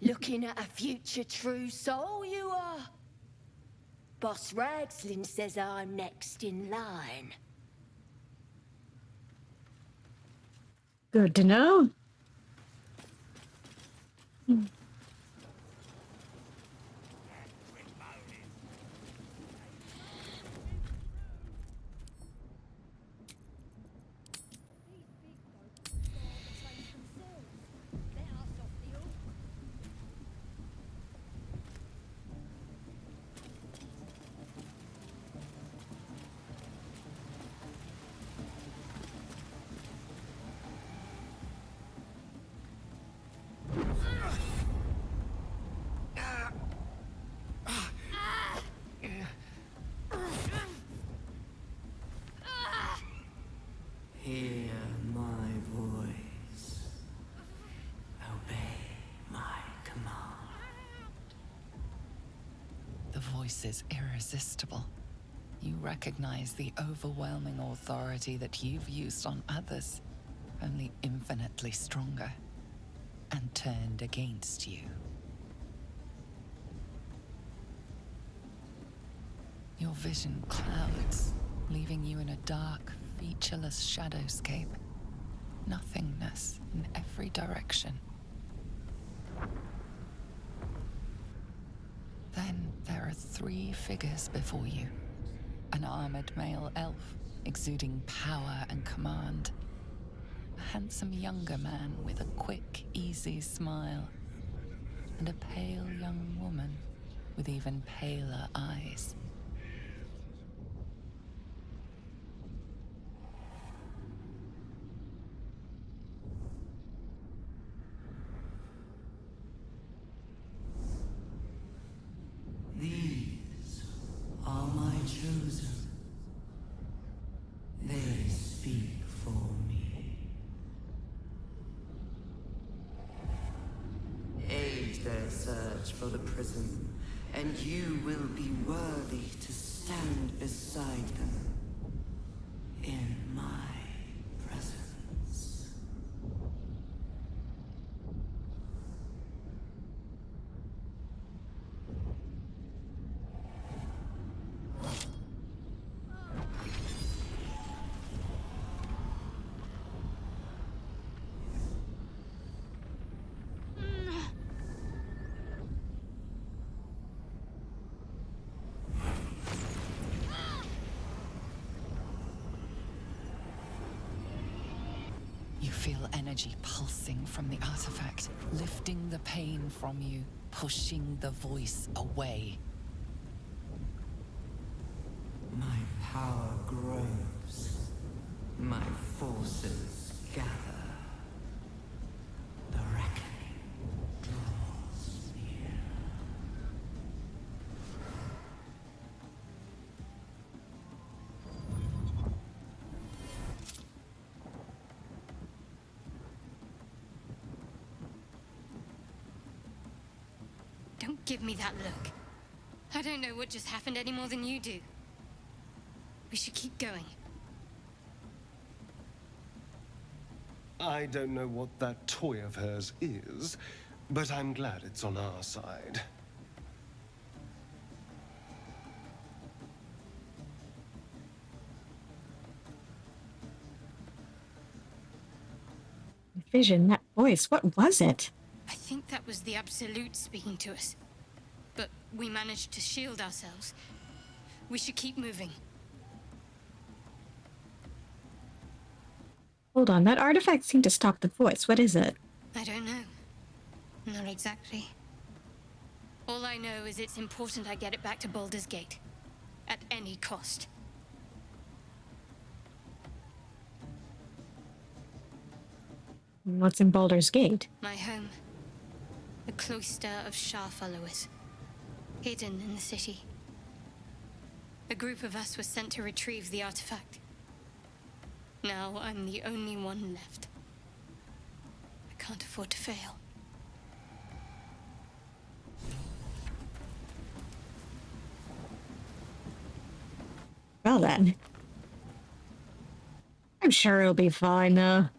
[SPEAKER 9] Looking at a future true soul, you are. Boss Ragslin says I'm next in line.
[SPEAKER 1] Good to know.
[SPEAKER 15] Hear my voice. Obey my command.
[SPEAKER 4] The voice is irresistible. You recognize the overwhelming authority that you've used on others, only infinitely stronger, and turned against you. Your vision clouds, leaving you in a dark, featureless shadowscape. Nothingness in every direction. Then there are three figures before you. An armored male elf, exuding power and command. A handsome younger man with a quick, easy smile. And a pale young woman with even paler eyes.
[SPEAKER 15] These are my chosen. They speak for me. Aid their search for the prism, and you will be worthy to stand beside them in my presence.
[SPEAKER 4] energy pulsing from the artifact, lifting the pain from you, pushing the voice away.
[SPEAKER 7] My power grows. My forces gather. The reckoning draws near.
[SPEAKER 18] Don't give me that look. I don't know what just happened any more than you do. We should keep going.
[SPEAKER 19] I don't know what that toy of hers is, but I'm glad it's on our side.
[SPEAKER 1] Vision, that voice, what was it?
[SPEAKER 18] I think that was the Absolute speaking to us. But we managed to shield ourselves. We should keep moving.
[SPEAKER 1] Hold on, that artifact seemed to stop the voice. What is it?
[SPEAKER 18] I don't know. Not exactly. All I know is it's important I get it back to Baldur's Gate. At any cost.
[SPEAKER 1] What's in Baldur's Gate?
[SPEAKER 18] My home. The cloister of Shah followers. Hidden in the city. A group of us was sent to retrieve the artifact. Now I'm the only one left. I can't afford to fail.
[SPEAKER 1] Well then. I'm sure it'll be fine, though.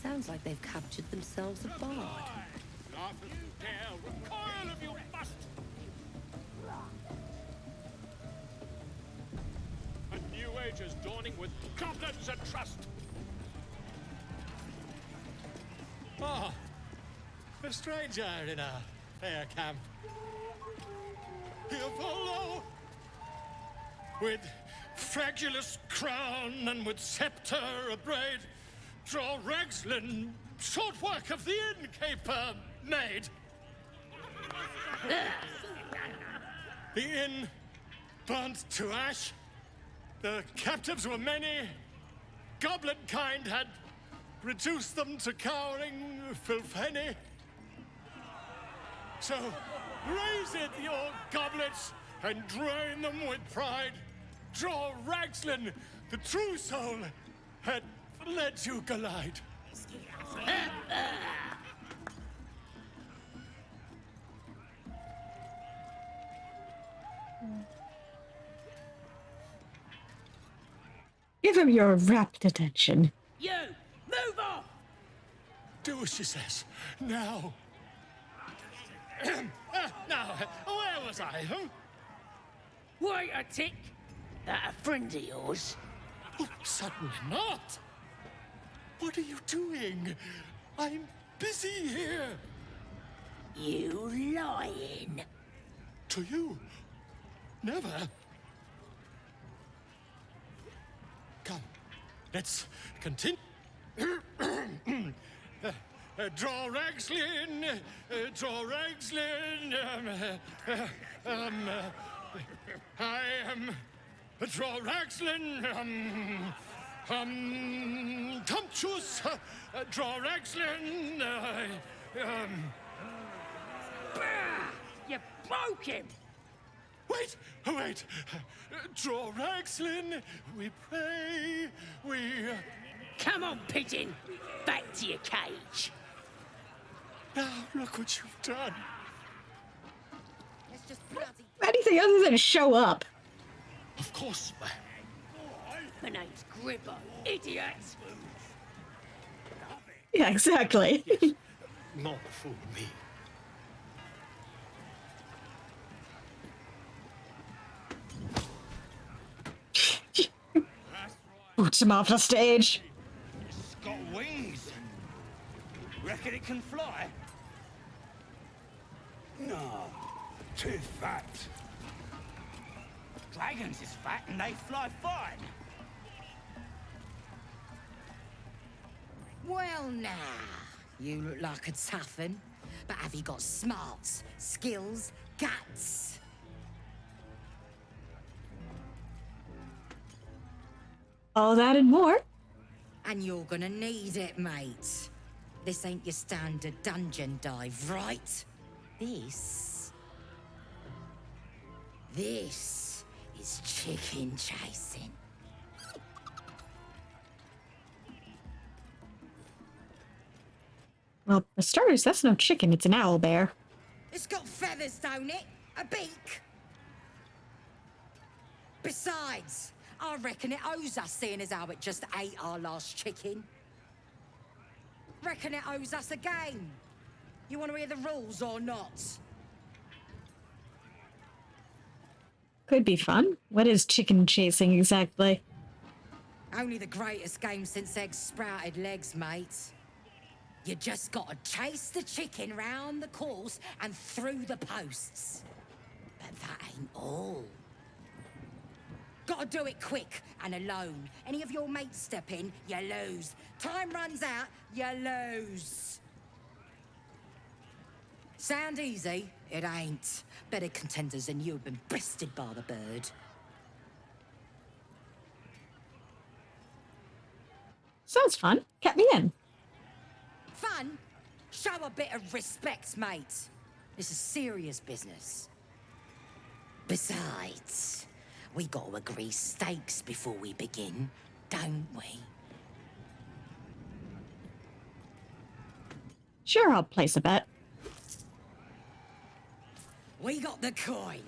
[SPEAKER 21] Sounds like they've captured themselves a bard.
[SPEAKER 14] Laugh if you dare, recoil if you must! A new age is dawning with goblins and trust! Ah, a stranger in a fair camp. Here follow! With fragulous crown and with scepter abraid, draw Ragslin, short work of the innkeeper made. The inn burnt to ash. The captives were many. Goblin kind had reduced them to cowering filfenny. So raise it, your goblets, and drain them with pride. Draw Ragslin, the true soul, had led you glide.
[SPEAKER 1] Give him your rapt attention.
[SPEAKER 14] You! Move off! Do as she says. Now. Now, where was I, huh?
[SPEAKER 9] Wait a tick. That a friend of yours?
[SPEAKER 14] Oh, certainly not. What are you doing? I'm busy here.
[SPEAKER 9] You lying.
[SPEAKER 14] To you? Never. Come, let's continue. Draw Ragslin, draw Ragslin. I am draw Ragslin. Tumptuous, draw Ragslin.
[SPEAKER 9] You broke him.
[SPEAKER 14] Wait, wait. Draw Ragslin. We pray. We.
[SPEAKER 9] Come on, pigeon. Back to your cage.
[SPEAKER 14] Now look what you've done.
[SPEAKER 9] Let's just bloody.
[SPEAKER 1] Anything other than show up.
[SPEAKER 14] Of course.
[SPEAKER 9] My name's Gribbo, idiot.
[SPEAKER 1] Yeah, exactly.
[SPEAKER 14] Not fool me.
[SPEAKER 1] Boots him off the stage.
[SPEAKER 22] It's got wings. Reckon it can fly? No, too fat. Dragons is fat and they fly fine.
[SPEAKER 8] Well, now, you look like a tough un, but have you got smarts, skills, guts?
[SPEAKER 1] All that and more.
[SPEAKER 8] And you're gonna need it, mate. This ain't your standard dungeon dive, right? This is chicken chasing.
[SPEAKER 1] Well, for starters, that's no chicken, it's an owl bear.
[SPEAKER 8] It's got feathers, don't it? A beak? Besides, I reckon it owes us, seeing as how it just ate our last chicken. Reckon it owes us a game. You want to hear the rules or not?
[SPEAKER 1] Could be fun. What is chicken chasing exactly?
[SPEAKER 8] Only the greatest game since eggs sprouted legs, mate. You just gotta chase the chicken round the course and through the posts. But that ain't all. Gotta do it quick and alone. Any of your mates step in, you lose. Time runs out, you lose. Sound easy? It ain't. Better contenders than you have been bested by the bird.
[SPEAKER 1] Sounds fun. Get me in.
[SPEAKER 8] Fun? Show a bit of respect, mate. This is serious business. Besides, we got to agree stakes before we begin, don't we?
[SPEAKER 1] Sure, I'll place a bet.
[SPEAKER 8] We got the coin.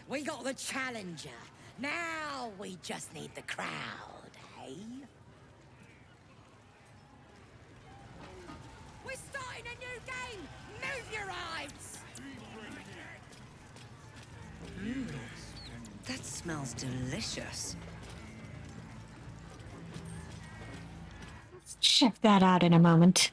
[SPEAKER 8] We got the challenger. Now we just need the crowd, eh? We're starting a new game! Move your eyes!
[SPEAKER 21] That smells delicious.
[SPEAKER 1] Let's check that out in a moment.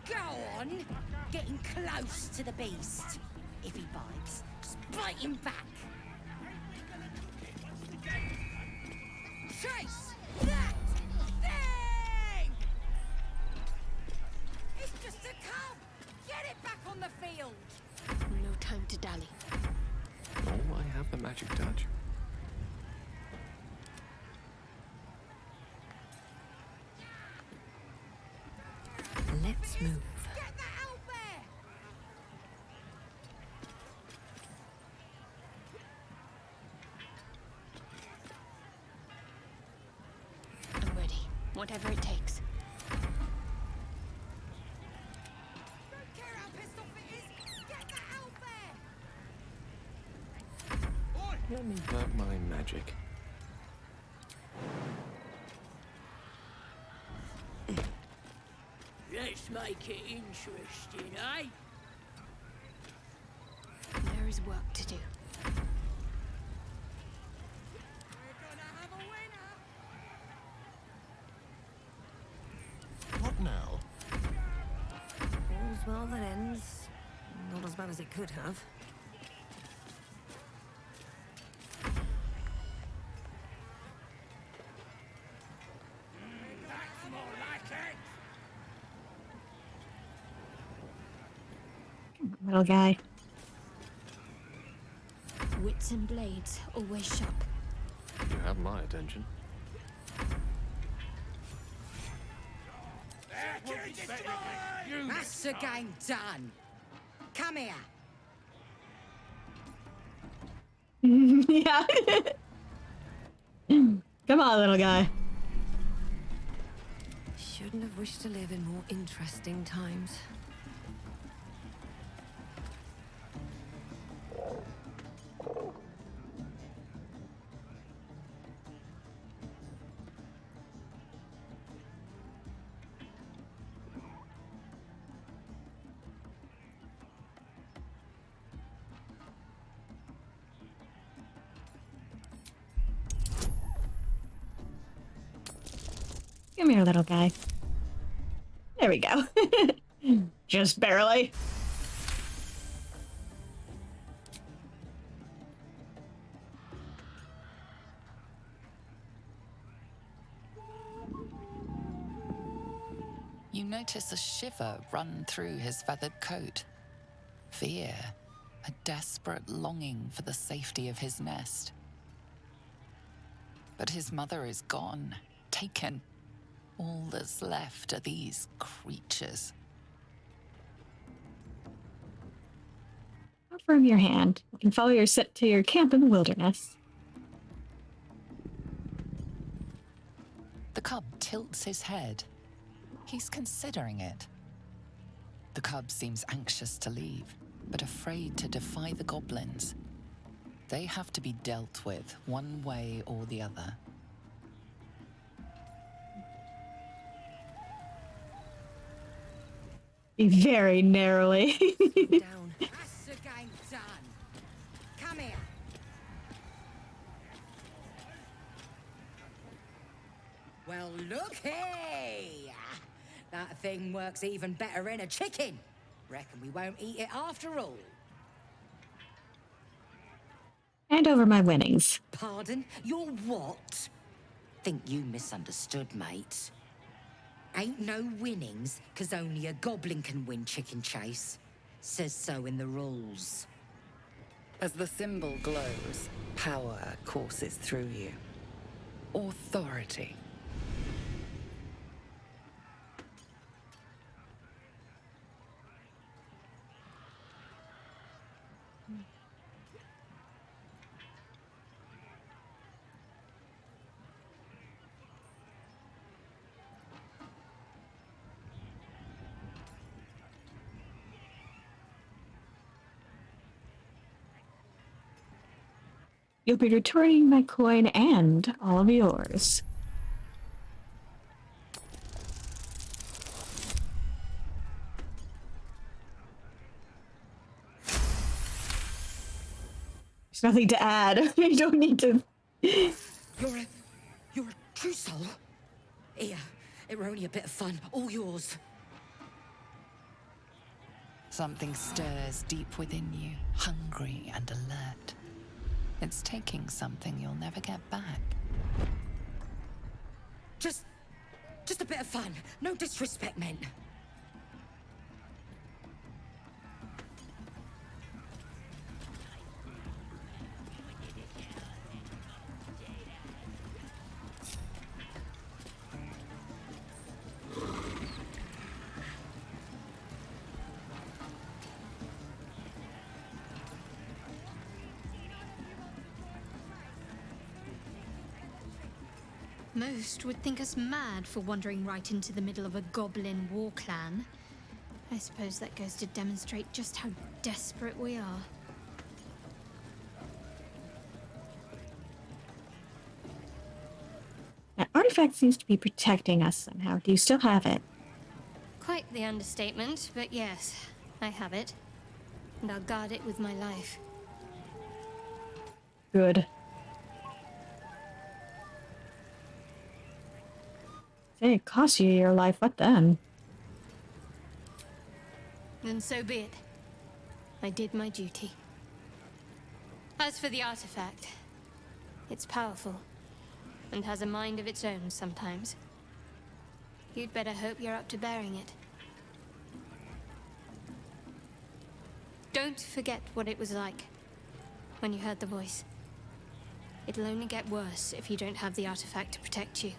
[SPEAKER 8] Go on! Getting close to the beast. If he bites, just bite him back. Chase that thing! It's just a cub! Get it back on the field!
[SPEAKER 18] No time to dally.
[SPEAKER 12] Oh, I have the magic touch.
[SPEAKER 21] Let's move.
[SPEAKER 8] Get that out there!
[SPEAKER 18] I'm ready. Whatever it takes.
[SPEAKER 8] Don't care how pissed off it is! Get that out there!
[SPEAKER 12] Let me work my magic.
[SPEAKER 9] Let's make it interesting, eh?
[SPEAKER 18] There is work to do.
[SPEAKER 12] What now?
[SPEAKER 21] All's well that ends. Not as bad as it could have.
[SPEAKER 22] That's more like it.
[SPEAKER 1] Little guy.
[SPEAKER 18] Wits and blades, always sharp.
[SPEAKER 12] You have my attention.
[SPEAKER 8] That's the game done. Come here.
[SPEAKER 1] Yeah. Come on, little guy.
[SPEAKER 21] Shouldn't have wished to live in more interesting times.
[SPEAKER 1] Come here, little guy. There we go. Just barely.
[SPEAKER 4] You notice a shiver run through his feathered coat. Fear, a desperate longing for the safety of his nest. But his mother is gone, taken. All that's left are these creatures.
[SPEAKER 1] Offer him your hand. You can follow your set to your camp in the wilderness.
[SPEAKER 4] The cub tilts his head. He's considering it. The cub seems anxious to leave, but afraid to defy the goblins. They have to be dealt with one way or the other.
[SPEAKER 1] Very narrowly.
[SPEAKER 8] Down. That's the game done. Come here. Well, looky! That thing works even better in a chicken. Reckon we won't eat it after all.
[SPEAKER 1] Hand over my winnings.
[SPEAKER 8] Pardon? Your what? Think you misunderstood, mate. Ain't no winnings, 'cause only a goblin can win chicken chase. Says so in the rules.
[SPEAKER 4] As the symbol glows, power courses through you. Authority.
[SPEAKER 1] You'll be returning my coin and all of yours. There's nothing to add. You don't need to.
[SPEAKER 8] You're a true soul? Here, it were only a bit of fun, all yours.
[SPEAKER 4] Something stirs deep within you, hungry and alert. It's taking something you'll never get back.
[SPEAKER 8] Just a bit of fun. No disrespect meant.
[SPEAKER 18] Most would think us mad for wandering right into the middle of a goblin war clan. I suppose that goes to demonstrate just how desperate we are.
[SPEAKER 1] That artifact seems to be protecting us somehow. Do you still have it?
[SPEAKER 18] Quite the understatement, but yes, I have it. And I'll guard it with my life.
[SPEAKER 1] Good. Say it costs you your life, what then?
[SPEAKER 18] Then so be it. I did my duty. As for the artifact, it's powerful, and has a mind of its own sometimes. You'd better hope you're up to bearing it. Don't forget what it was like when you heard the voice. It'll only get worse if you don't have the artifact to protect you.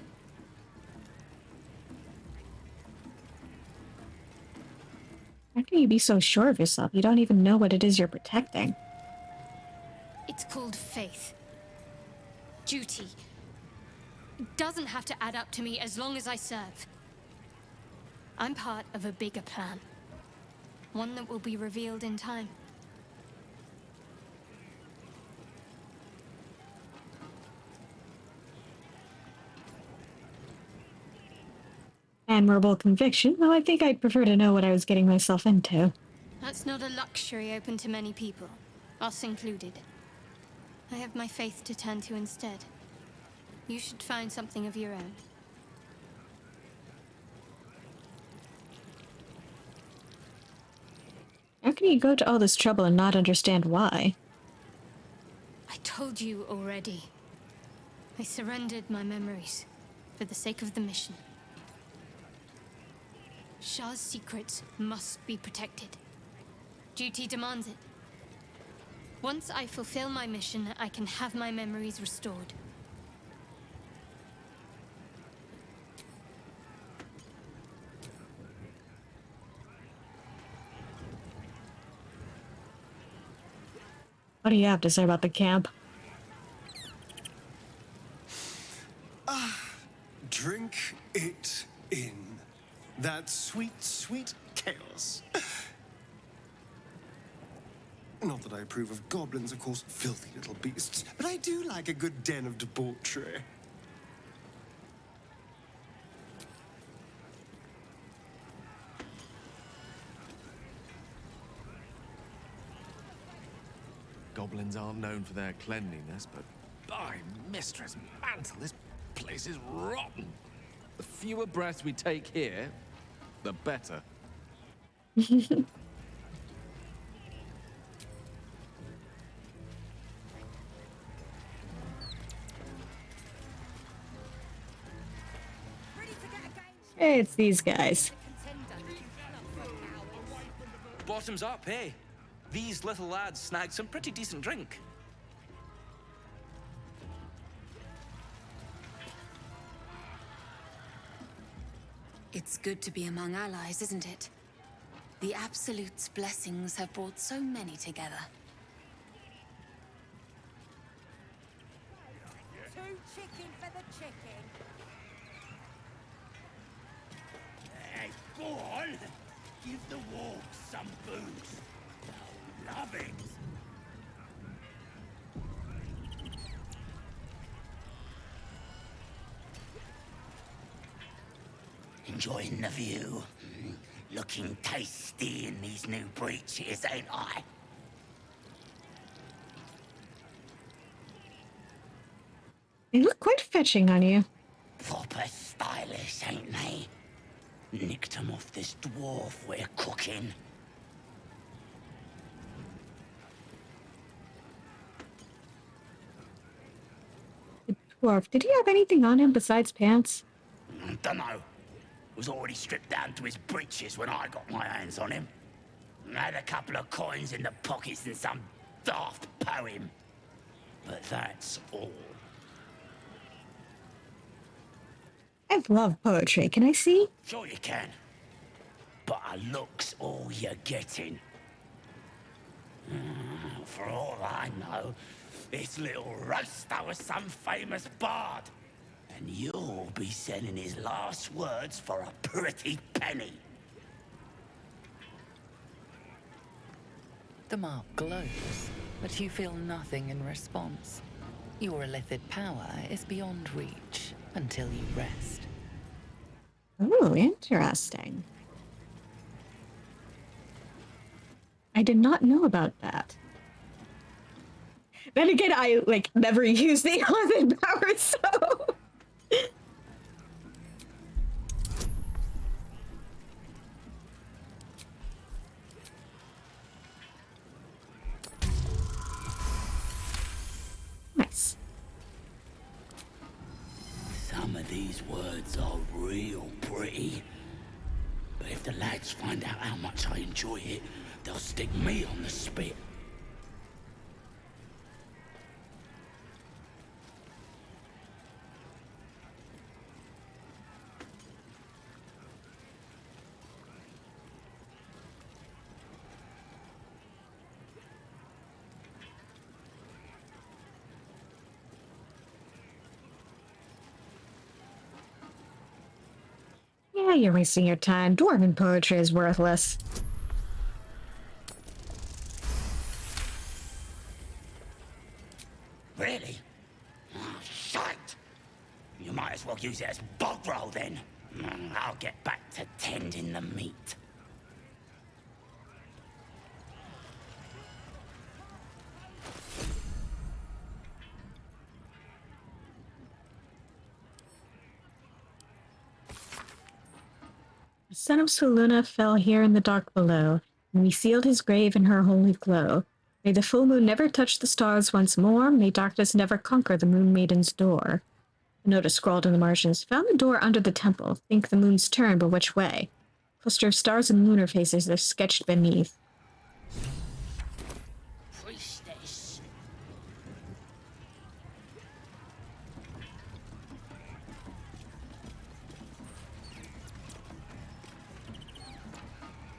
[SPEAKER 1] How can you be so sure of yourself? You don't even know what it is you're protecting.
[SPEAKER 18] It's called faith. Duty. It doesn't have to add up to me as long as I serve. I'm part of a bigger plan. One that will be revealed in time.
[SPEAKER 1] Admirable conviction, though I think I'd prefer to know what I was getting myself into.
[SPEAKER 18] That's not a luxury open to many people, us included. I have my faith to turn to instead. You should find something of your own.
[SPEAKER 1] can you go to all this trouble and not understand why?
[SPEAKER 18] I told you already. I surrendered my memories for the sake of the mission. Shah's secrets must be protected. Duty demands it. Once I fulfill my mission, I can have my memories restored.
[SPEAKER 1] What do you have to say about the camp?
[SPEAKER 19] Drink it in. That sweet, sweet chaos. Not that I approve of goblins, of course, filthy little beasts, but I do like a good den of debauchery.
[SPEAKER 11] Goblins aren't known for their cleanliness, but by Mistress Mantle, this place is rotten. The fewer breaths we take here, the better.
[SPEAKER 1] Hey, it's these guys.
[SPEAKER 3] Bottoms up, eh? These little lads snagged some pretty decent drink.
[SPEAKER 16] It's good to be among allies, isn't it? The Absolute's blessings have brought so many together.
[SPEAKER 8] Two chicken for the chicken.
[SPEAKER 22] Hey, go on. Give the wolves some booze. They'll love it. Enjoying the view. Looking tasty in these new breeches, ain't I?
[SPEAKER 1] They look quite fetching on you.
[SPEAKER 22] Proper stylish, ain't they? Nicked 'em off this dwarf we're cooking.
[SPEAKER 1] The dwarf, did he have anything on him besides pants?
[SPEAKER 22] Dunno. Was already stripped down to his breeches when I got my hands on him. Had a couple of coins in the pockets and some daft poem. But that's all.
[SPEAKER 1] I love poetry. Can I see?
[SPEAKER 22] Sure you can. But a look's all you're getting. For all I know, this little roaster was some famous bard. And you'll be sending his last words for a pretty penny.
[SPEAKER 4] The mark glows, but you feel nothing in response. Your illithid power is beyond reach until you rest.
[SPEAKER 1] Ooh, interesting. I did not know about that. Then again, I, never use the illithid power, so... Nice.
[SPEAKER 22] Some of these words are real pretty. But if the lads find out how much I enjoy it, they'll stick me on the spit.
[SPEAKER 1] Yeah, you're wasting your time. Dwarven poetry is worthless.
[SPEAKER 22] Really? Oh, shite! You might as well use it as bog roll then. I'll get back to tending the meat.
[SPEAKER 1] The son of Soluna fell here in the dark below. and we sealed his grave in her holy glow. May the full moon never touch the stars once more. May darkness never conquer the moon maiden's door. A notice scrawled in the margins. Found the door under the temple. Think the moon's turn, but which way? Cluster of stars and lunar faces are sketched beneath.
[SPEAKER 22] Priestess.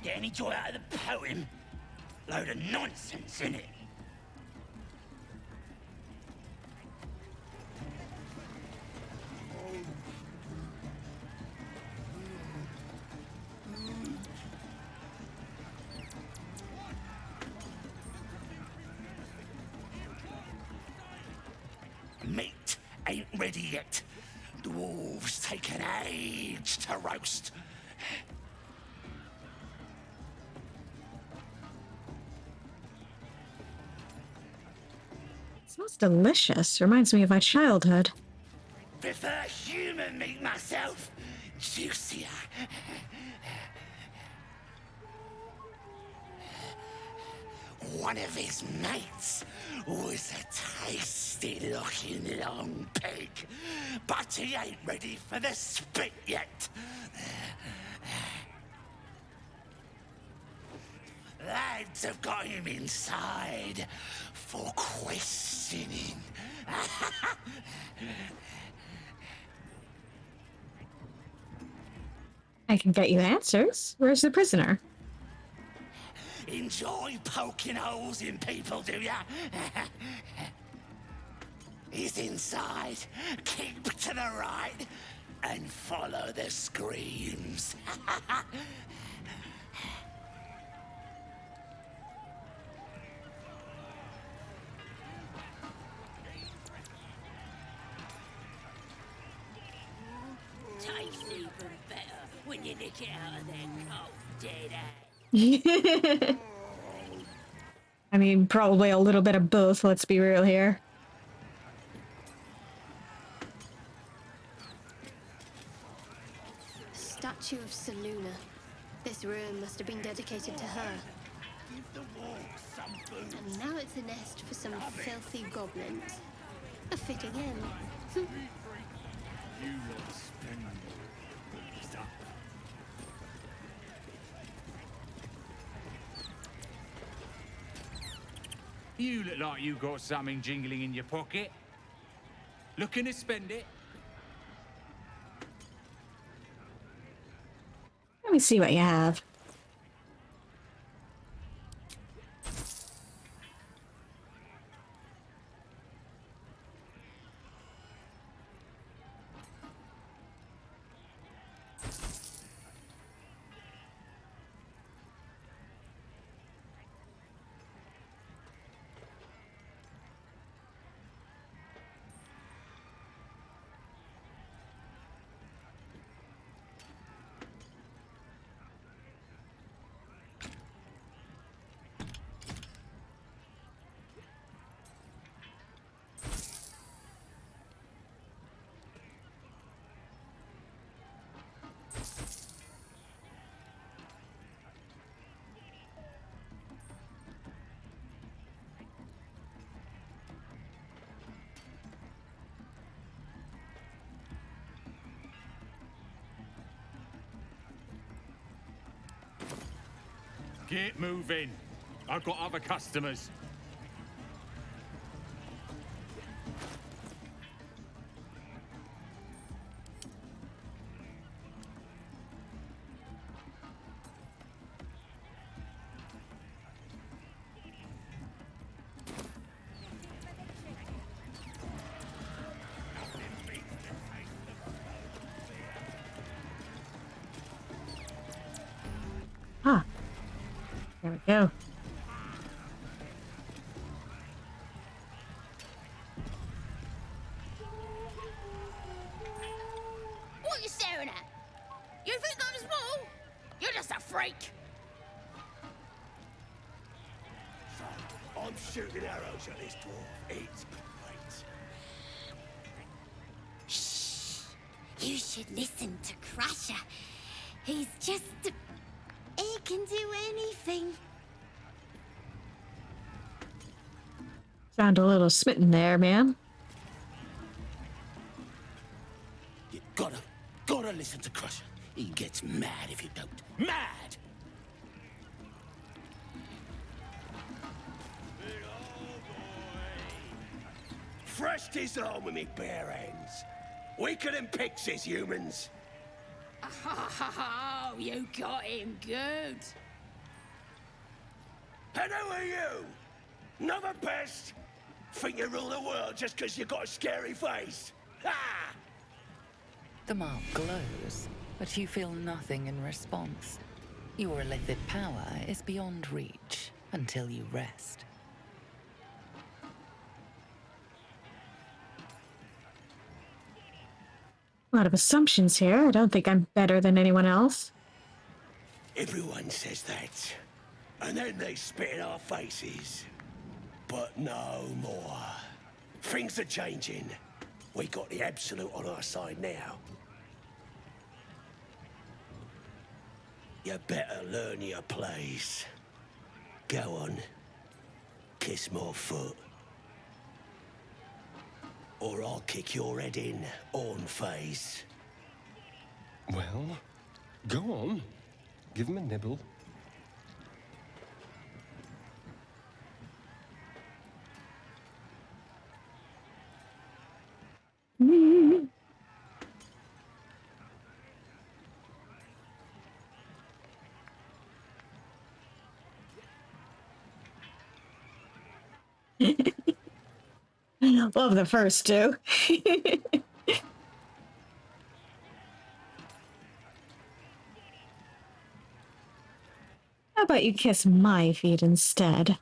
[SPEAKER 22] Get any joy out of the poem? Load of nonsense, innit? Meat ain't ready yet. Dwarves take an age to roast.
[SPEAKER 1] It smells delicious. Reminds me of my childhood.
[SPEAKER 22] Prefer human meat myself. Juicier. One of his mates was a tasty-looking long pig, but he ain't ready for the spit yet. Lads have got him inside for questioning.
[SPEAKER 1] I can get you answers. Where's the prisoner?
[SPEAKER 22] Enjoy poking holes in people, do ya? He's inside. Keep to the right and follow the screams.
[SPEAKER 9] Tastes even better when you nick it out of their cold dead ass.
[SPEAKER 1] I mean, probably a little bit of both, let's be real here.
[SPEAKER 18] Statue of Seluna. This room must have been dedicated to her. And now it's a nest for some filthy goblins. A fitting end.
[SPEAKER 14] You lot spend stuff. You look like you got something jingling in your pocket. Looking to spend it?
[SPEAKER 1] Let me see what you have.
[SPEAKER 14] Get moving. I've got other customers.
[SPEAKER 1] Ah. There we go.
[SPEAKER 9] What are you staring at? You think I'm small? You're just a freak.
[SPEAKER 22] I'm shooting arrows at this dwarf. It's great.
[SPEAKER 9] You should listen to Crusher. He's just can do anything.
[SPEAKER 1] Sound a little smitten there, man.
[SPEAKER 22] You gotta listen to Crusher. He gets mad if you don't. Mad! Threshed his arm with me bare hands. Weaker than pixies, humans.
[SPEAKER 9] Oh, you got him good.
[SPEAKER 22] And who are you? Another pest? Think you rule the world just because you got a scary face? Ha!
[SPEAKER 4] The mark glows, but you feel nothing in response. Your illithid power is beyond reach until you rest.
[SPEAKER 1] A lot of assumptions here. I don't think I'm better than anyone else.
[SPEAKER 22] Everyone says that. And then they spit in our faces. But no more. Things are changing. We got the Absolute on our side now. You better learn your place. Go on. Kiss my foot. Or I'll kick your head in, on face.
[SPEAKER 19] Well, go on. Give him a nibble.
[SPEAKER 1] Love the first two. How about you kiss my feet instead?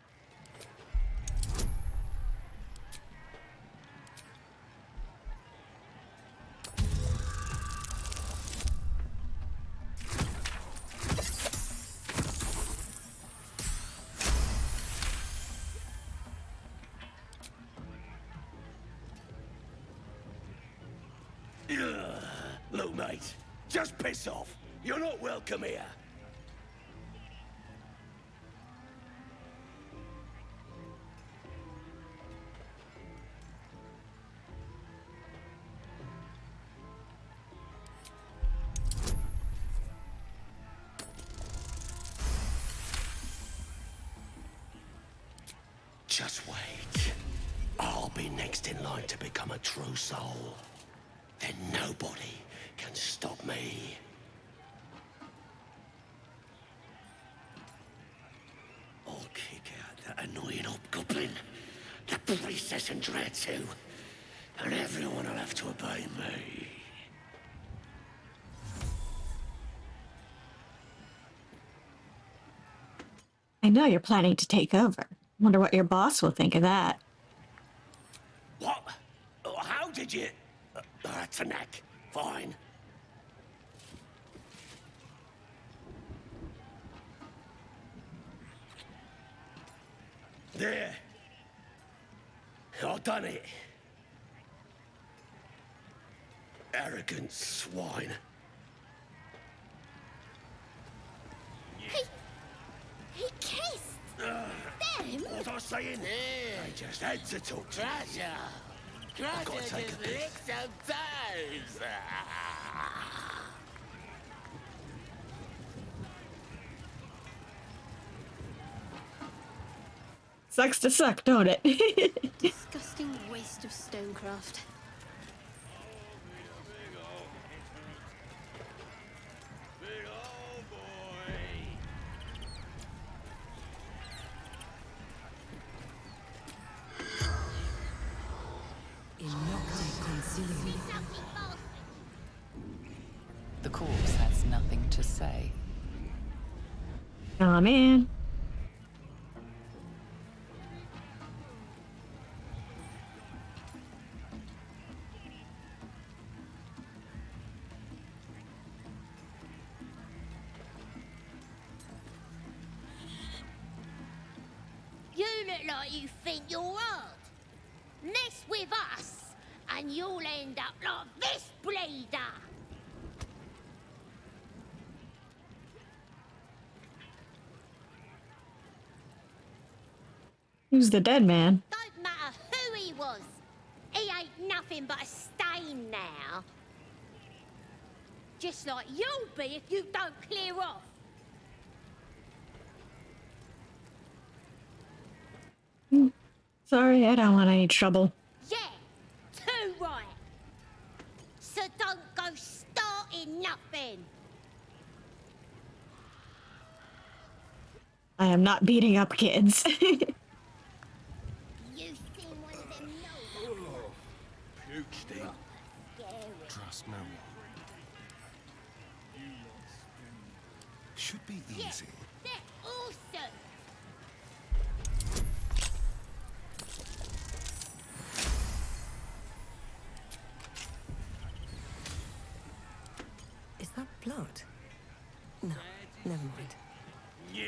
[SPEAKER 22] Look, mate, just piss off. You're not welcome here. Just wait. I'll be next in line to become a true soul. Then nobody can stop me. I'll kick out that annoying hobgoblin, the priestess and Dreadsu, and everyone will have to obey me.
[SPEAKER 1] I know you're planning to take over. Wonder what your boss will think of that.
[SPEAKER 22] What? How did you... That's a knack. Fine. There. I've done it. Arrogant swine.
[SPEAKER 9] He kissed. Them?
[SPEAKER 22] What was I saying? I just had to talk to you. I've got to take a piss.
[SPEAKER 1] Sucks to suck, don't it?
[SPEAKER 18] Disgusting waste of stonecraft.
[SPEAKER 4] The corpse has nothing to say.
[SPEAKER 1] Aw, man.
[SPEAKER 9] You look like you think you're hard. Mess with us, and you'll end up like this bleeder.
[SPEAKER 1] Who's the dead man?
[SPEAKER 9] Don't matter who he was. He ain't nothing but a stain now. Just like you'll be if you don't clear off.
[SPEAKER 1] Sorry, I don't want any trouble.
[SPEAKER 9] Yeah, too right. So don't go starting nothing.
[SPEAKER 1] I am not beating up kids.
[SPEAKER 9] You seen one of them
[SPEAKER 5] Puke stink. Trust no one. Should be easy.
[SPEAKER 9] They're awesome.
[SPEAKER 21] Is that blood? No, never mind.
[SPEAKER 14] Yeah.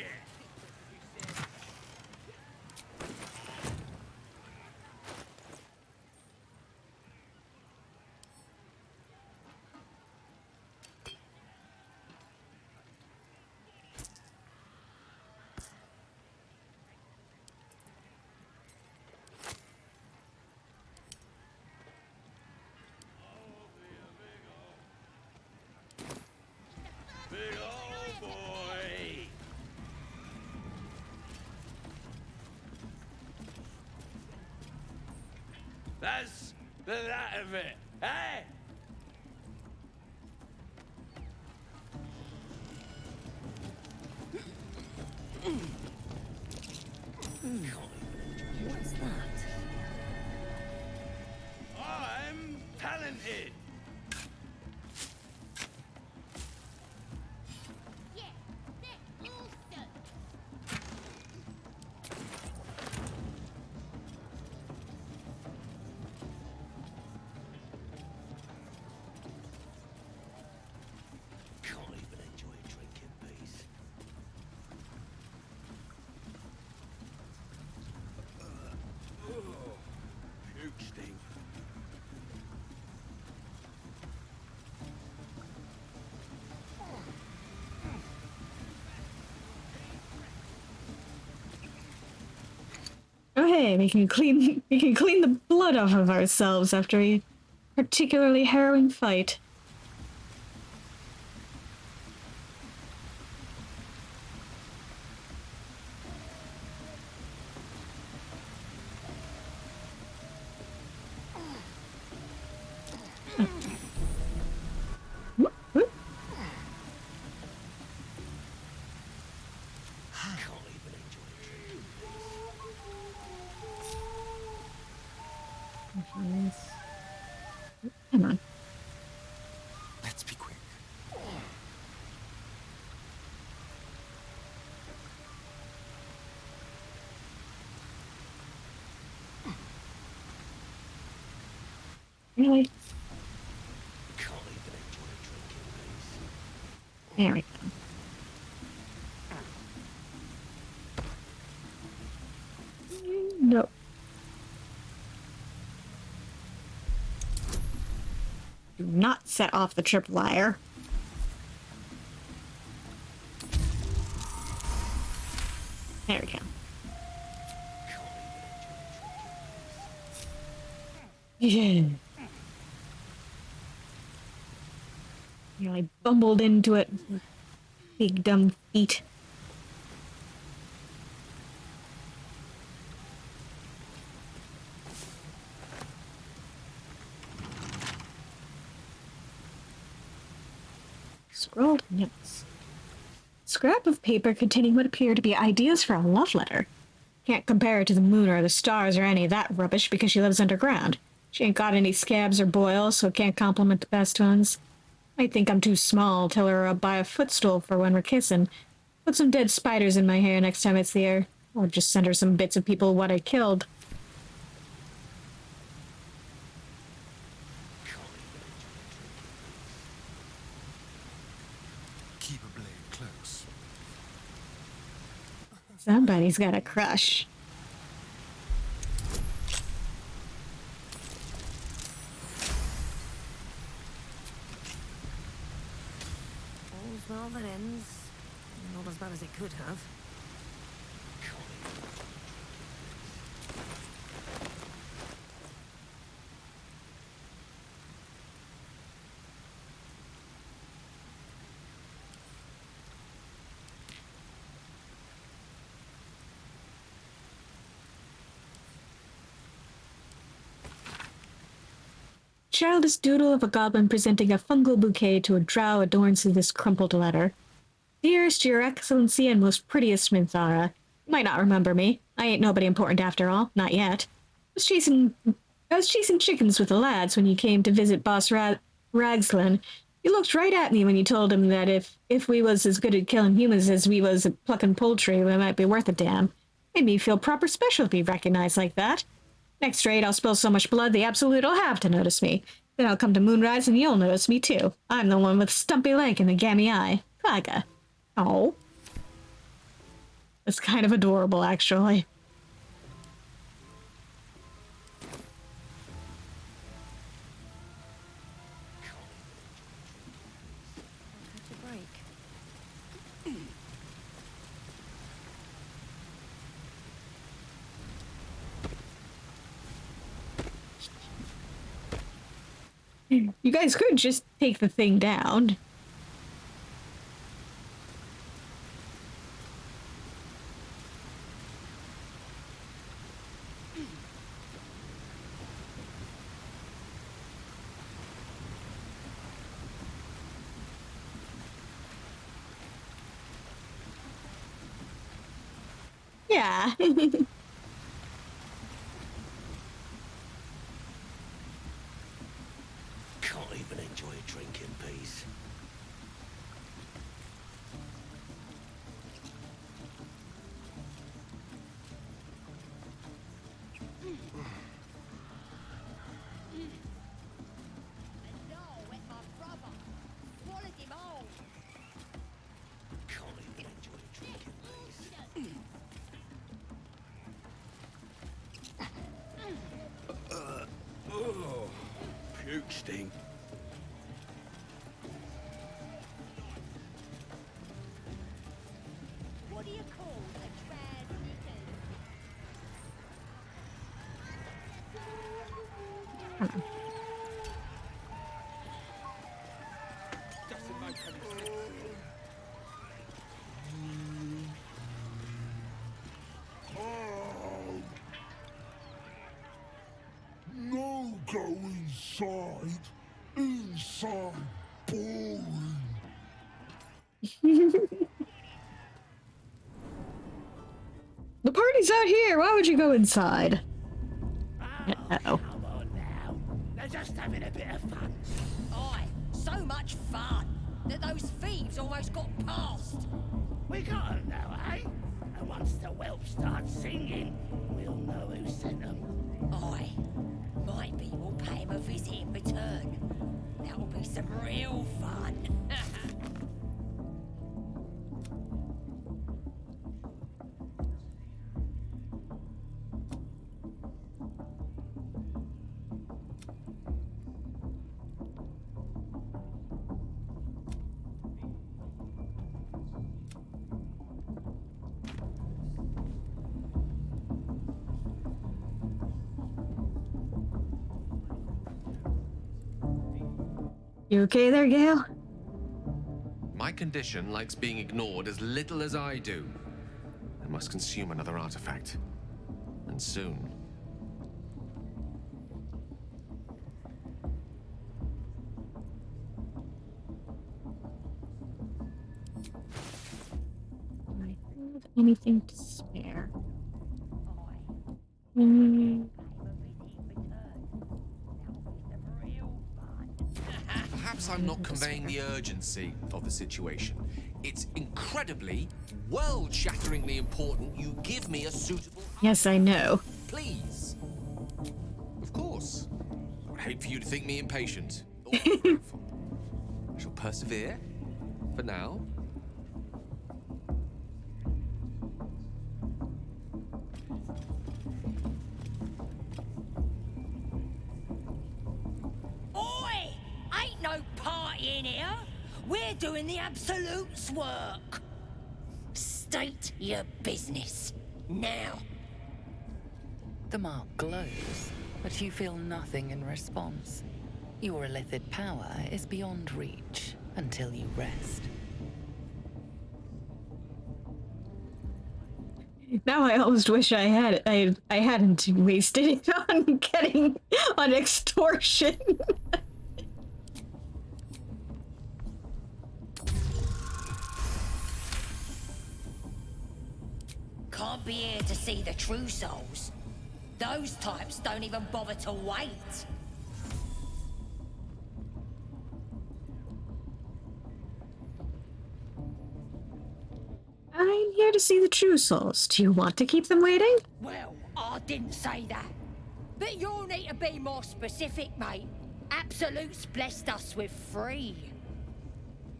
[SPEAKER 14] Big old boy. That's the that of it, eh?
[SPEAKER 21] What's that?
[SPEAKER 14] I'm talented.
[SPEAKER 22] Can't even enjoy a drink in peace.
[SPEAKER 14] Puke stink.
[SPEAKER 1] Oh hey, we can clean the blood off of ourselves after a particularly harrowing fight. Come on.
[SPEAKER 5] Let's be quick.
[SPEAKER 1] Really? There we go. No. Do not set off the tripwire. There we go. Yeah. You know, I bumbled into it. Big dumb feet. Scrolled notes. Scrap of paper containing what appear to be ideas for a love letter. Can't compare it to the moon or the stars or any of that rubbish because she lives underground. She ain't got any scabs or boils, so can't compliment the best ones. Might think I'm too small, tell her I'll buy a footstool for when we're kissing. Put some dead spiders in my hair next time it's there. Or just send her some bits of people what I killed.
[SPEAKER 5] Keep a blade close.
[SPEAKER 1] Somebody's got a crush.
[SPEAKER 21] All's well that ends. Not as bad as it could have.
[SPEAKER 1] childish doodle of a goblin presenting a fungal bouquet to a drow adorns this crumpled letter. Dearest, Your Excellency, and most prettiest Minthara. You might not remember me. I ain't nobody important after all. Not yet. I was chasing chickens with the lads when you came to visit Boss Ragslin. He looked right at me when you told him that if we was as good at killing humans as we was at plucking poultry, we might be worth a damn. Made me feel proper special to be recognized like that. Next raid, I'll spill so much blood the Absolute'll have to notice me. Then I'll come to Moonrise and you'll notice me too. I'm the one with stumpy leg and the gammy eye. Kaga. Oh. It's kind of adorable, actually. You guys could just take the thing down. Yeah.
[SPEAKER 22] Can't even enjoy a drink in peace. Can't even enjoy a drink in peace. Oh, puke sting.
[SPEAKER 9] What do you call a trad
[SPEAKER 14] Doesn't make any sense.
[SPEAKER 2] No go inside. Inside boring.
[SPEAKER 1] The party's out here. Why would you go inside? Uh-oh.
[SPEAKER 22] Come on now. They're just having a bit of fun.
[SPEAKER 8] Aye, so much fun that those thieves almost got past.
[SPEAKER 22] We got 'em now, eh? And once the whelp starts singing, we'll know who sent them.
[SPEAKER 8] Aye, might be we'll pay him a visit in return. That'll be some real fun.
[SPEAKER 1] You okay there, Gale?
[SPEAKER 11] My condition likes being ignored as little as I do. I must consume another artifact. And soon.
[SPEAKER 1] I don't have anything to spare. Mm.
[SPEAKER 11] Perhaps I'm not conveying the urgency of the situation. It's incredibly, world-shatteringly important you give me a suitable...
[SPEAKER 1] Yes, I know.
[SPEAKER 11] Please. Of course. I would hate for you to think me impatient. Or ungrateful. I shall persevere. For now.
[SPEAKER 8] Oi! Ain't no party in here. We're doing the Absolute's work. State your business. Now.
[SPEAKER 4] The mark glows, but you feel nothing in response. Your illithid power is beyond reach until you rest.
[SPEAKER 1] Now I almost wish I hadn't wasted it on extortion.
[SPEAKER 8] can't be here to see the true souls. Those types don't even bother to wait.
[SPEAKER 1] I'm here to see the true souls. Do you want to keep them waiting?
[SPEAKER 8] Well, I didn't say that. But you'll need to be more specific, mate. Absolute's blessed us with 3.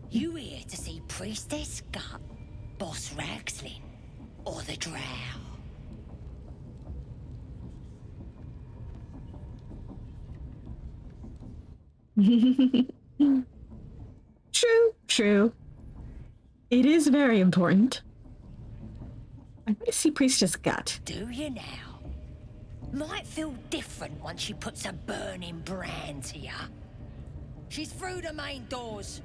[SPEAKER 8] You here to see Priestess Gut, Boss Ragslin, or the Drow?
[SPEAKER 1] True. It is very important. I'm going to see Priestess Gut.
[SPEAKER 8] Do you now? Might feel different once she puts a burning brand to ya. She's through the main doors.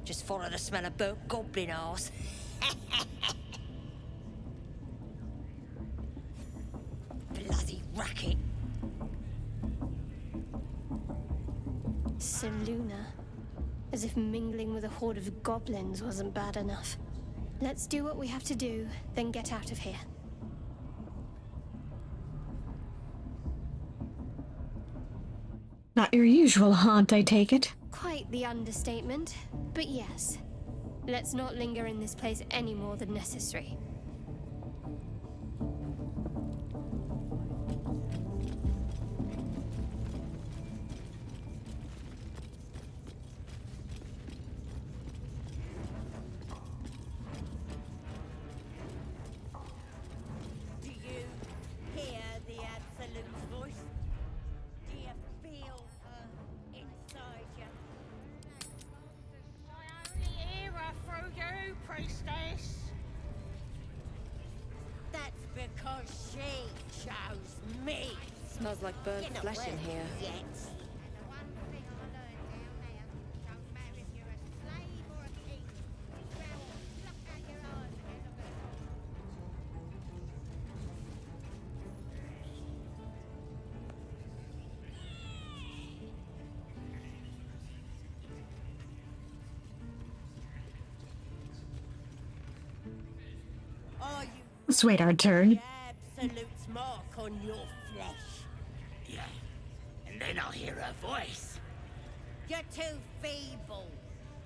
[SPEAKER 8] Just follow the smell of burnt goblin arse. Bloody racket.
[SPEAKER 18] Seluna. As if mingling with a horde of goblins wasn't bad enough. Let's do what we have to do, then get out of here.
[SPEAKER 1] Not your usual haunt, I take it.
[SPEAKER 18] Quite the understatement, but yes. Let's not linger in this place any more than necessary.
[SPEAKER 9] Do you hear the Absolute's voice? Do you feel her inside you? I only hear her through you, Priestess. That's because she chose me.
[SPEAKER 6] Smells like burnt
[SPEAKER 9] You're not
[SPEAKER 6] flesh in
[SPEAKER 9] worthy
[SPEAKER 6] here.
[SPEAKER 9] yet. Are you
[SPEAKER 1] Let's wait our turn.
[SPEAKER 9] Absolute's mark on your flesh?
[SPEAKER 22] Yeah. And then I'll hear her voice.
[SPEAKER 9] You're too feeble.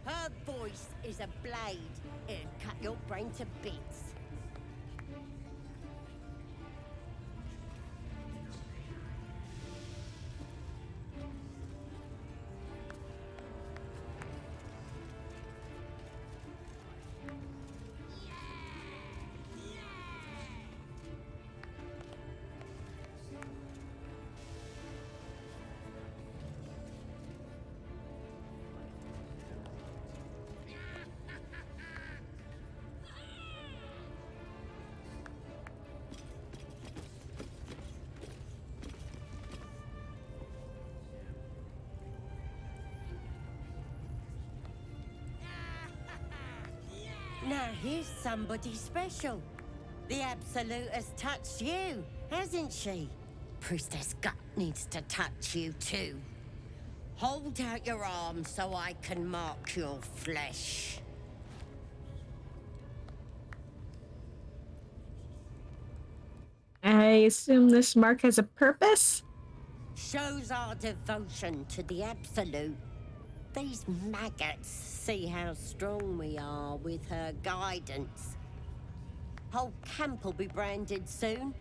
[SPEAKER 9] Her voice is a blade. It'll cut your brain to bits. Now here's somebody special. The Absolute has touched you, hasn't she? Priestess Gut needs to touch you too. Hold out your arm so I can mark your flesh.
[SPEAKER 1] I assume this mark has a purpose?
[SPEAKER 9] Shows our devotion to the Absolute. These maggots see how strong we are with her guidance. Whole camp will be branded soon,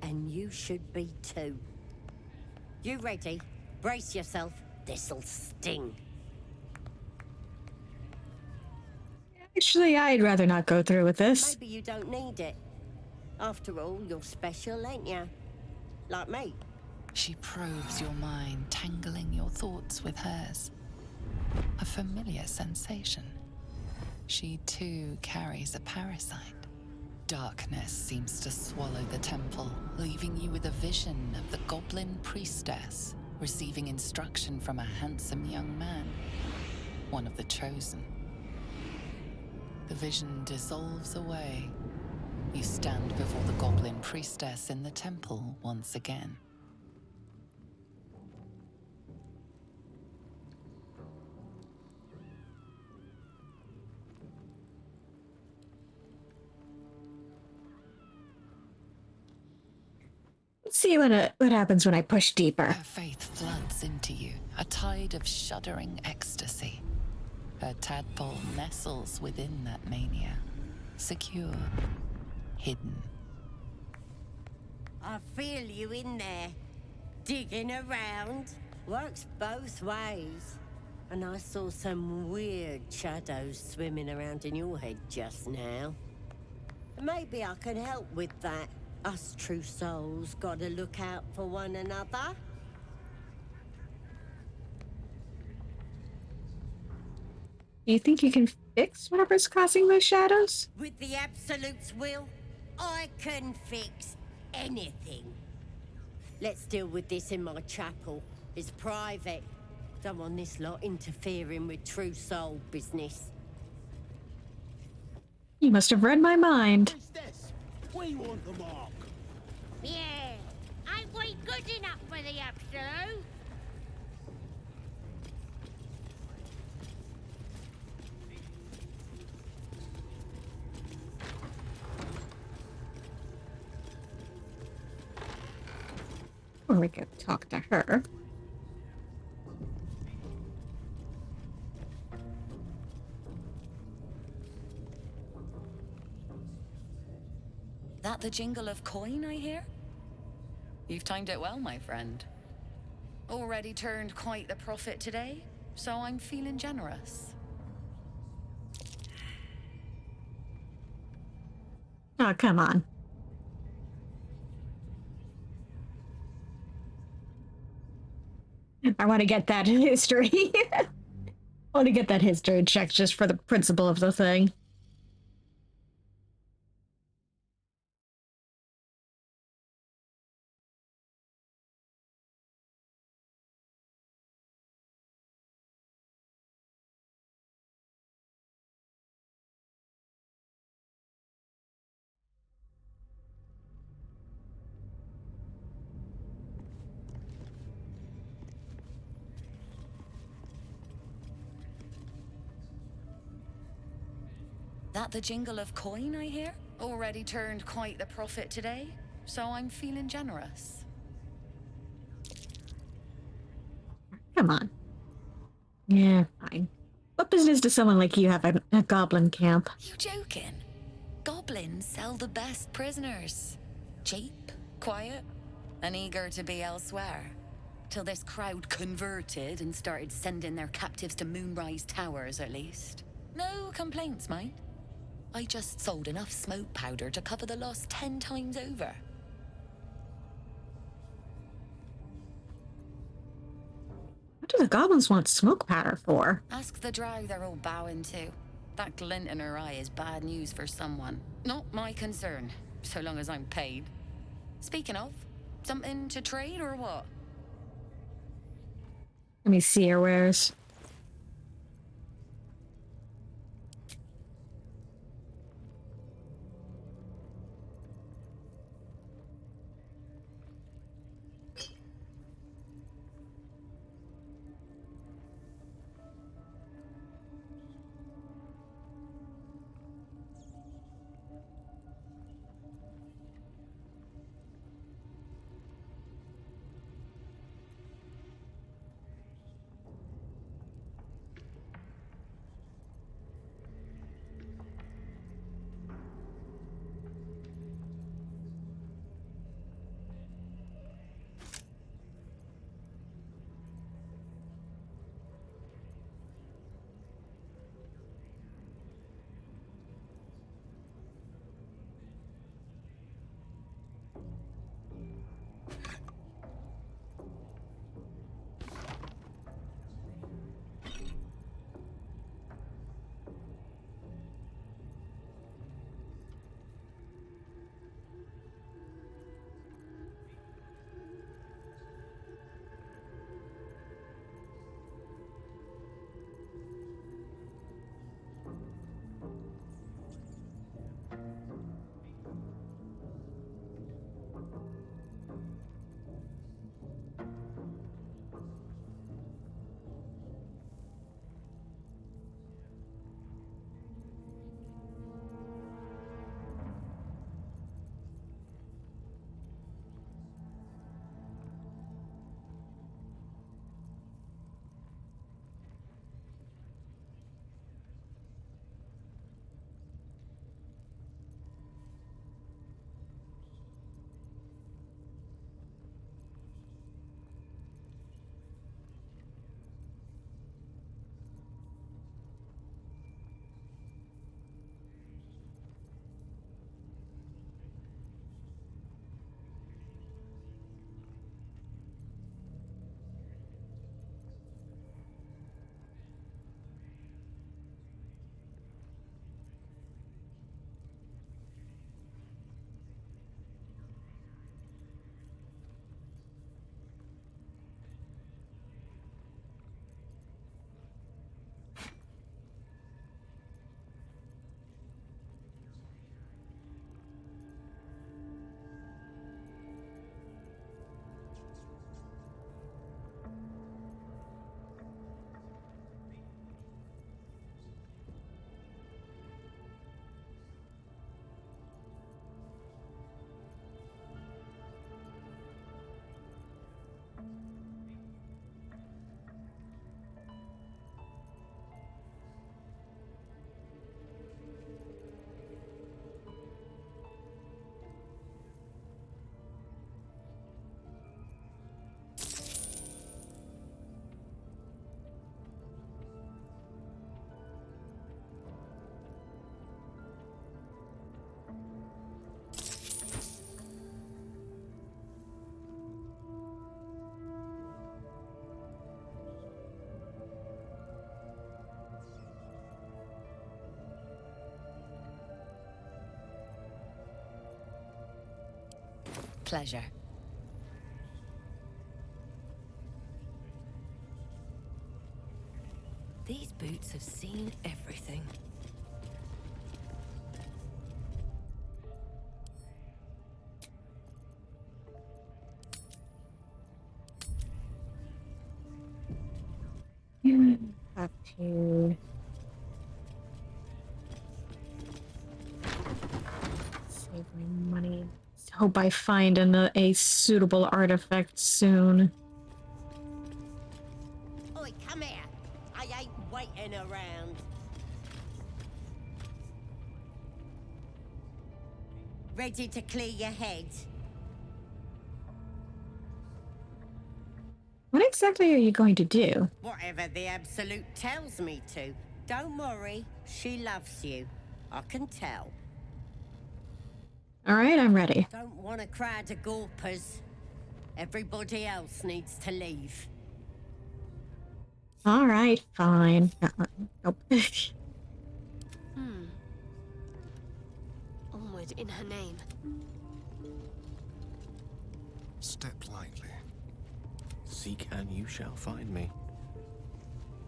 [SPEAKER 9] and you should be too. You ready? Brace yourself. This'll sting.
[SPEAKER 1] Actually, I'd rather not go through with this.
[SPEAKER 9] Maybe you don't need it. After all, you're special, ain't ya? Like me.
[SPEAKER 4] She probes your mind, tangling your thoughts with hers. A familiar sensation. She too carries a parasite. Darkness seems to swallow the temple, leaving you with a vision of the goblin priestess receiving instruction from a handsome young man, one of the chosen. The vision dissolves away. You stand before the goblin priestess in the temple once again.
[SPEAKER 1] See what happens when I push deeper.
[SPEAKER 4] Her faith floods into you, a tide of shuddering ecstasy. Her tadpole nestles within that mania, secure, hidden.
[SPEAKER 9] I feel you in there, digging around. Works both ways. And I saw some weird shadows swimming around in your head just now. Maybe I can help with that. Us true souls gotta look out for one another.
[SPEAKER 1] Do you think you can fix whatever's causing those shadows?
[SPEAKER 9] With the Absolute's will, I can fix anything. Let's deal with this in my chapel. It's private. Don't want this lot interfering with true soul business.
[SPEAKER 1] You must have read my mind.
[SPEAKER 14] We want the mark.
[SPEAKER 6] Yeah, ain't we good enough for the Absolute?
[SPEAKER 1] Or we could talk to her.
[SPEAKER 4] That the jingle of coin I hear? You've timed it well, my friend. Already turned quite the profit today, so I'm feeling generous.
[SPEAKER 1] Oh, come on. I want to get that history. I want to get that history check just for the principle of the thing.
[SPEAKER 4] That the jingle of coin I hear? Already turned quite the profit today, so I'm feeling generous.
[SPEAKER 1] Come on. Yeah, fine. What business does someone like you have at a goblin camp?
[SPEAKER 4] You joking? Goblins sell the best prisoners. Cheap, quiet, and eager to be elsewhere. Till this crowd converted and started sending their captives to Moonrise Towers, at least. No complaints, mind. I just sold enough smoke powder to cover the loss 10 times over.
[SPEAKER 1] What do the goblins want smoke powder for?
[SPEAKER 4] Ask the drow they're all bowing to. That glint in her eye is bad news for someone. Not my concern, so long as I'm paid. Speaking of, something to trade or what?
[SPEAKER 1] Let me see her wares.
[SPEAKER 9] pleasure.
[SPEAKER 21] These boots have seen everything.
[SPEAKER 1] Have to save my money. Hope I find a suitable artifact soon.
[SPEAKER 9] Oi, come here. I ain't waiting around. Ready to clear your head?
[SPEAKER 1] What exactly are you going to do?
[SPEAKER 9] Whatever the Absolute tells me to. Don't worry, she loves you. I can tell.
[SPEAKER 1] All right, I'm ready.
[SPEAKER 9] Don't want a crowd of gawpers. Everybody else needs to leave.
[SPEAKER 1] All right, fine. Nope.
[SPEAKER 21] Onward in her name.
[SPEAKER 19] Step lightly.
[SPEAKER 12] Seek and you shall find me.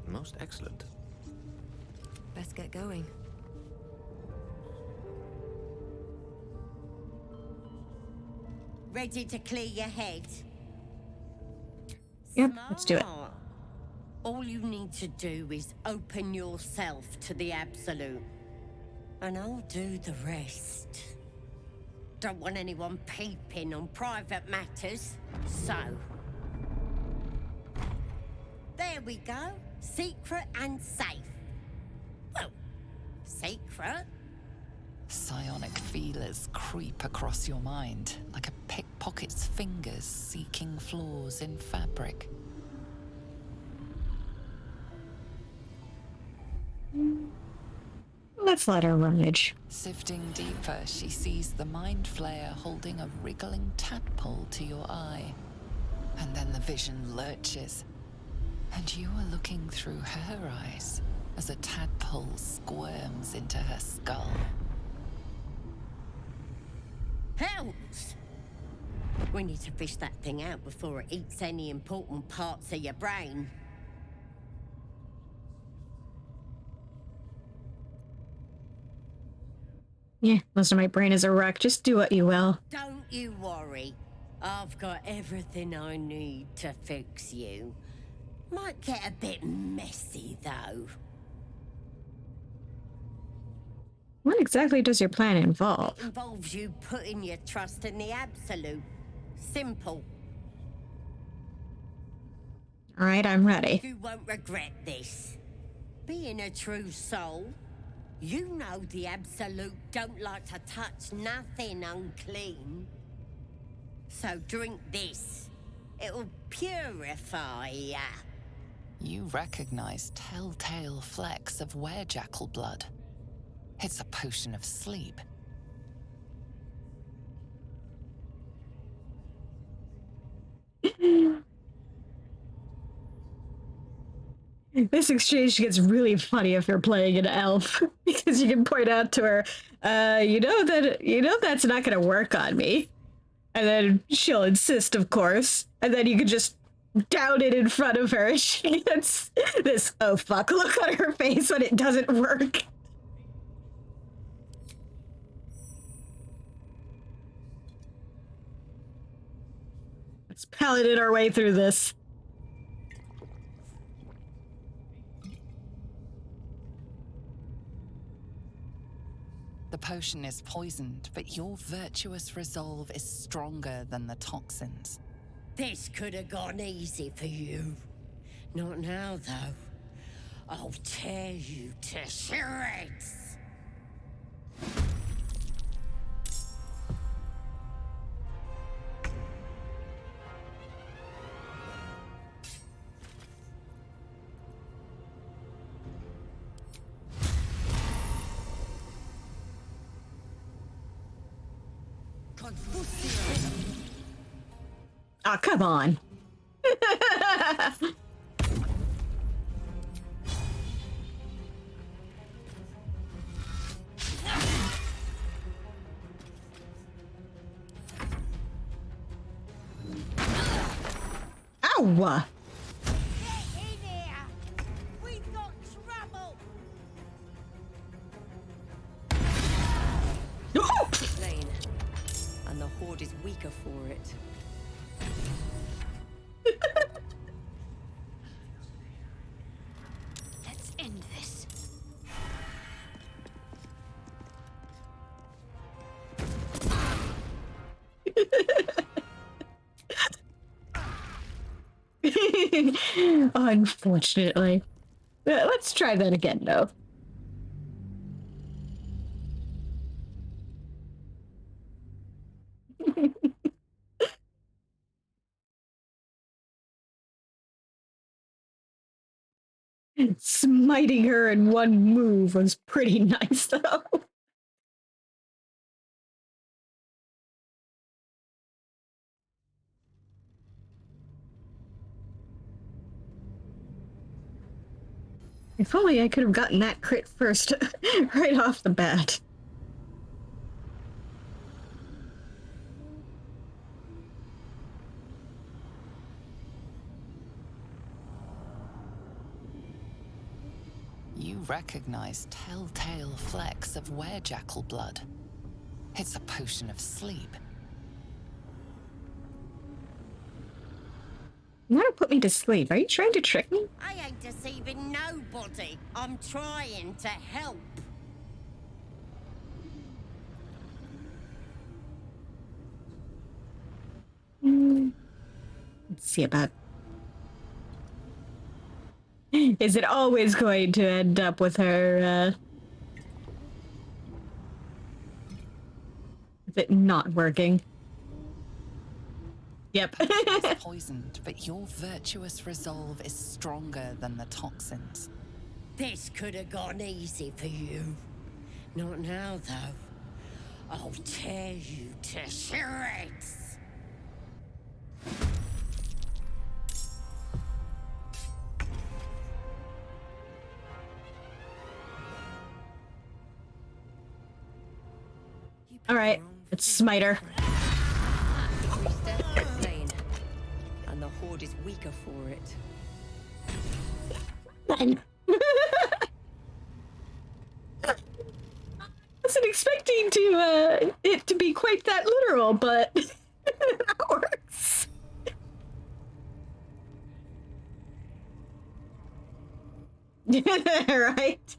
[SPEAKER 12] Most excellent.
[SPEAKER 21] Best get going.
[SPEAKER 9] Ready to clear your head?
[SPEAKER 1] Yep, let's do it.
[SPEAKER 9] Smart. All you need to do is open yourself to the Absolute. And I'll do the rest. Don't want anyone peeping on private matters, so... There we go. Secret and safe. Well, secret.
[SPEAKER 4] Psionic feelers creep across your mind like a pickpocket's fingers seeking flaws in fabric.
[SPEAKER 1] Let's let her rummage.
[SPEAKER 4] Sifting deeper, she sees the mind flayer holding a wriggling tadpole to your eye. And then the vision lurches. And you are looking through her eyes as a tadpole squirms into her skull.
[SPEAKER 9] Helps! We need to fish that thing out before it eats any important parts of your brain.
[SPEAKER 1] Yeah, most of my brain is a wreck. Just do what you will.
[SPEAKER 9] Don't you worry. I've got everything I need to fix you. Might get a bit messy, though.
[SPEAKER 1] What exactly does your plan involve?
[SPEAKER 9] It involves you putting your trust in the Absolute. Simple.
[SPEAKER 1] All right, I'm ready.
[SPEAKER 9] You won't regret this. Being a true soul, you know the Absolute don't like to touch nothing unclean. So drink this. It'll purify ya.
[SPEAKER 4] You recognize telltale flecks of werejackal blood. It's a potion of sleep.
[SPEAKER 1] This exchange gets really funny if you're playing an elf, because you can point out to her, you know that's not gonna work on me. And then she'll insist, of course, and then you can just down it in front of her. She gets this, oh fuck, look on her face when it doesn't work. Let's paladin our way through this.
[SPEAKER 4] The potion is poisoned, but your virtuous resolve is stronger than the toxins.
[SPEAKER 9] This could have gone easy for you. Not now, though. I'll tear you to shreds.
[SPEAKER 1] Oh, come on. No!
[SPEAKER 6] Get in here! We've got trouble!
[SPEAKER 21] Slain. And the Horde is weaker for it.
[SPEAKER 6] Let's end this.
[SPEAKER 1] Unfortunately. Let's try that again, though. Smiting her in one move was pretty nice, though. If only I could have gotten that crit first, right off the bat.
[SPEAKER 4] You recognize telltale flecks of werejackal blood. It's a potion of sleep.
[SPEAKER 1] You want to put me to sleep? Are you trying to trick me?
[SPEAKER 9] I ain't deceiving nobody. I'm trying to help.
[SPEAKER 1] Let's see about... Is it always going to end up with her, Is it not working? Yep.
[SPEAKER 4] It's poisoned, but your virtuous resolve is stronger than the toxins.
[SPEAKER 9] This could have gone easy for you. Not now, though. I'll tear you to shreds.
[SPEAKER 1] Alright, let's smite her.
[SPEAKER 21] Slain. And the Horde is weaker for it.
[SPEAKER 1] Wasn't expecting to it to be quite that literal, but that works. Right?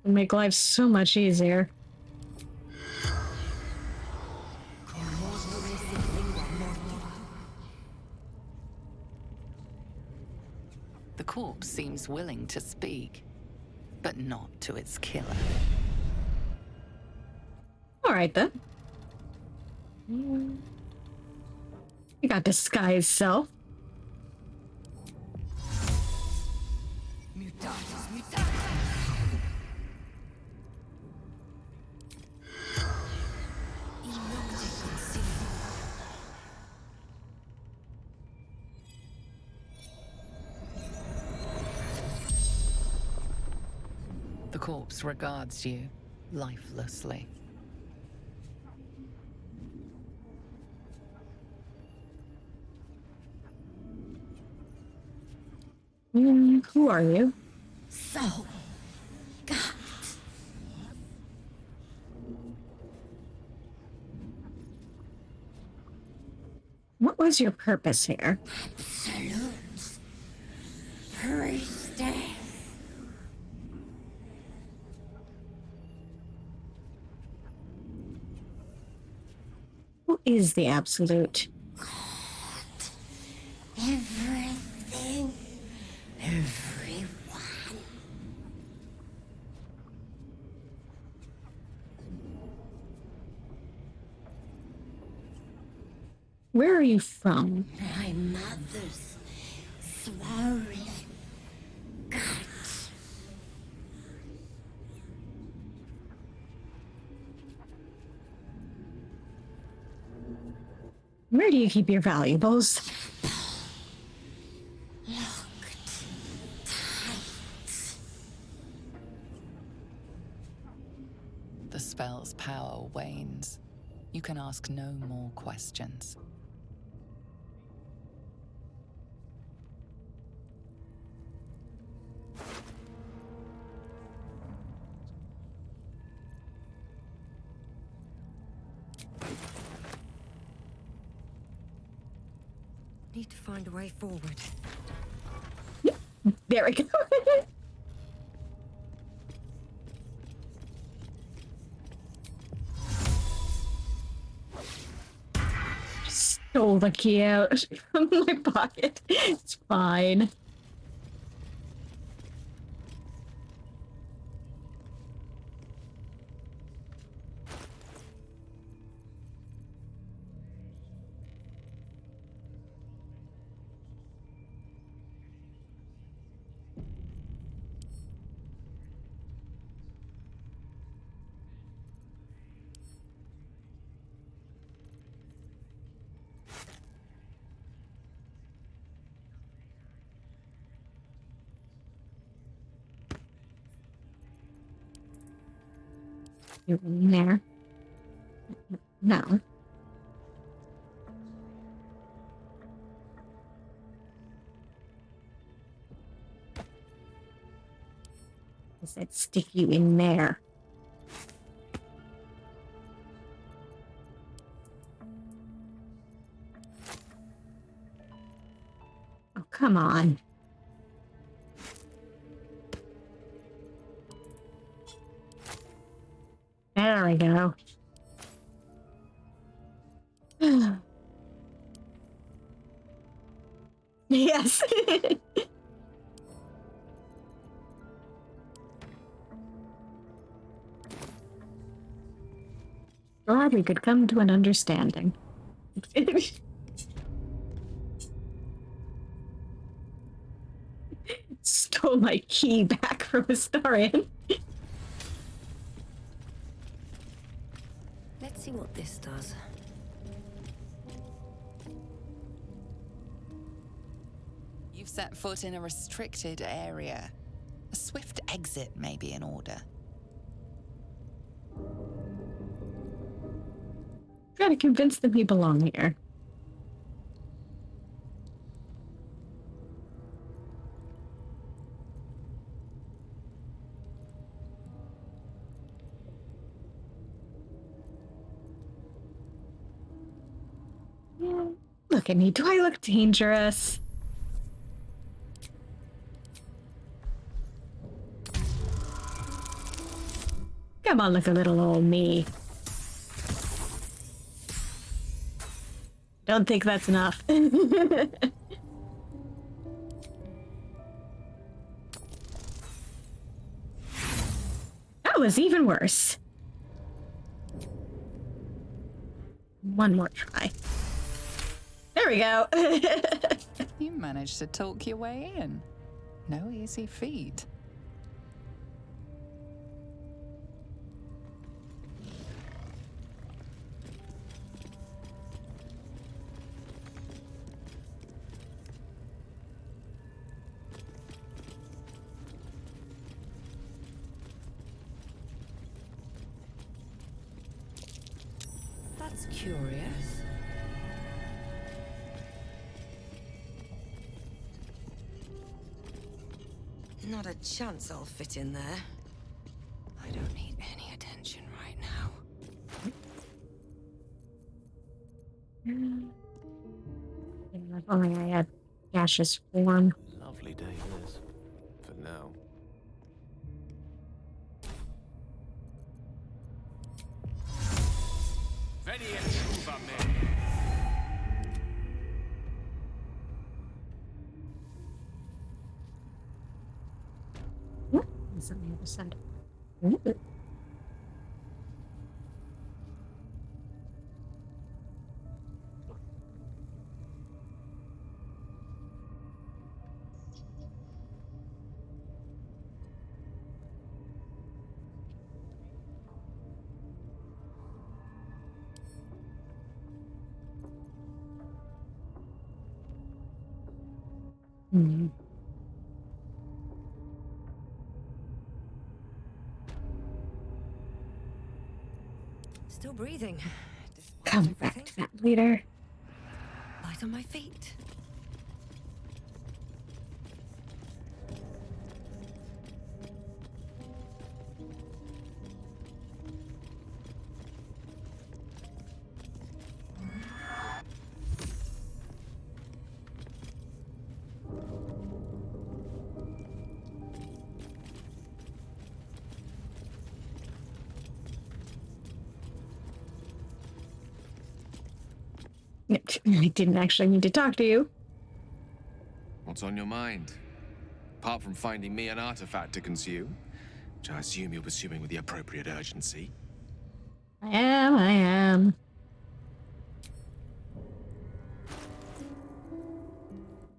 [SPEAKER 1] Make life so much easier.
[SPEAKER 4] The corpse seems willing to speak, but not to its killer.
[SPEAKER 1] Alright then. You got disguise self.
[SPEAKER 4] The corpse regards you lifelessly.
[SPEAKER 1] Who are you?
[SPEAKER 9] So, God.
[SPEAKER 1] What was your purpose here?
[SPEAKER 9] Absolute. Priestess.
[SPEAKER 1] Who is the Absolute?
[SPEAKER 9] Everything. Everyone.
[SPEAKER 1] Where are you from?
[SPEAKER 9] My mother's swollen gut.
[SPEAKER 1] Where do you keep your valuables?
[SPEAKER 4] The spell's power wanes. You can ask no more questions.
[SPEAKER 21] Need to find a way forward.
[SPEAKER 1] There we go. Stole the key out from my pocket. It's fine. You in there? No. I said stick you in there. Oh, come on. There we go. Yes. Glad we could come to an understanding. Stole my key back from Astarion.
[SPEAKER 21] Let's see what this does.
[SPEAKER 4] You've set foot in a restricted area. A swift exit may be in order.
[SPEAKER 1] Gotta convince them you belong here. Yeah. Look at me. Do I look dangerous? Come on, look a little old me. Don't think that's enough. That was even worse. One more try. There we go.
[SPEAKER 4] You managed to talk your way in. No easy feat.
[SPEAKER 21] That's curious. Not a chance I'll fit in there. I don't need any attention right now.
[SPEAKER 1] If only I had gaseous form.
[SPEAKER 12] Lovely day this, for now.
[SPEAKER 1] It's on the other side. Hmm.
[SPEAKER 21] Still breathing,
[SPEAKER 1] come back to that later.
[SPEAKER 21] Light on my feet.
[SPEAKER 1] I didn't actually need to talk to you.
[SPEAKER 11] What's on your mind? Apart from finding me an artifact to consume, which I assume you're pursuing with the appropriate urgency.
[SPEAKER 1] I am.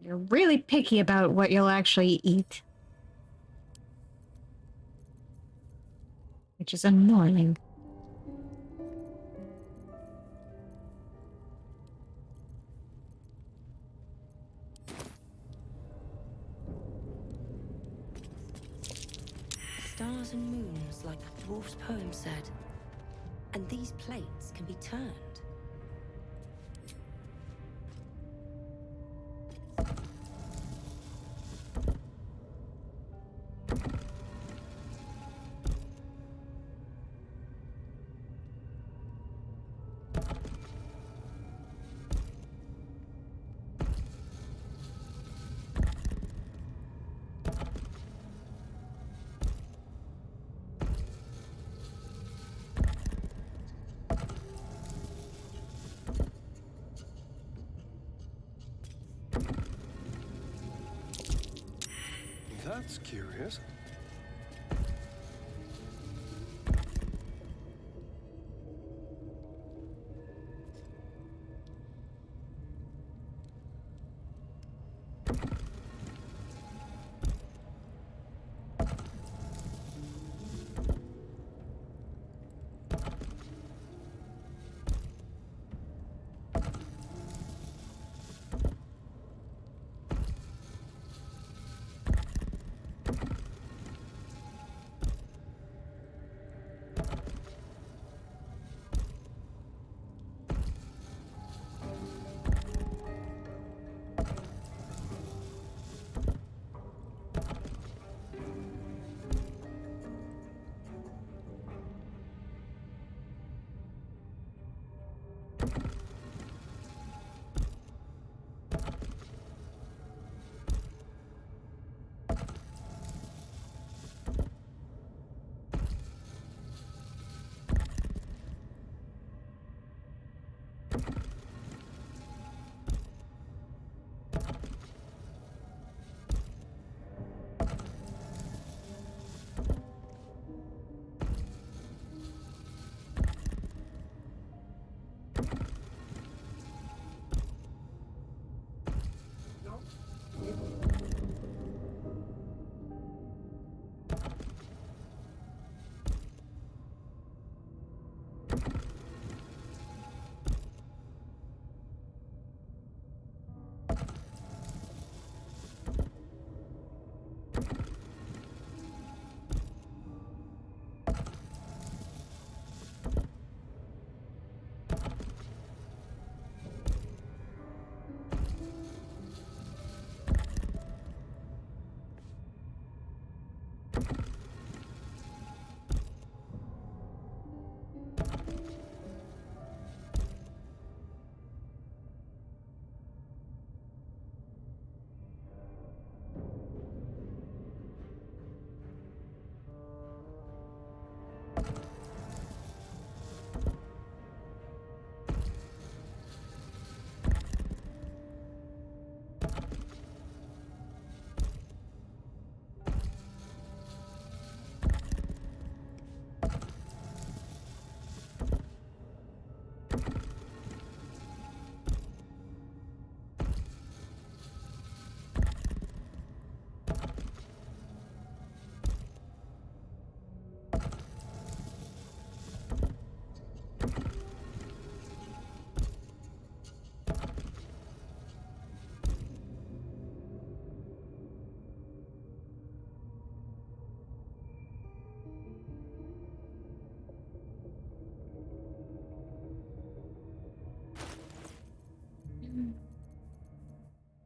[SPEAKER 1] You're really picky about what you'll actually eat. Which is annoying.
[SPEAKER 21] Stars and moons, like the dwarf's poem said. And these plates can be turned.
[SPEAKER 19] That's curious.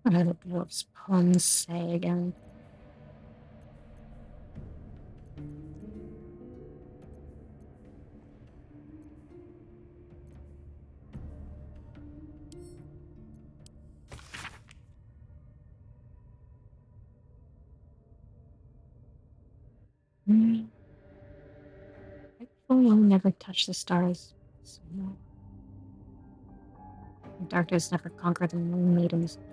[SPEAKER 1] What do the dwarf's poems say again? Rightful will never touch the stars. So, no. Darkness never conquered the moon maiden's door.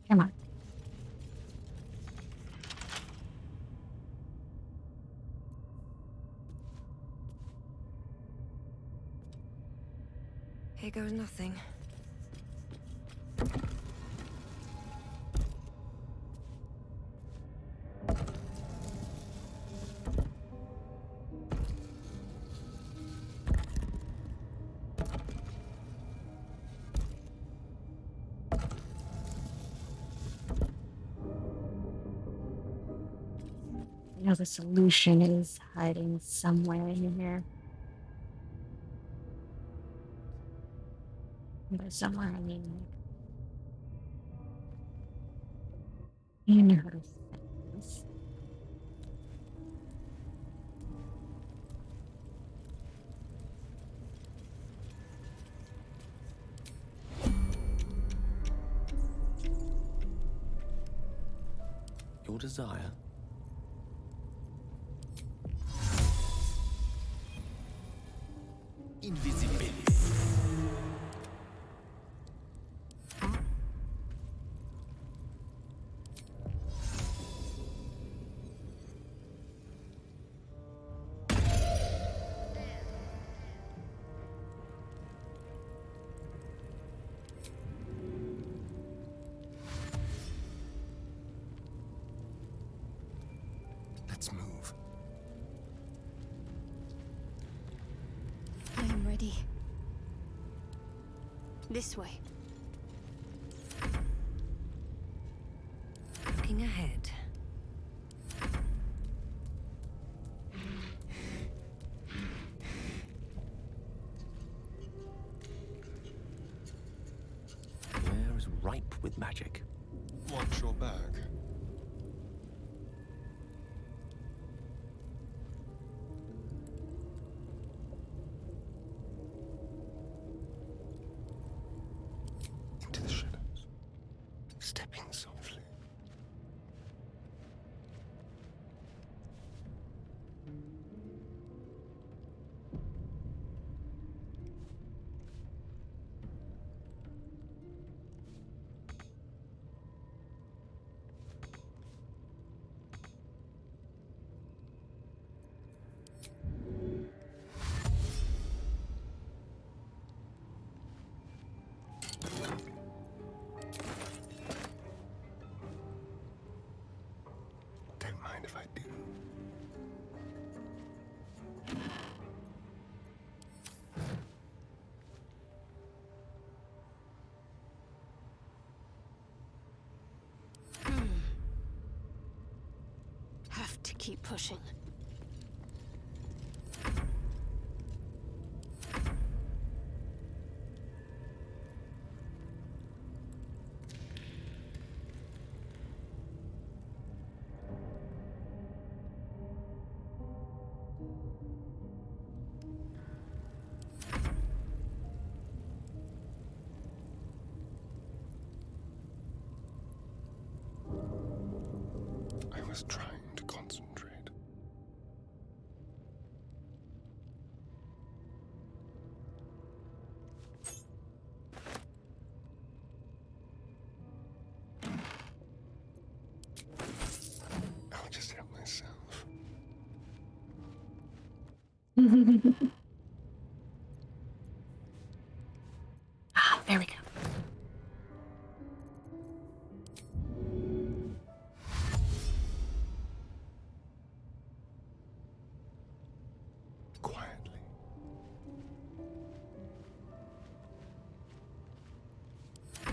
[SPEAKER 1] Come on.
[SPEAKER 21] Here goes nothing.
[SPEAKER 1] You know the solution is hiding somewhere in here. And by somewhere I mean like in her face.
[SPEAKER 12] Your desire?
[SPEAKER 22] Invisibility.
[SPEAKER 5] Let's move.
[SPEAKER 18] I am ready. This way.
[SPEAKER 21] Looking ahead.
[SPEAKER 12] The air is ripe with magic.
[SPEAKER 19] Watch your back. stepping softly. Don't mind if I do.
[SPEAKER 18] Have to keep pushing.
[SPEAKER 19] I was trying to concentrate. I'll just help myself.
[SPEAKER 1] Ah, there we go.
[SPEAKER 19] Quietly.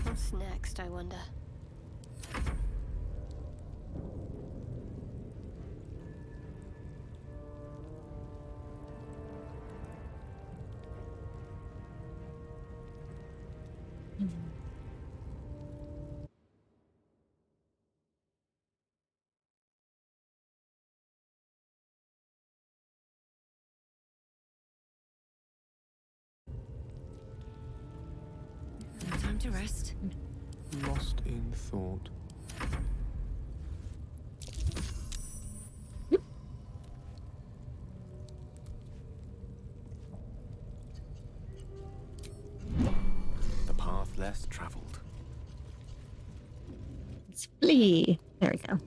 [SPEAKER 18] What's next, I wonder?
[SPEAKER 21] No time to rest.
[SPEAKER 12] Lost in thought. The path less traveled.
[SPEAKER 1] Let's flee. There we go.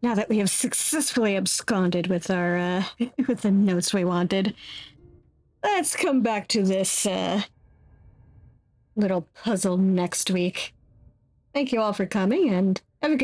[SPEAKER 1] Now that we have successfully absconded with our with the notes we wanted, let's come back to this little puzzle next week. Thank you all for coming, and have a good evening.